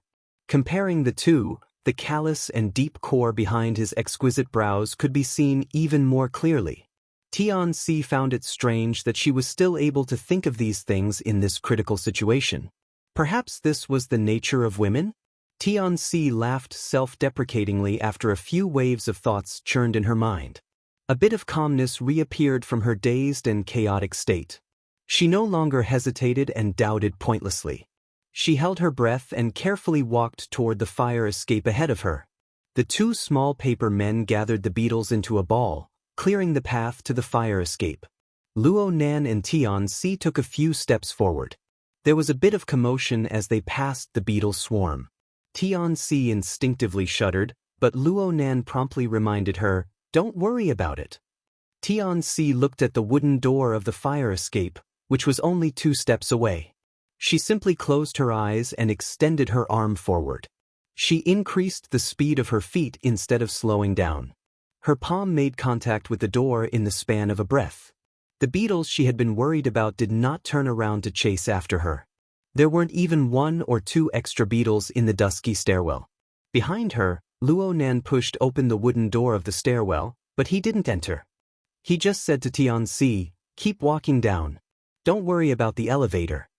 Comparing the two, the callous and deep core behind his exquisite brows could be seen even more clearly. Tianxi found it strange that she was still able to think of these things in this critical situation. Perhaps this was the nature of women? Tianxi laughed self-deprecatingly after a few waves of thoughts churned in her mind. A bit of calmness reappeared from her dazed and chaotic state. She no longer hesitated and doubted pointlessly. She held her breath and carefully walked toward the fire escape ahead of her. The 2 small paper men gathered the beetles into a ball, clearing the path to the fire escape. Luo Nan and Tianxi took a few steps forward. There was a bit of commotion as they passed the beetle swarm. Tianxi instinctively shuddered, but Luo Nan promptly reminded her, "Don't worry about it." Tianxi looked at the wooden door of the fire escape, which was only 2 steps away. She simply closed her eyes and extended her arm forward. She increased the speed of her feet instead of slowing down. Her palm made contact with the door in the span of a breath. The beetles she had been worried about did not turn around to chase after her. There weren't even 1 or 2 extra beetles in the dusky stairwell. Behind her, Luo Nan pushed open the wooden door of the stairwell, but he didn't enter. He just said to Tianxi, "Keep walking down. Don't worry about the elevator."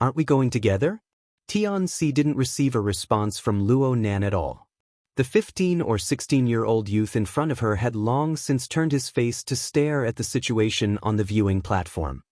"Aren't we going together?" Tianxi didn't receive a response from Luo Nan at all. The 15 or 16-year-old youth in front of her had long since turned his face to stare at the situation on the viewing platform.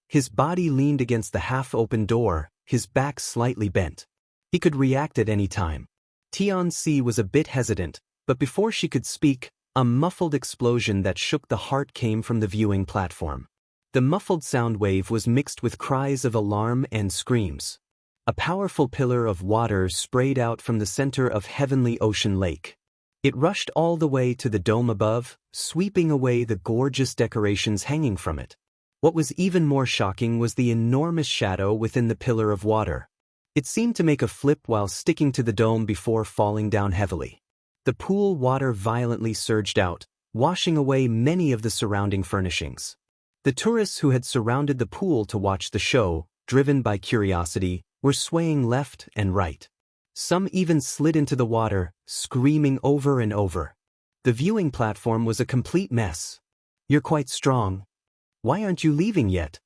His body leaned against the half-open door, his back slightly bent. He could react at any time. Tianxi was a bit hesitant, but before she could speak, a muffled explosion that shook the heart came from the viewing platform. The muffled sound wave was mixed with cries of alarm and screams. A powerful pillar of water sprayed out from the center of Heavenly Ocean Lake. It rushed all the way to the dome above, sweeping away the gorgeous decorations hanging from it. What was even more shocking was the enormous shadow within the pillar of water. It seemed to make a flip while sticking to the dome before falling down heavily. The pool water violently surged out, washing away many of the surrounding furnishings. The tourists who had surrounded the pool to watch the show, driven by curiosity, were swaying left and right. Some even slid into the water, screaming over and over. The viewing platform was a complete mess. "You're quite strong. Why aren't you leaving yet?"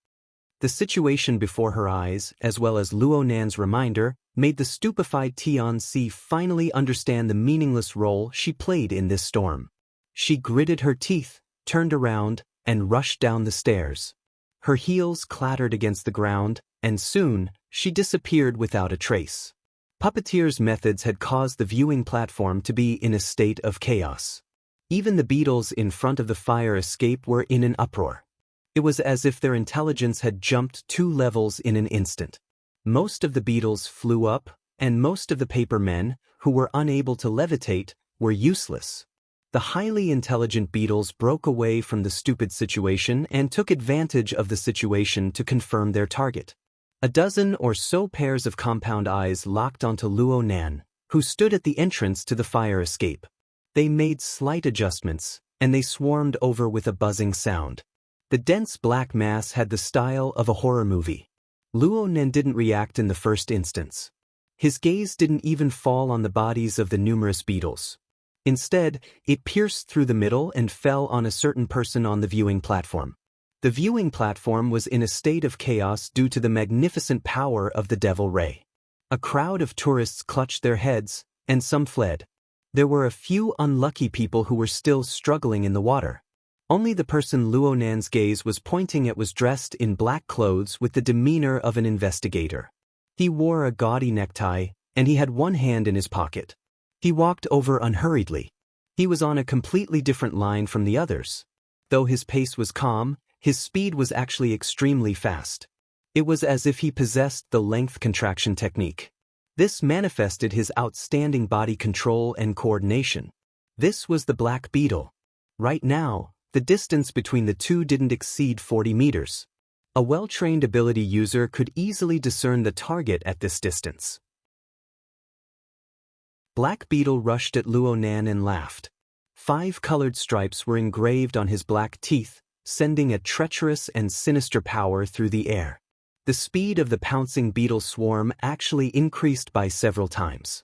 The situation before her eyes, as well as Luo Nan's reminder, made the stupefied Tianxi finally understand the meaningless role she played in this storm. She gritted her teeth, turned around, and rushed down the stairs. Her heels clattered against the ground, and soon, she disappeared without a trace. Puppeteer's methods had caused the viewing platform to be in a state of chaos. Even the beetles in front of the fire escape were in an uproar. It was as if their intelligence had jumped 2 levels in an instant. Most of the beetles flew up, and most of the paper men, who were unable to levitate, were useless. The highly intelligent beetles broke away from the stupid situation and took advantage of the situation to confirm their target. A dozen or so pairs of compound eyes locked onto Luo Nan, who stood at the entrance to the fire escape. They made slight adjustments, and they swarmed over with a buzzing sound. The dense black mass had the style of a horror movie. Luo Nan didn't react in the first instance. His gaze didn't even fall on the bodies of the numerous beetles. Instead, it pierced through the middle and fell on a certain person on the viewing platform. The viewing platform was in a state of chaos due to the magnificent power of the Devil Ray. A crowd of tourists clutched their heads, and some fled. There were a few unlucky people who were still struggling in the water. Only the person Luo Nan's gaze was pointing at was dressed in black clothes with the demeanor of an investigator. He wore a gaudy necktie, and he had one hand in his pocket. He walked over unhurriedly. He was on a completely different line from the others. Though his pace was calm, his speed was actually extremely fast. It was as if he possessed the length contraction technique. This manifested his outstanding body control and coordination. This was the black beetle. Right now, the distance between the two didn't exceed 40 meters. A well-trained ability user could easily discern the target at this distance. Black Beetle rushed at Luo Nan and laughed. 5 colored stripes were engraved on his black teeth, sending a treacherous and sinister power through the air. The speed of the pouncing beetle swarm actually increased by several times.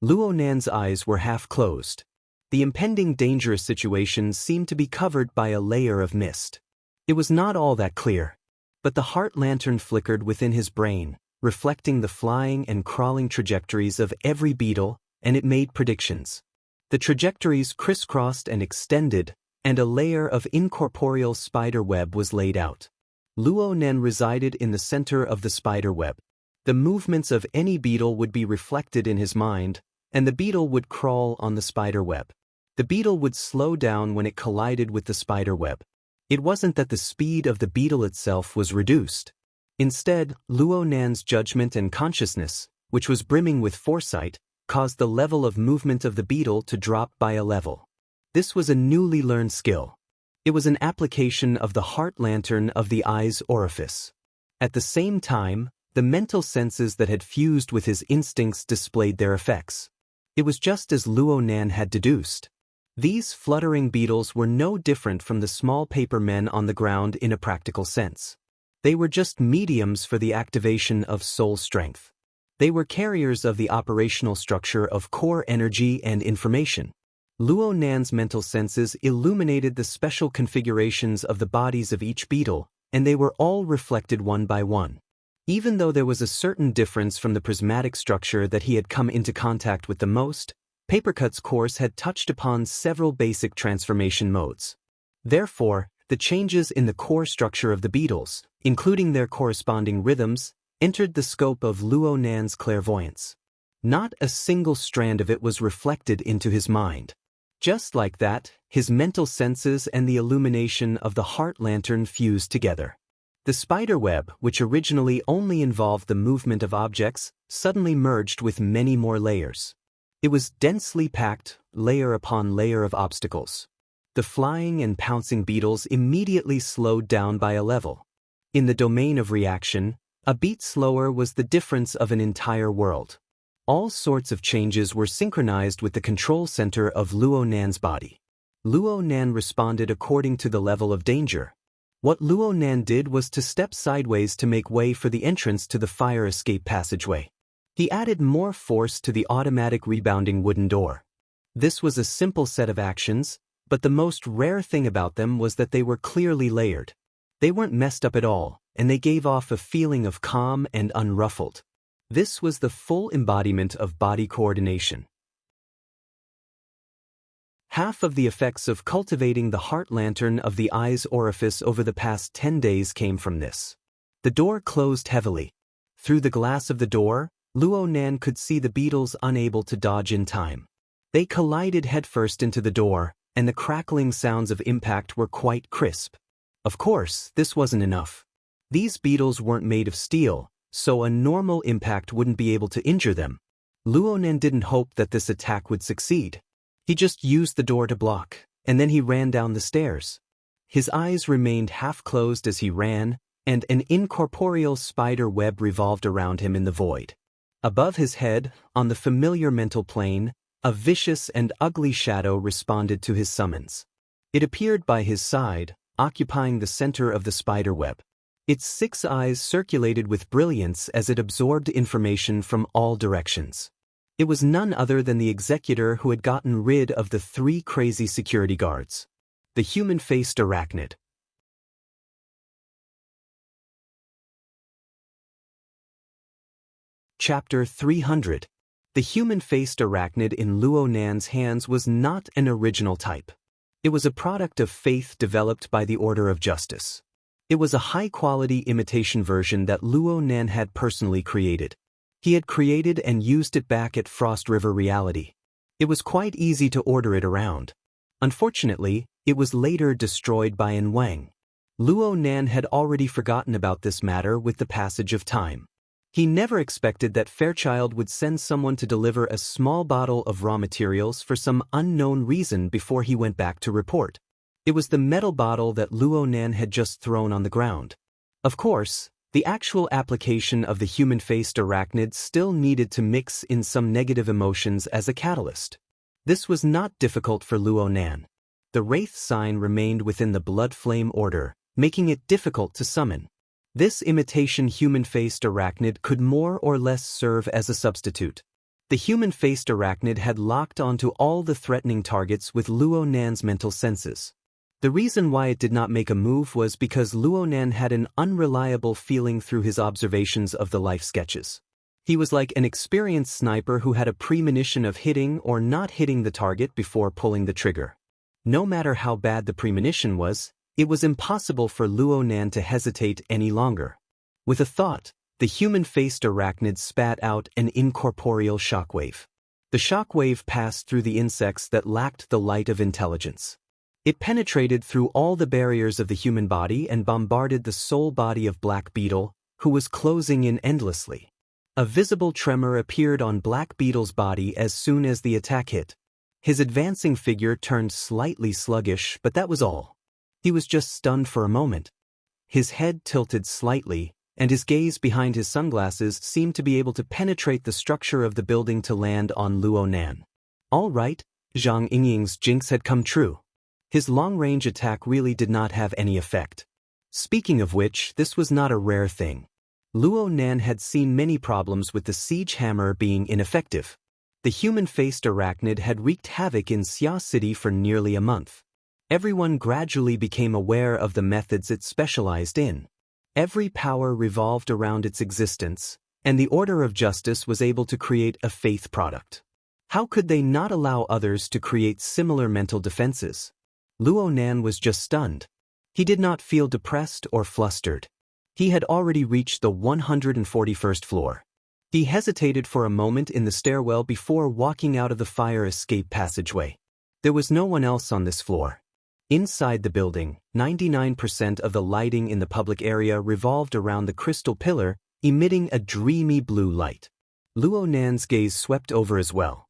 Luo Nan's eyes were half closed. The impending dangerous situation seemed to be covered by a layer of mist. It was not all that clear. But the heart lantern flickered within his brain, reflecting the flying and crawling trajectories of every beetle, and it made predictions. The trajectories crisscrossed and extended, and a layer of incorporeal spider web was laid out. Luo Nan resided in the center of the spider web. The movements of any beetle would be reflected in his mind, and the beetle would crawl on the spider web. The beetle would slow down when it collided with the spider web. It wasn't that the speed of the beetle itself was reduced. Instead, Luo Nan's judgment and consciousness, which was brimming with foresight, caused the level of movement of the beetle to drop by a level. This was a newly learned skill. It was an application of the heart lantern of the eye's orifice. At the same time, the mental senses that had fused with his instincts displayed their effects. It was just as Luo Nan had deduced. These fluttering beetles were no different from the small paper men on the ground in a practical sense. They were just mediums for the activation of soul strength. They were carriers of the operational structure of core energy and information. Luo Nan's mental senses illuminated the special configurations of the bodies of each beetle, and they were all reflected one by one. Even though there was a certain difference from the prismatic structure that he had come into contact with the most, Papercut's course had touched upon several basic transformation modes. Therefore, the changes in the core structure of the beetles, including their corresponding rhythms, entered the scope of Luo Nan's clairvoyance. Not a single strand of it was reflected into his mind. Just like that, his mental senses and the illumination of the heart lantern fused together. The spider web, which originally only involved the movement of objects, suddenly merged with many more layers. It was densely packed, layer upon layer of obstacles. The flying and pouncing beetles immediately slowed down by a level. In the domain of reaction, a beat slower was the difference of an entire world. All sorts of changes were synchronized with the control center of Luo Nan's body. Luo Nan responded according to the level of danger. What Luo Nan did was to step sideways to make way for the entrance to the fire escape passageway. He added more force to the automatic rebounding wooden door. This was a simple set of actions, but the most rare thing about them was that they were clearly layered. They weren't messed up at all, and they gave off a feeling of calm and unruffled. This was the full embodiment of body coordination. Half of the effects of cultivating the heart lantern of the eye's orifice over the past 10 days came from this. The door closed heavily. Through the glass of the door, Luo Nan could see the beetles unable to dodge in time. They collided headfirst into the door, and the crackling sounds of impact were quite crisp. Of course, this wasn't enough. These beetles weren't made of steel, so a normal impact wouldn't be able to injure them. Luonan didn't hope that this attack would succeed. He just used the door to block, and then he ran down the stairs. His eyes remained half-closed as he ran, and an incorporeal spider web revolved around him in the void. Above his head, on the familiar mental plane, a vicious and ugly shadow responded to his summons. It appeared by his side, occupying the center of the spider web. Its 6 eyes circulated with brilliance as it absorbed information from all directions. It was none other than the executor who had gotten rid of the 3 crazy security guards. The human-faced arachnid. Chapter 300. The human-faced arachnid in Luonan's hands was not an original type. It was a product of faith developed by the Order of Justice. It was a high-quality imitation version that Luonan had personally created. He had created and used it back at Frost River Reality. It was quite easy to order it around. Unfortunately, it was later destroyed by Wang. Luonan had already forgotten about this matter with the passage of time. He never expected that Fairchild would send someone to deliver a small bottle of raw materials for some unknown reason before he went back to report. It was the metal bottle that Luonan had just thrown on the ground. Of course, the actual application of the human-faced arachnid still needed to mix in some negative emotions as a catalyst. This was not difficult for Luonan. The Wraith sign remained within the Blood Flame Order, making it difficult to summon. This imitation human-faced arachnid could more or less serve as a substitute. The human-faced arachnid had locked onto all the threatening targets with Luonan's mental senses. The reason why it did not make a move was because Luonan had an unreliable feeling through his observations of the life sketches. He was like an experienced sniper who had a premonition of hitting or not hitting the target before pulling the trigger. No matter how bad the premonition was, it was impossible for Luonan to hesitate any longer. With a thought, the human-faced arachnid spat out an incorporeal shockwave. The shockwave passed through the insects that lacked the light of intelligence. It penetrated through all the barriers of the human body and bombarded the soul body of Black Beetle, who was closing in endlessly. A visible tremor appeared on Black Beetle's body as soon as the attack hit. His advancing figure turned slightly sluggish, but that was all. He was just stunned for a moment. His head tilted slightly, and his gaze behind his sunglasses seemed to be able to penetrate the structure of the building to land on Luonan. All right, Zhang Yingying's jinx had come true. His long-range attack really did not have any effect. Speaking of which, this was not a rare thing. Luonan had seen many problems with the siege hammer being ineffective. The human-faced arachnid had wreaked havoc in Xia City for nearly a month. Everyone gradually became aware of the methods it specialized in. Every power revolved around its existence, and the Order of Justice was able to create a faith product. How could they not allow others to create similar mental defenses? Luonan was just stunned. He did not feel depressed or flustered. He had already reached the 141st floor. He hesitated for a moment in the stairwell before walking out of the fire escape passageway. There was no one else on this floor. Inside the building, 99% of the lighting in the public area revolved around the crystal pillar, emitting a dreamy blue light. Luonan's gaze swept over as well.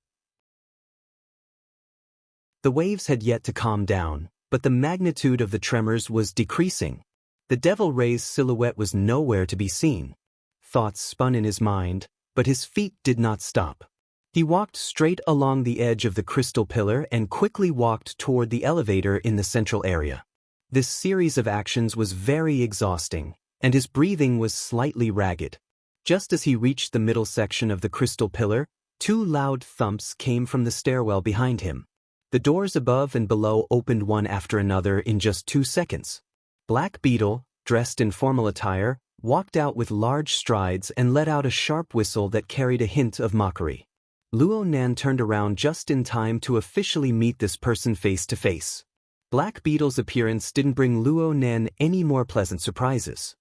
The waves had yet to calm down, but the magnitude of the tremors was decreasing. The Devil Ray's silhouette was nowhere to be seen. Thoughts spun in his mind, but his feet did not stop. He walked straight along the edge of the crystal pillar and quickly walked toward the elevator in the central area. This series of actions was very exhausting, and his breathing was slightly ragged. Just as he reached the middle section of the crystal pillar, 2 loud thumps came from the stairwell behind him. The doors above and below opened one after another in just 2 seconds. Black Beetle, dressed in formal attire, walked out with large strides and let out a sharp whistle that carried a hint of mockery. Luonan turned around just in time to officially meet this person face to face. Black Beetle's appearance didn't bring Luonan any more pleasant surprises.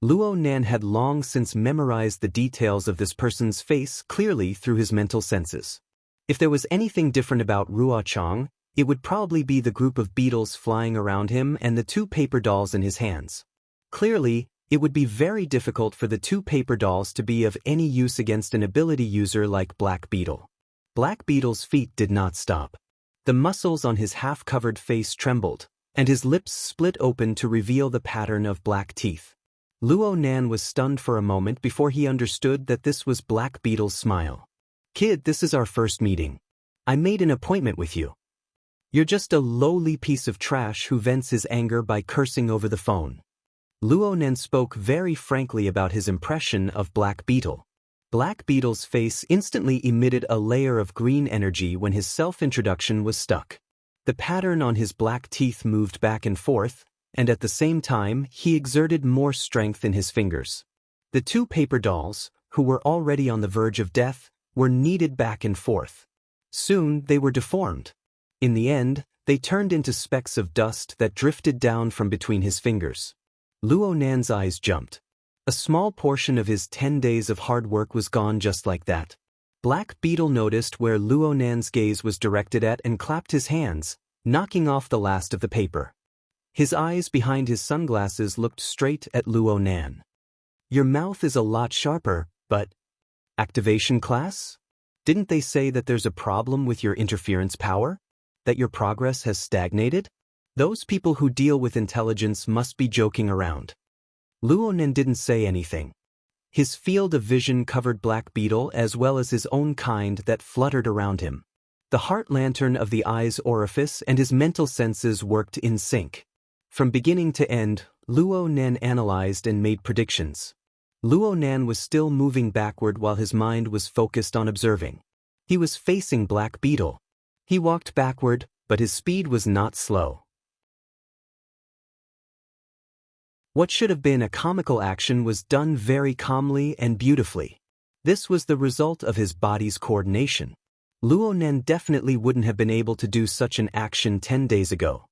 Luonan had long since memorized the details of this person's face clearly through his mental senses. If there was anything different about Ruochang, it would probably be the group of beetles flying around him and the 2 paper dolls in his hands. Clearly, it would be very difficult for the 2 paper dolls to be of any use against an ability user like Black Beetle. Black Beetle's feet did not stop. The muscles on his half-covered face trembled, and his lips split open to reveal the pattern of black teeth. Luo Nan was stunned for a moment before he understood that this was Black Beetle's smile. "Kid, this is our first meeting. I made an appointment with you. You're just a lowly piece of trash who vents his anger by cursing over the phone." Luo Nan spoke very frankly about his impression of Black Beetle. Black Beetle's face instantly emitted a layer of green energy when his self-introduction was stuck. The pattern on his black teeth moved back and forth, and at the same time he exerted more strength in his fingers. The 2 paper dolls, who were already on the verge of death, were kneaded back and forth. Soon they were deformed. In the end, they turned into specks of dust that drifted down from between his fingers. Luo Nan's eyes jumped. A small portion of his 10 days of hard work was gone just like that. Black Beetle noticed where Luo Nan's gaze was directed at and clapped his hands, knocking off the last of the paper. His eyes behind his sunglasses looked straight at Luo Nan. "Your mouth is a lot sharper, but... Activation class? Didn't they say that there's a problem with your interference power? That your progress has stagnated? Those people who deal with intelligence must be joking around." Luo Nan didn't say anything. His field of vision covered Black Beetle as well as his own kind that fluttered around him. The heart lantern of the eye's orifice and his mental senses worked in sync. From beginning to end, Luo Nan analyzed and made predictions. Luo Nan was still moving backward while his mind was focused on observing. He was facing Black Beetle. He walked backward, but his speed was not slow. What should have been a comical action was done very calmly and beautifully. This was the result of his body's coordination. Luo Nan definitely wouldn't have been able to do such an action 10 days ago.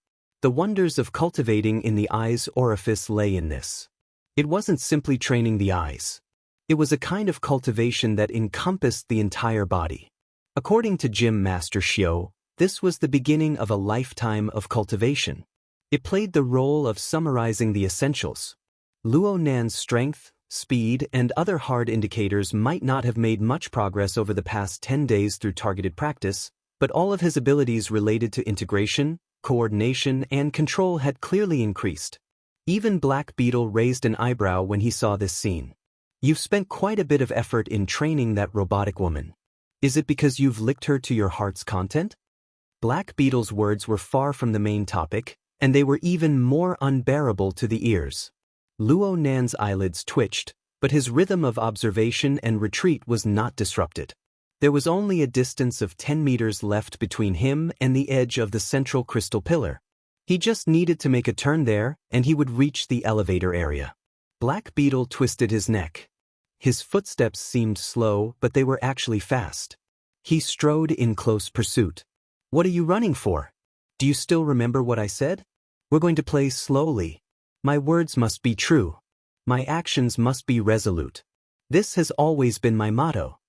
The wonders of cultivating in the eye's orifice lay in this. It wasn't simply training the eyes. It was a kind of cultivation that encompassed the entire body. According to Gym Master Xiao, this was the beginning of a lifetime of cultivation. It played the role of summarizing the essentials. Luo Nan's strength, speed, and other hard indicators might not have made much progress over the past 10 days through targeted practice, but all of his abilities related to integration, coordination, and control had clearly increased. Even Black Beetle raised an eyebrow when he saw this scene. "You've spent quite a bit of effort in training that robotic woman. Is it because you've licked her to your heart's content?" Black Beetle's words were far from the main topic, and they were even more unbearable to the ears. Luo Nan's eyelids twitched, but his rhythm of observation and retreat was not disrupted. There was only a distance of 10 meters left between him and the edge of the central crystal pillar. He just needed to make a turn there, and he would reach the elevator area. Black Beetle twisted his neck. His footsteps seemed slow, but they were actually fast. He strode in close pursuit. "What are you running for? Do you still remember what I said? We're going to play slowly. My words must be true. My actions must be resolute. This has always been my motto."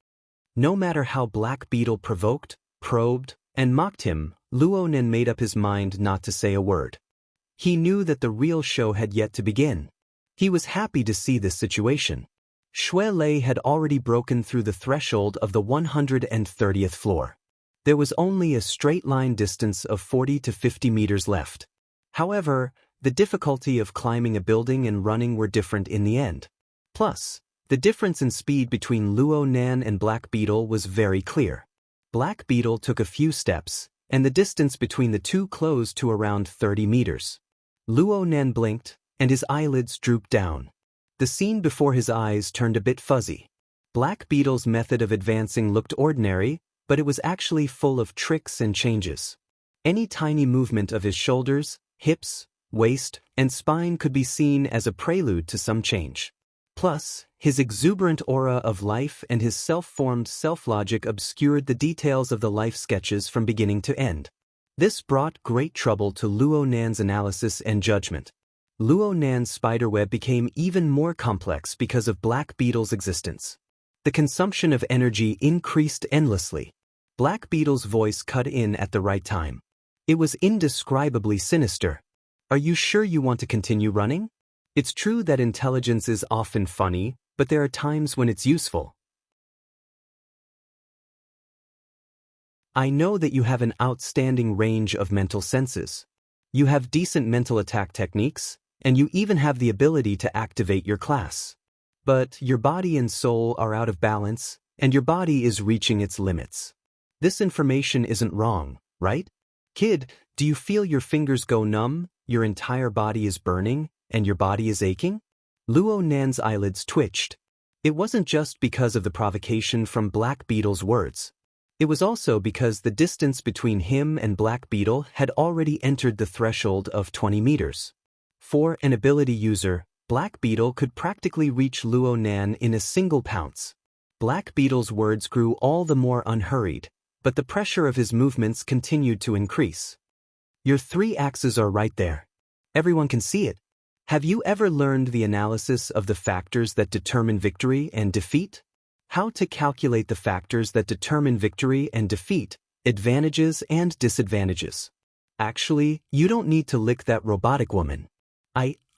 No matter how Black Beetle provoked, probed, and mocked him, Luo Nan made up his mind not to say a word. He knew that the real show had yet to begin. He was happy to see this situation. Shui Lei had already broken through the threshold of the 130th floor. There was only a straight line distance of 40 to 50 meters left. However, the difficulty of climbing a building and running were different in the end. Plus, the difference in speed between Luo Nan and Black Beetle was very clear. Black Beetle took a few steps, and the distance between the two closed to around 30 meters. Luo Nan blinked, and his eyelids drooped down. The scene before his eyes turned a bit fuzzy. Black Beetle's method of advancing looked ordinary, but it was actually full of tricks and changes. Any tiny movement of his shoulders, hips, waist, and spine could be seen as a prelude to some change. Plus, his exuberant aura of life and his self-formed self-logic obscured the details of the life sketches from beginning to end. This brought great trouble to Luo Nan's analysis and judgment. Luo Nan's spiderweb became even more complex because of Black Beetle's existence. The consumption of energy increased endlessly. Black Beetle's voice cut in at the right time. It was indescribably sinister. Are you sure you want to continue running? It's true that intelligence is often funny, but there are times when it's useful. I know that you have an outstanding range of mental senses. You have decent mental attack techniques, and you even have the ability to activate your class. But your body and soul are out of balance, and your body is reaching its limits. This information isn't wrong, right? Kid, do you feel your fingers go numb, your entire body is burning, and your body is aching? Luo Nan's eyelids twitched. It wasn't just because of the provocation from Black Beetle's words. It was also because the distance between him and Black Beetle had already entered the threshold of 20 meters. For an ability user, Black Beetle could practically reach Luo Nan in a single pounce. Black Beetle's words grew all the more unhurried, but the pressure of his movements continued to increase. Your 3 axes are right there. Everyone can see it. Have you ever learned the analysis of the factors that determine victory and defeat? How to calculate the factors that determine victory and defeat, advantages and disadvantages. Actually, you don't need to lick that robotic woman.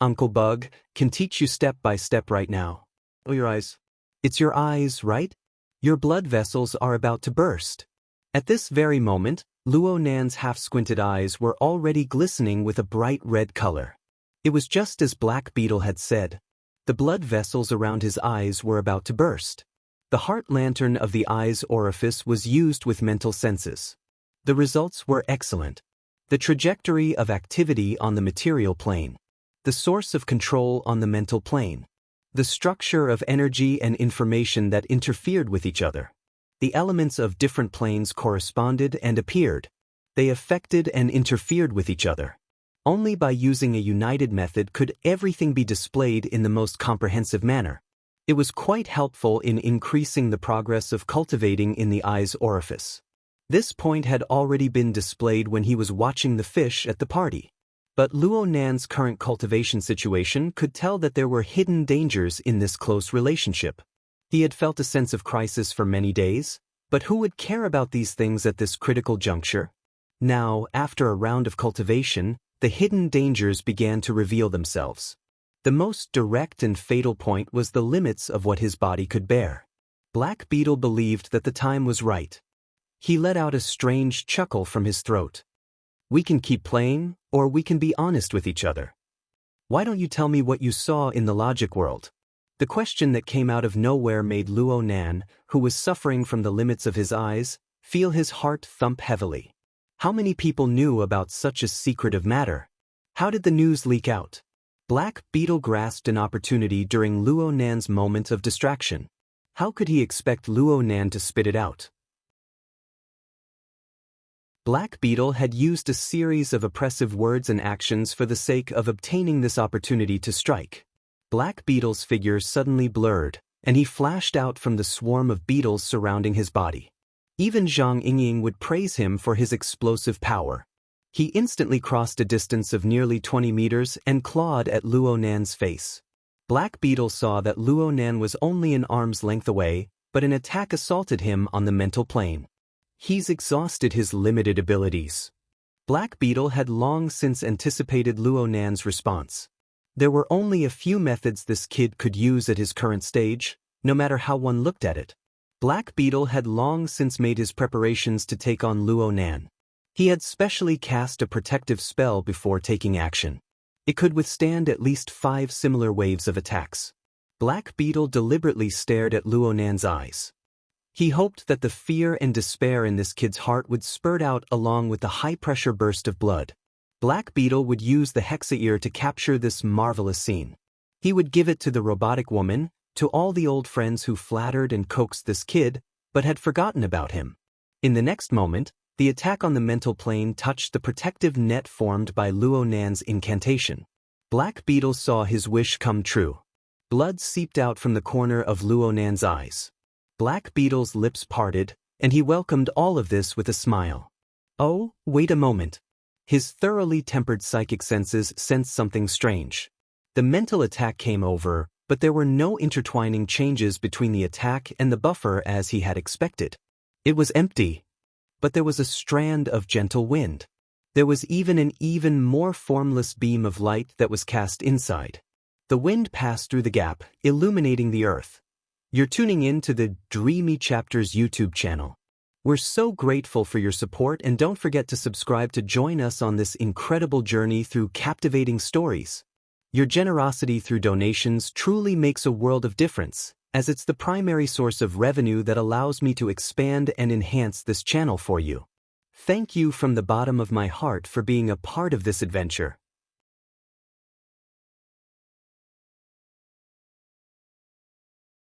Uncle Bug, can teach you step by step right now. Oh, your eyes. It's your eyes, right? Your blood vessels are about to burst. At this very moment, Luo Nan's half-squinted eyes were already glistening with a bright red color. It was just as Black Beetle had said. The blood vessels around his eyes were about to burst. The heart lantern of the eye's orifice was used with mental senses. The results were excellent. The trajectory of activity on the material plane. The source of control on the mental plane. The structure of energy and information that interfered with each other. The elements of different planes corresponded and appeared. They affected and interfered with each other. Only by using a united method could everything be displayed in the most comprehensive manner. It was quite helpful in increasing the progress of cultivating in the eye's orifice. This point had already been displayed when he was watching the fish at the party. But Luo Nan's current cultivation situation could tell that there were hidden dangers in this close relationship. He had felt a sense of crisis for many days, but who would care about these things at this critical juncture? Now, after a round of cultivation, the hidden dangers began to reveal themselves. The most direct and fatal point was the limits of what his body could bear. Black Beetle believed that the time was right. He let out a strange chuckle from his throat. We can keep playing, or we can be honest with each other. Why don't you tell me what you saw in the logic world? The question that came out of nowhere made Luo Nan, who was suffering from the limits of his eyes, feel his heart thump heavily. How many people knew about such a secretive matter? How did the news leak out? Black Beetle grasped an opportunity during Luo Nan's moment of distraction. How could he expect Luo Nan to spit it out? Black Beetle had used a series of oppressive words and actions for the sake of obtaining this opportunity to strike. Black Beetle's figure suddenly blurred, and he flashed out from the swarm of beetles surrounding his body. Even Zhang Yingying would praise him for his explosive power. He instantly crossed a distance of nearly 20 meters and clawed at Luo Nan's face. Black Beetle saw that Luo Nan was only an arm's length away, but an attack assaulted him on the mental plane. He's exhausted his limited abilities. Black Beetle had long since anticipated Luo Nan's response. There were only a few methods this kid could use at his current stage, no matter how one looked at it. Black Beetle had long since made his preparations to take on Luo Nan. He had specially cast a protective spell before taking action. It could withstand at least 5 similar waves of attacks. Black Beetle deliberately stared at Luo Nan's eyes. He hoped that the fear and despair in this kid's heart would spurt out along with the high-pressure burst of blood. Black Beetle would use the Hexa-ear to capture this marvelous scene. He would give it to the robotic woman, to all the old friends who flattered and coaxed this kid, but had forgotten about him. In the next moment, the attack on the mental plane touched the protective net formed by Luo Nan's incantation. Black Beetle saw his wish come true. Blood seeped out from the corner of Luo Nan's eyes. Black Beetle's lips parted, and he welcomed all of this with a smile. Oh, wait a moment. His thoroughly tempered psychic senses sensed something strange. The mental attack came over, but there were no intertwining changes between the attack and the buffer as he had expected. It was empty. But there was a strand of gentle wind. There was even more formless beam of light that was cast inside. The wind passed through the gap, illuminating the earth. You're tuning in to the Dreamy Chapters YouTube channel. We're so grateful for your support, and don't forget to subscribe to join us on this incredible journey through captivating stories. Your generosity through donations truly makes a world of difference, as it's the primary source of revenue that allows me to expand and enhance this channel for you. Thank you from the bottom of my heart for being a part of this adventure.